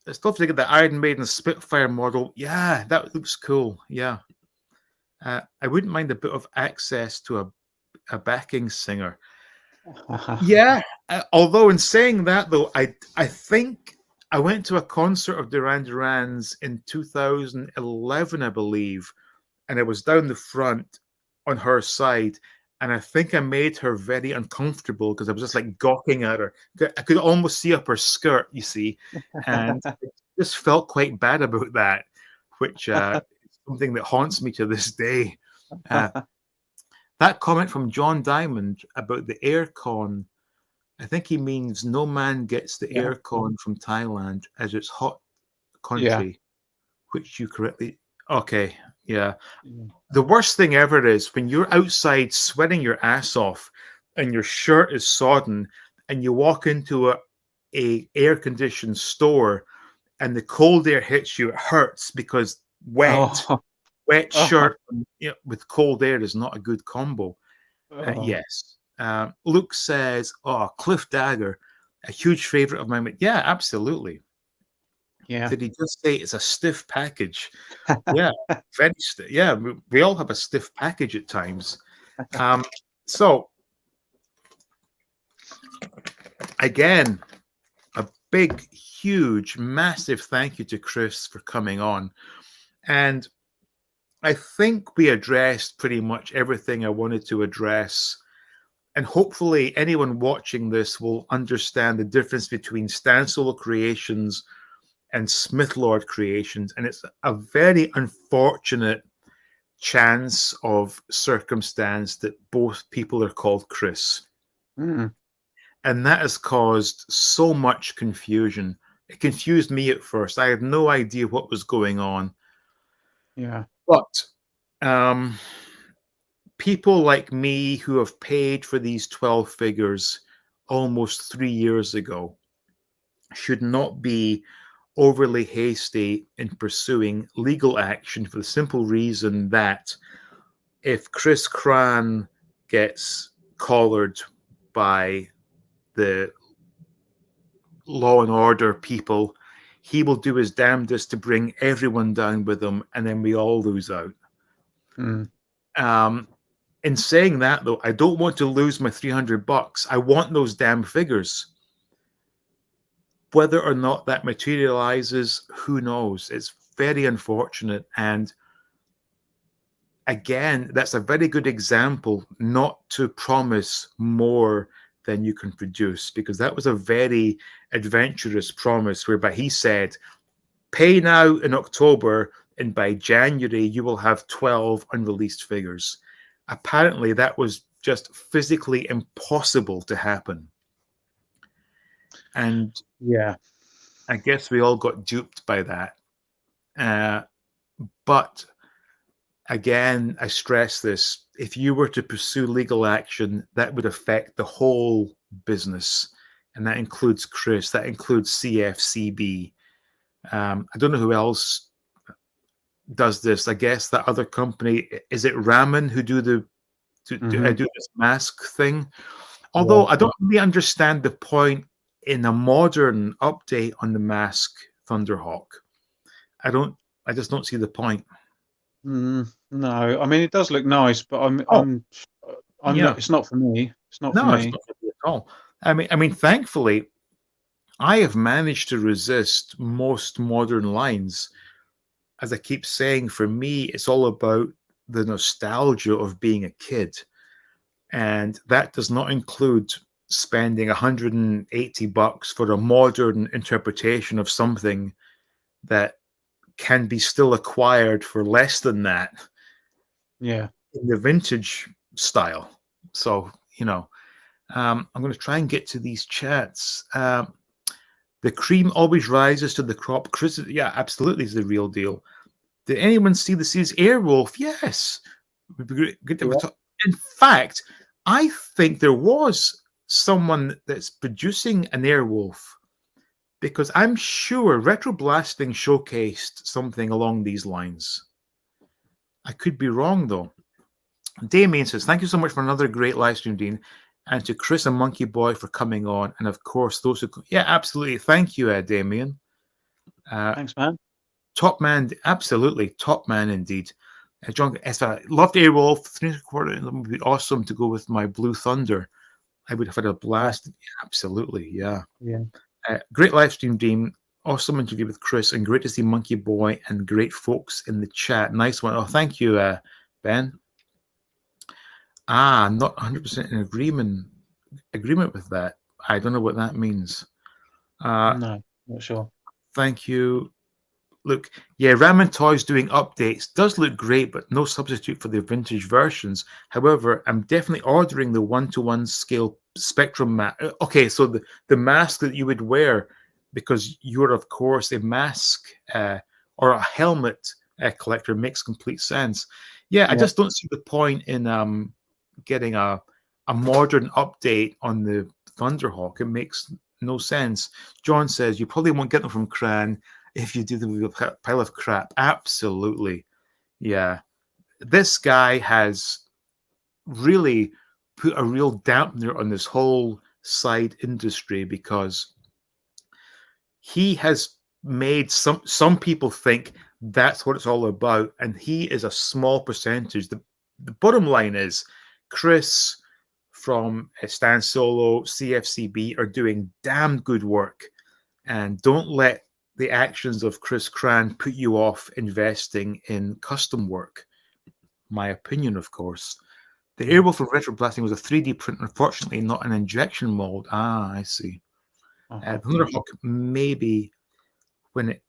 I still have to get the Iron Maiden Spitfire model. Yeah, that looks cool. Yeah. I wouldn't mind a bit of access to a backing singer. Yeah. Although in saying that, though, I think I went to a concert of Duran Duran's in 2011, I believe, and I was down the front on her side, and I think I made her very uncomfortable because I was just like gawking at her. I could almost see up her skirt, you see, and I just felt quite bad about that, which is something that haunts me to this day. That comment from John Diamond about the aircon, I think he means no man gets the aircon from Thailand as it's hot country, which you correctly. Okay, yeah. The worst thing ever is when you're outside sweating your ass off and your shirt is sodden and you walk into a air-conditioned store and the cold air hits you, it hurts because wet shirt with cold air is not a good combo. Yes. Luke says, Cliff Dagger, a huge favorite of mine. Yeah, absolutely. Yeah. Did he just say it's a stiff package? Yeah, very stiff. Yeah, we all have a stiff package at times. So, again, a big, huge, massive thank you to Chris for coming on. And I think we addressed pretty much everything I wanted to address. And hopefully anyone watching this will understand the difference between Stan Solo Creations and Smith Lord Creations. And it's a very unfortunate chance of circumstance that both people are called Chris. Mm. And that has caused so much confusion. It confused me at first. I had no idea what was going on. Yeah. But people like me who have paid for these 12 figures almost 3 years ago should not be overly hasty in pursuing legal action for the simple reason that if Chris Cran gets collared by the law and order people, he will do his damnedest to bring everyone down with him, and then we all lose out. In saying that, though, I don't want to lose my $300. I want those damn figures. Whether or not that materializes, who knows? It's very unfortunate. And again, that's a very good example not to promise more than you can produce, because that was a very adventurous promise whereby he said, pay now in October, and by January, you will have 12 unreleased figures. Apparently, that was just physically impossible to happen. And yeah, I guess we all got duped by that. But again, I stress this: if you were to pursue legal action, that would affect the whole business, and that includes Chris, that includes CFCB. I don't know who else does this. I guess that other company, is it Ramen, who do do this mask thing? Although I don't really understand the point in a modern update on the mask Thunderhawk. I just don't see the point. No, I mean it does look nice, but I'm Yeah. not. It's not for me. It's not for No, it's me. not for me at all. I mean, thankfully, I have managed to resist most modern lines. As I keep saying, for me, it's all about the nostalgia of being a kid. And that does not include spending $180 for a modern interpretation of something that can be still acquired for less than that. Yeah. In the vintage style. So, I'm going to try and get to these chats. The cream always rises to the crop. Chris, yeah, absolutely is the real deal. Did anyone see the series Airwolf? Yes. Good. Yeah. In fact, I think there was someone that's producing an Airwolf, because I'm sure Retro Blasting showcased something along these lines. I could be wrong, though. Damien says, thank you so much for another great live stream, Dean. And to Chris and Monkey Boy for coming on. And of course, those who... Yeah, absolutely. Thank you, Damien. Thanks, man. Top man, absolutely. Top man indeed. John, I loved Airwolf. 3.25. It would be awesome to go with my Blue Thunder. I would have had a blast. Yeah, absolutely. Yeah. Yeah. Great live stream, Dean. Awesome interview with Chris. And great to see Monkey Boy and great folks in the chat. Nice one. Oh, thank you, Ben. Not 100% in agreement with that. I don't know what that means. No, not sure. Thank you. Look, yeah, Ramen Toys doing updates does look great, but no substitute for the vintage versions. However, I'm definitely ordering the 1-to-1 scale Spectrum mask. Okay, so the mask that you would wear, because you're, of course, a mask or a helmet collector, makes complete sense. Yeah, I just don't see the point in getting a modern update on the Thunderhawk. It makes no sense. John says you probably won't get them from Cran if you do them with a pile of crap. Absolutely. Yeah. This guy has really put a real dampener on this whole side industry, because he has made some people think that's what it's all about, and he is a small percentage. The bottom line is Chris from Stan Solo, CFCB are doing damn good work, and don't let the actions of Chris Cran put you off investing in custom work. My opinion, of course. The Airwolf for Retro Blasting was a 3D print, unfortunately not an injection mold. I see. Thunderhawk, maybe when it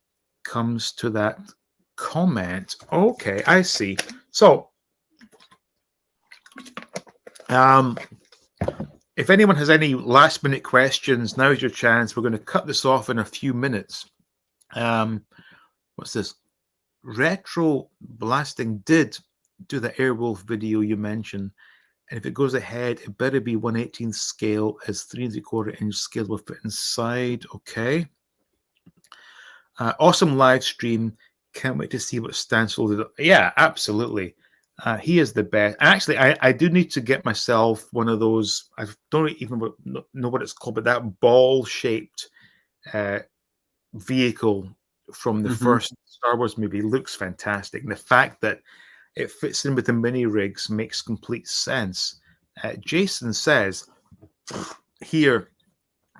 comes to that comment. Okay, I see. So, if anyone has any last minute questions, now's your chance. We're going to cut this off in a few minutes. What's this? Retro Blasting did do the Airwolf video you mentioned, and if it goes ahead, it better be 1/18 scale, as 3.75-inch scale will fit inside. Okay. Awesome live stream. Can't wait to see what Stansel did. Yeah, absolutely. He is the best. And actually, I do need to get myself one of those. I don't even know what it's called, but that ball-shaped vehicle from the first Star Wars movie looks fantastic. And the fact that it fits in with the mini rigs makes complete sense. Jason says here,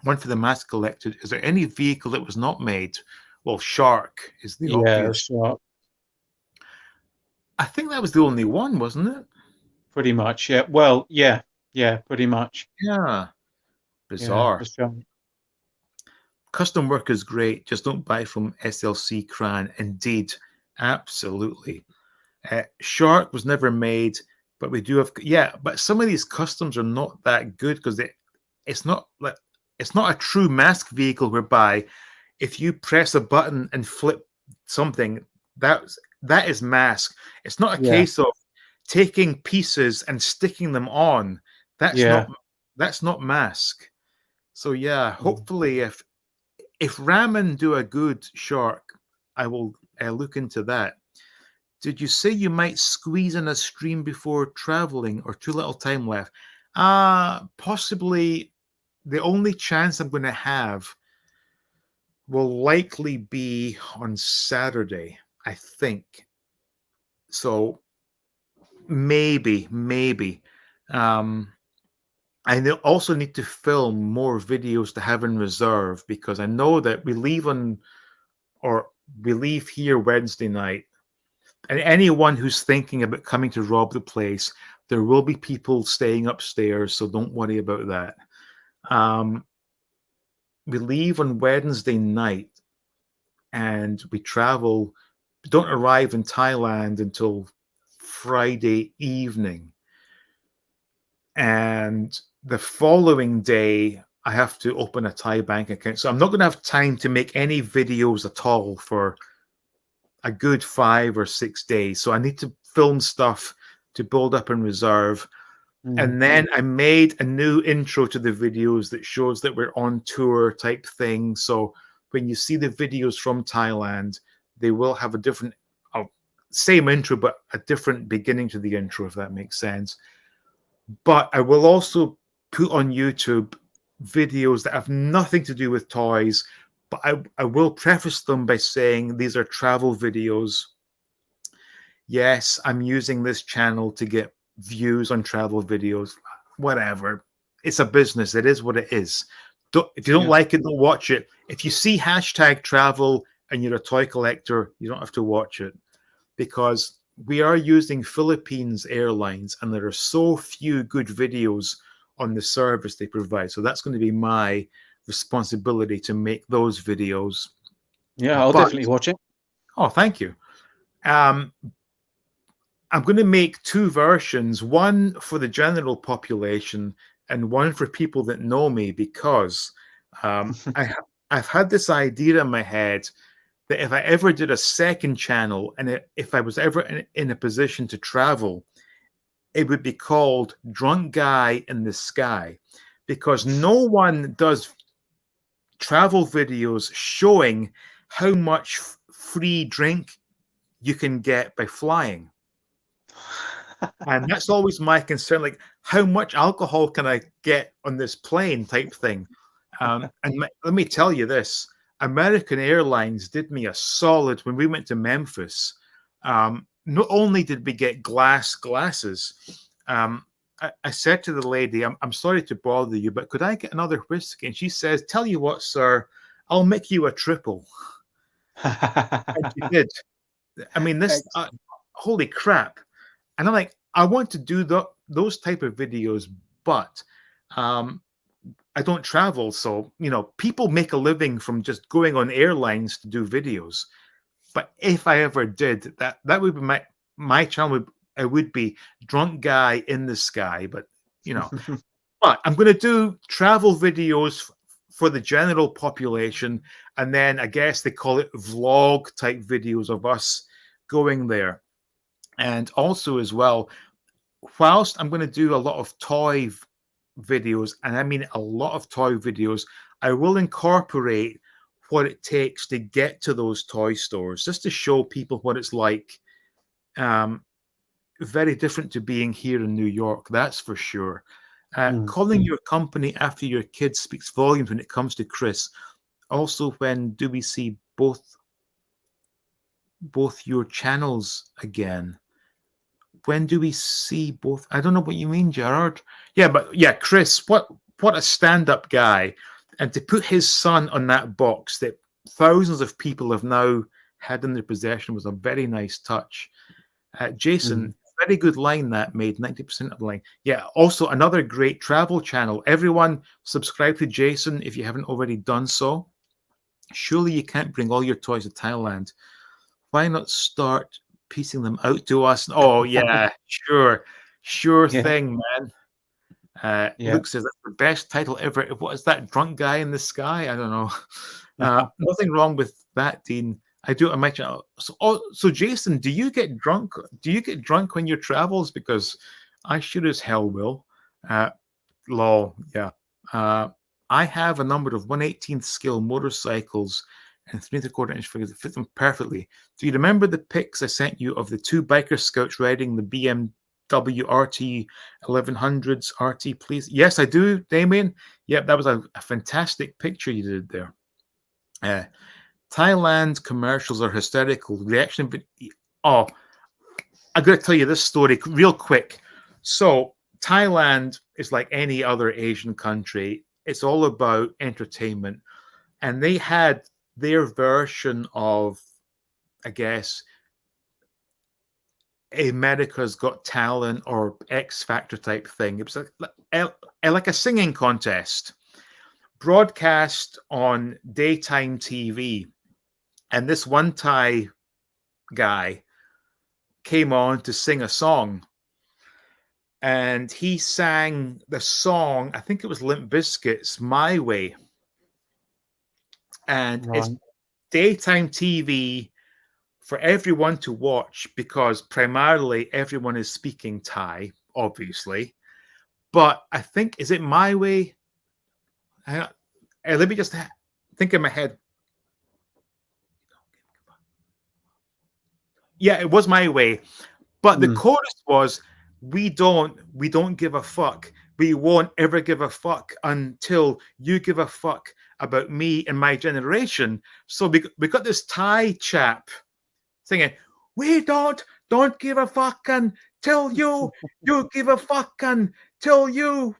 one for the mass collected. Is there any vehicle that was not made? Well, Shark is the obvious. Shark. I think that was the only one, wasn't it? Pretty much, yeah. Well, yeah, pretty much. Yeah. Bizarre. Yeah, custom work is great. Just don't buy from SLC Cran. Indeed. Absolutely. Shark was never made. But we do have, but some of these customs are not that good because it's not a true mask vehicle whereby if you press a button and flip something, that is mask. It's not a case of taking pieces and sticking them on. That's not mask. So hopefully if Ramen do a good shark, I will look into that. Did you say you might squeeze in a stream before traveling or too little time left? Possibly. The only chance I'm going to have will likely be on Saturday, I think. So maybe. I also need to film more videos to have in reserve because I know that we leave here Wednesday night. And anyone who's thinking about coming to rob the place, there will be people staying upstairs, so don't worry about that. We leave on Wednesday night and we travel. We don't arrive in Thailand until Friday evening. And the following day, I have to open a Thai bank account. So I'm not going to have time to make any videos at all for a good 5 or 6 days. So I need to film stuff to build up in reserve. And then I made a new intro to the videos that shows that we're on tour type thing. So when you see the videos from Thailand, they will have a different, same intro, but a different beginning to the intro, if that makes sense. But I will also put on YouTube videos that have nothing to do with toys, but I will preface them by saying these are travel videos. Yes, I'm using this channel to get views on travel videos, whatever. It's a business. It is what it is. If you don't like it, don't watch it. If you see #travel and you're a toy collector, you don't have to watch it because we are using Philippines Airlines and there are so few good videos on the service they provide. So that's going to be my responsibility to make those videos. Yeah, I'll definitely watch it. Oh, thank you. I'm going to make 2 versions, one for the general population and one for people that know me, because I've had this idea in my head that if I ever did a second channel and if I was ever in a position to travel, it would be called Drunk Guy in the Sky, because no one does travel videos showing how much free drink you can get by flying. And that's always my concern, like how much alcohol can I get on this plane type thing. Let me tell you this, American Airlines did me a solid when we went to Memphis. Not only did we get glasses, I said to the lady, I'm sorry to bother you, but could I get another whiskey? And she says, tell you what, sir, I'll make you a triple. And she did. I mean, this, holy crap. And I'm like, I want to do those type of videos, but I don't travel. So, people make a living from just going on airlines to do videos. But if I ever did, that would be my channel. It would be Drunk Guy in the Sky. But, but I'm going to do travel videos for the general population. And then I guess they call it vlog type videos of us going there. And also as well, whilst I'm going to do a lot of toy videos, and I mean a lot of toy videos, I will incorporate what it takes to get to those toy stores, just to show people what it's like. Very different to being here in New York, that's for sure. Calling your company after your kid speaks volumes when it comes to Chris. Also, when do we see both your channels again? When do we see both? I don't know what you mean, Gerard. Yeah, but yeah, Chris, what a stand-up guy. And to put his son on that box that thousands of people have now had in their possession was a very nice touch. Jason, very good line that made 90% of the line. Yeah, also another great travel channel. Everyone subscribe to Jason if you haven't already done so. Surely you can't bring all your toys to Thailand. Why not start piecing them out to us? Oh, yeah, sure. Sure Yeah. thing, man. Yeah. Luke says that's the best title ever. What is that, Drunk Guy in the Sky? I don't know. Nothing wrong with that, Dean. I do imagine. So Jason, do you get drunk? Do you get drunk when you travels? Because I sure as hell will. Lol, yeah. I have a number of 1/18th scale motorcycles and 3 3/4 inch figures that fit them perfectly. Do you remember the pics I sent you of the two biker scouts riding the BMW RT 1100s RT, please? Yes, I do, Damien. Yep, that was a fantastic picture you did there. Thailand commercials are hysterical. Reaction. Oh, I'm going to tell you this story real quick. So, Thailand is like any other Asian country. It's all about entertainment. And they had their version of, I guess, America's Got Talent or X Factor type thing. It was like a singing contest broadcast on daytime TV. And this one Thai guy came on to sing a song. And he sang the song, I think it was Limp Bizkit's My Way. And it's daytime TV for everyone to watch because primarily everyone is speaking Thai, obviously. But I think, is it My Way? Let me just think in my head. Yeah, it was My Way. But the chorus was, we don't give a fuck. We won't ever give a fuck until you give a fuck about me and my generation. So we got this Thai chap singing, we don't give a fuck until you give a fuck until you.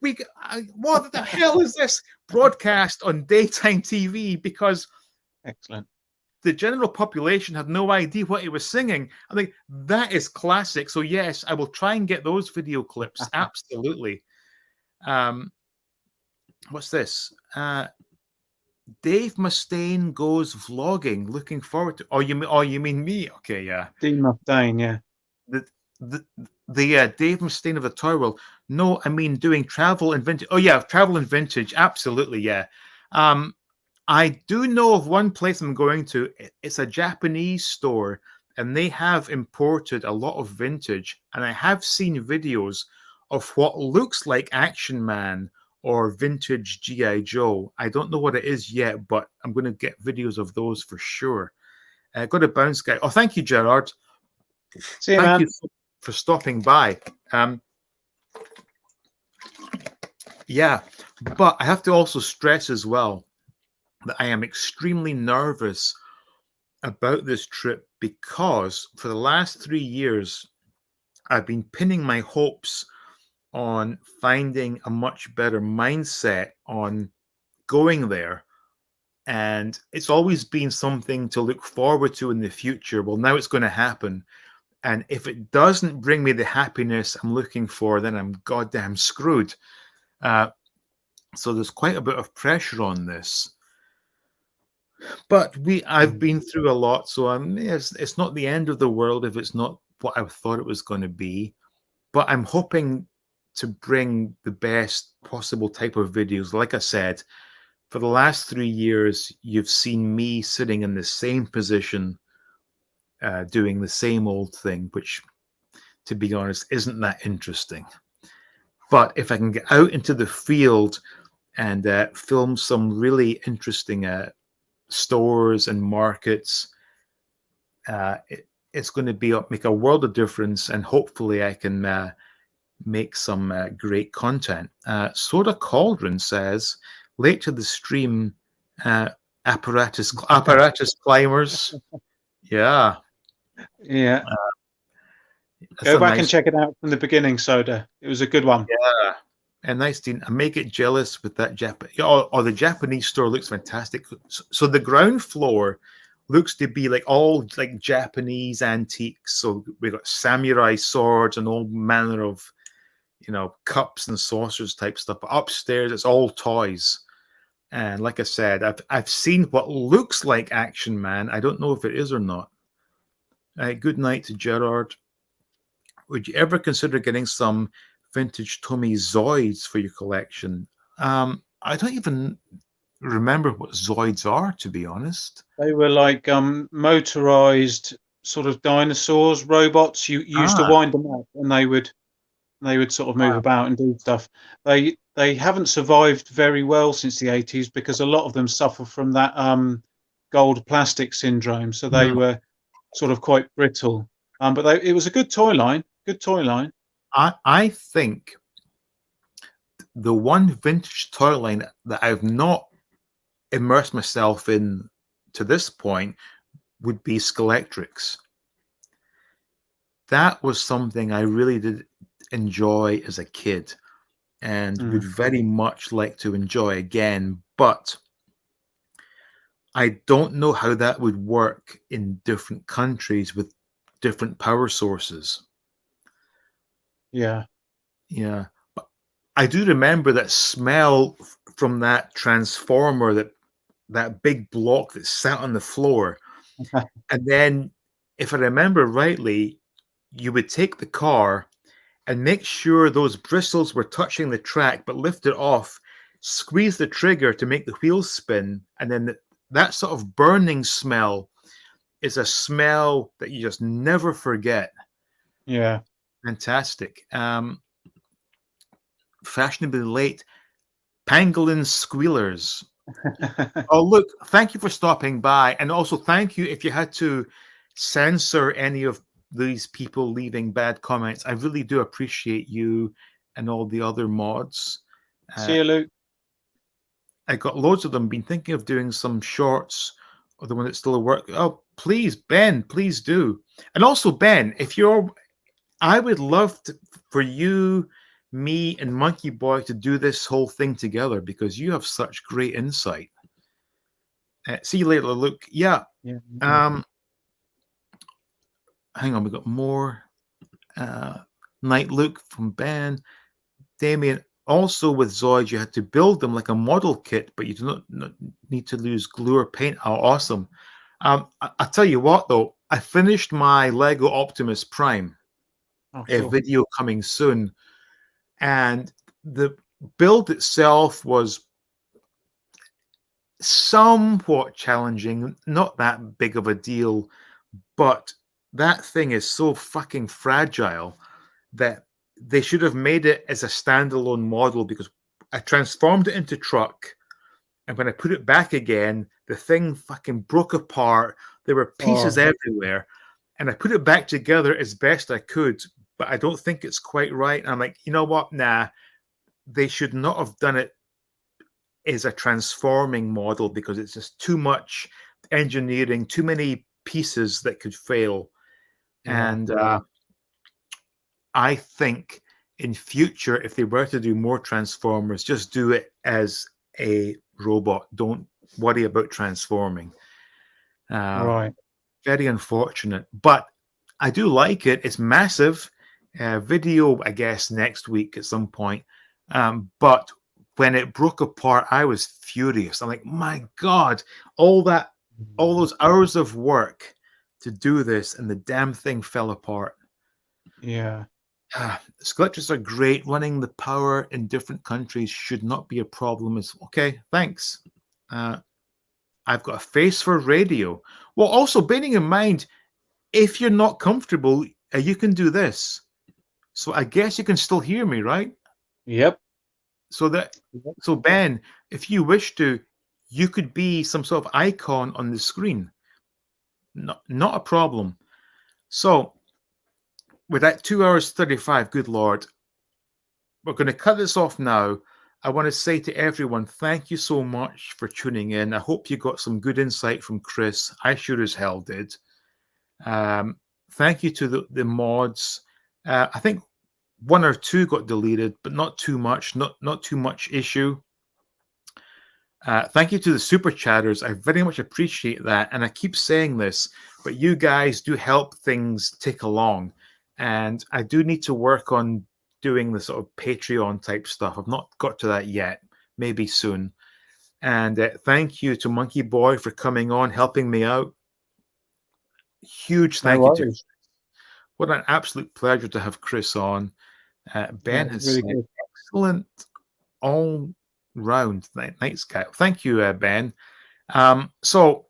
What the hell is this broadcast on daytime TV? Because excellent. The general population had no idea what he was singing. I think that is classic. So yes, I will try and get those video clips. Absolutely. What's this? Dave Mustaine goes vlogging. Looking forward to. Oh, you mean me? Okay, yeah. Dean Mustaine, yeah. The Dave Mustaine of the Toy World. No, I mean doing travel and vintage. Oh yeah, travel and vintage. Absolutely, yeah. I do know of one place I'm going to. It's a Japanese store, and they have imported a lot of vintage. And I have seen videos of what looks like Action Man or vintage G.I. Joe. I don't know what it is yet, but I'm going to get videos of those for sure. Got a bounce guy. Oh, thank you, Gerard. See you, thank man. you for stopping by. Yeah, but I have to also stress as well that I am extremely nervous about this trip because for the last 3 years, I've been pinning my hopes on finding a much better mindset on going there. And it's always been something to look forward to in the future. Well, now it's going to happen. And if it doesn't bring me the happiness I'm looking for, then I'm goddamn screwed. So there's quite a bit of pressure on this. But I've been through a lot, so it's not the end of the world if it's not what I thought it was going to be. But I'm hoping to bring the best possible type of videos. Like I said, for the last 3 years, you've seen me sitting in the same position, doing the same old thing, which, to be honest, isn't that interesting. But if I can get out into the field and film some really interesting stores and markets, it's going to make a world of difference, and hopefully I can make some great content. Soda Cauldron says, late to the stream, apparatus climbers. Yeah. Go back and check it out from the beginning, Soda. It was a good one. Yeah. And nice, Dean. I may get jealous with that the Japanese store looks fantastic. So the ground floor looks to be all Japanese antiques. So we've got samurai swords and all manner of, cups and saucers type stuff. But upstairs, it's all toys. And like I said, I've seen what looks like Action Man. I don't know if it is or not. Good night to Gerard. would you ever consider getting some vintage Tommy Zoids for your collection? I don't even remember what Zoids are, to be honest. They were like motorized sort of dinosaurs, robots. You used to wind them up, and they would sort of move about and do stuff. They haven't survived very well since the 80s because a lot of them suffer from that gold plastic syndrome. So they were sort of quite brittle. But it was a good toy line. Good toy line. I think the one vintage toy line that I've not immersed myself in to this point would be Skelectrics. That was something I really did enjoy as a kid and would very much like to enjoy again, but I don't know how that would work in different countries with different power sources. Yeah. But I do remember that smell from that transformer, that big block that sat on the floor. And then, if I remember rightly, you would take the car and make sure those bristles were touching the track, but lift it off, squeeze the trigger to make the wheels spin, and then that sort of burning smell is a smell that you just never forget. Yeah. Fantastic. Fashionably late. Pangolin Squealers. Oh, look, thank you for stopping by. And also thank you if you had to censor any of these people leaving bad comments. I really do appreciate you and all the other mods. See you, Luke. I got loads of them. Been thinking of doing some shorts of the one that's still at work. Oh, please, Ben, please do. And also, Ben, I would love for you, me, and Monkey Boy to do this whole thing together because you have such great insight. See you later, Luke. Yeah. Hang on, we got more. Night Luke from Ben. Damien. Also with Zoids, you had to build them like a model kit, but you do not need to use glue or paint. Oh, awesome. I'll tell you what, though. I finished my Lego Optimus Prime. A video coming soon. And the build itself was somewhat challenging, not that big of a deal, but that thing is so fucking fragile that they should have made it as a standalone model, because I transformed it into truck, and when I put it back again, the thing fucking broke apart. There were pieces everywhere, and I put it back together as best I could, but I don't think it's quite right. And I'm like, you know what? Nah, they should not have done it as a transforming model because it's just too much engineering, too many pieces that could fail. And I think in future, if they were to do more Transformers, just do it as a robot. Don't worry about transforming. Right. Very unfortunate, but I do like it. It's massive. Video, I guess, next week at some point. But when it broke apart, I was furious. I'm like, my God, all those hours of work to do this, and the damn thing fell apart. Yeah. Skeletons are great. Running the power in different countries should not be a problem. It's okay. Thanks. I've got a face for radio. Well, also bearing in mind, if you're not comfortable, you can do this. So I guess you can still hear me, right? Yep. So Ben, if you wish to, you could be some sort of icon on the screen. Not a problem. So with that 2 hours 35, good Lord, we're going to cut this off now. I want to say to everyone, thank you so much for tuning in. I hope you got some good insight from Chris. I sure as hell did. Thank you to the mods. I think one or two got deleted, but not too much. Not too much issue. Thank you to the super chatters. I very much appreciate that. And I keep saying this, but you guys do help things tick along. And I do need to work on doing the sort of Patreon type stuff. I've not got to that yet. Maybe soon. And thank you to Monkey Boy for coming on, helping me out. Huge thank you to you. What an absolute pleasure to have Chris on. Ben has really said, excellent all round night scout. Thank you, Ben. So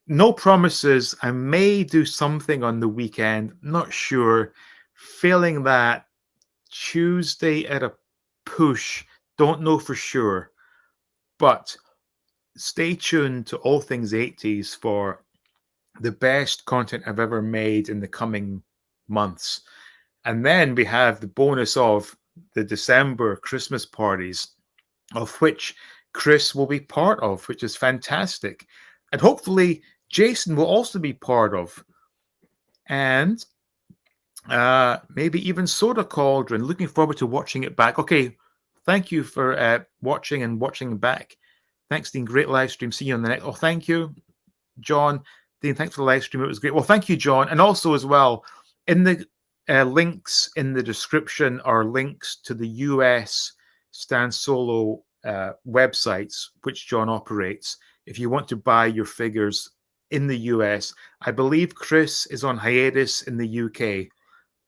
no promises. I may do something on the weekend. Not sure. Failing that, Tuesday at a push. Don't know for sure. But stay tuned to All Things 80s for the best content I've ever made in the coming months. And then we have the bonus of the December Christmas parties, of which Chris will be part of, which is fantastic. And hopefully Jason will also be part of. And maybe even Soda Cauldron. Looking forward to watching it back. Okay, thank you for watching back. Thanks, Dean. Great live stream. See you on the next. Oh, thank you, John. Dean, thanks for the live stream. It was great. Well, thank you, John. And also as well, in the links in the description are links to the US Stan Solo websites, which John operates. If you want to buy your figures in the US, I believe Chris is on hiatus in the UK,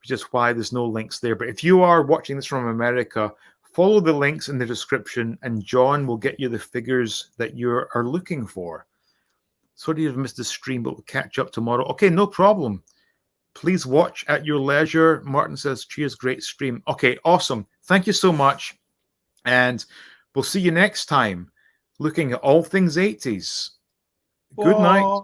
which is why there's no links there. But if you are watching this from America, follow the links in the description and John will get you the figures that you are looking for. Sorry you've missed the stream, but we'll catch up tomorrow. Okay, no problem. Please watch at your leisure. Martin says, cheers, great stream. Okay, awesome. Thank you so much. And we'll see you next time looking at all things 80s. Good night.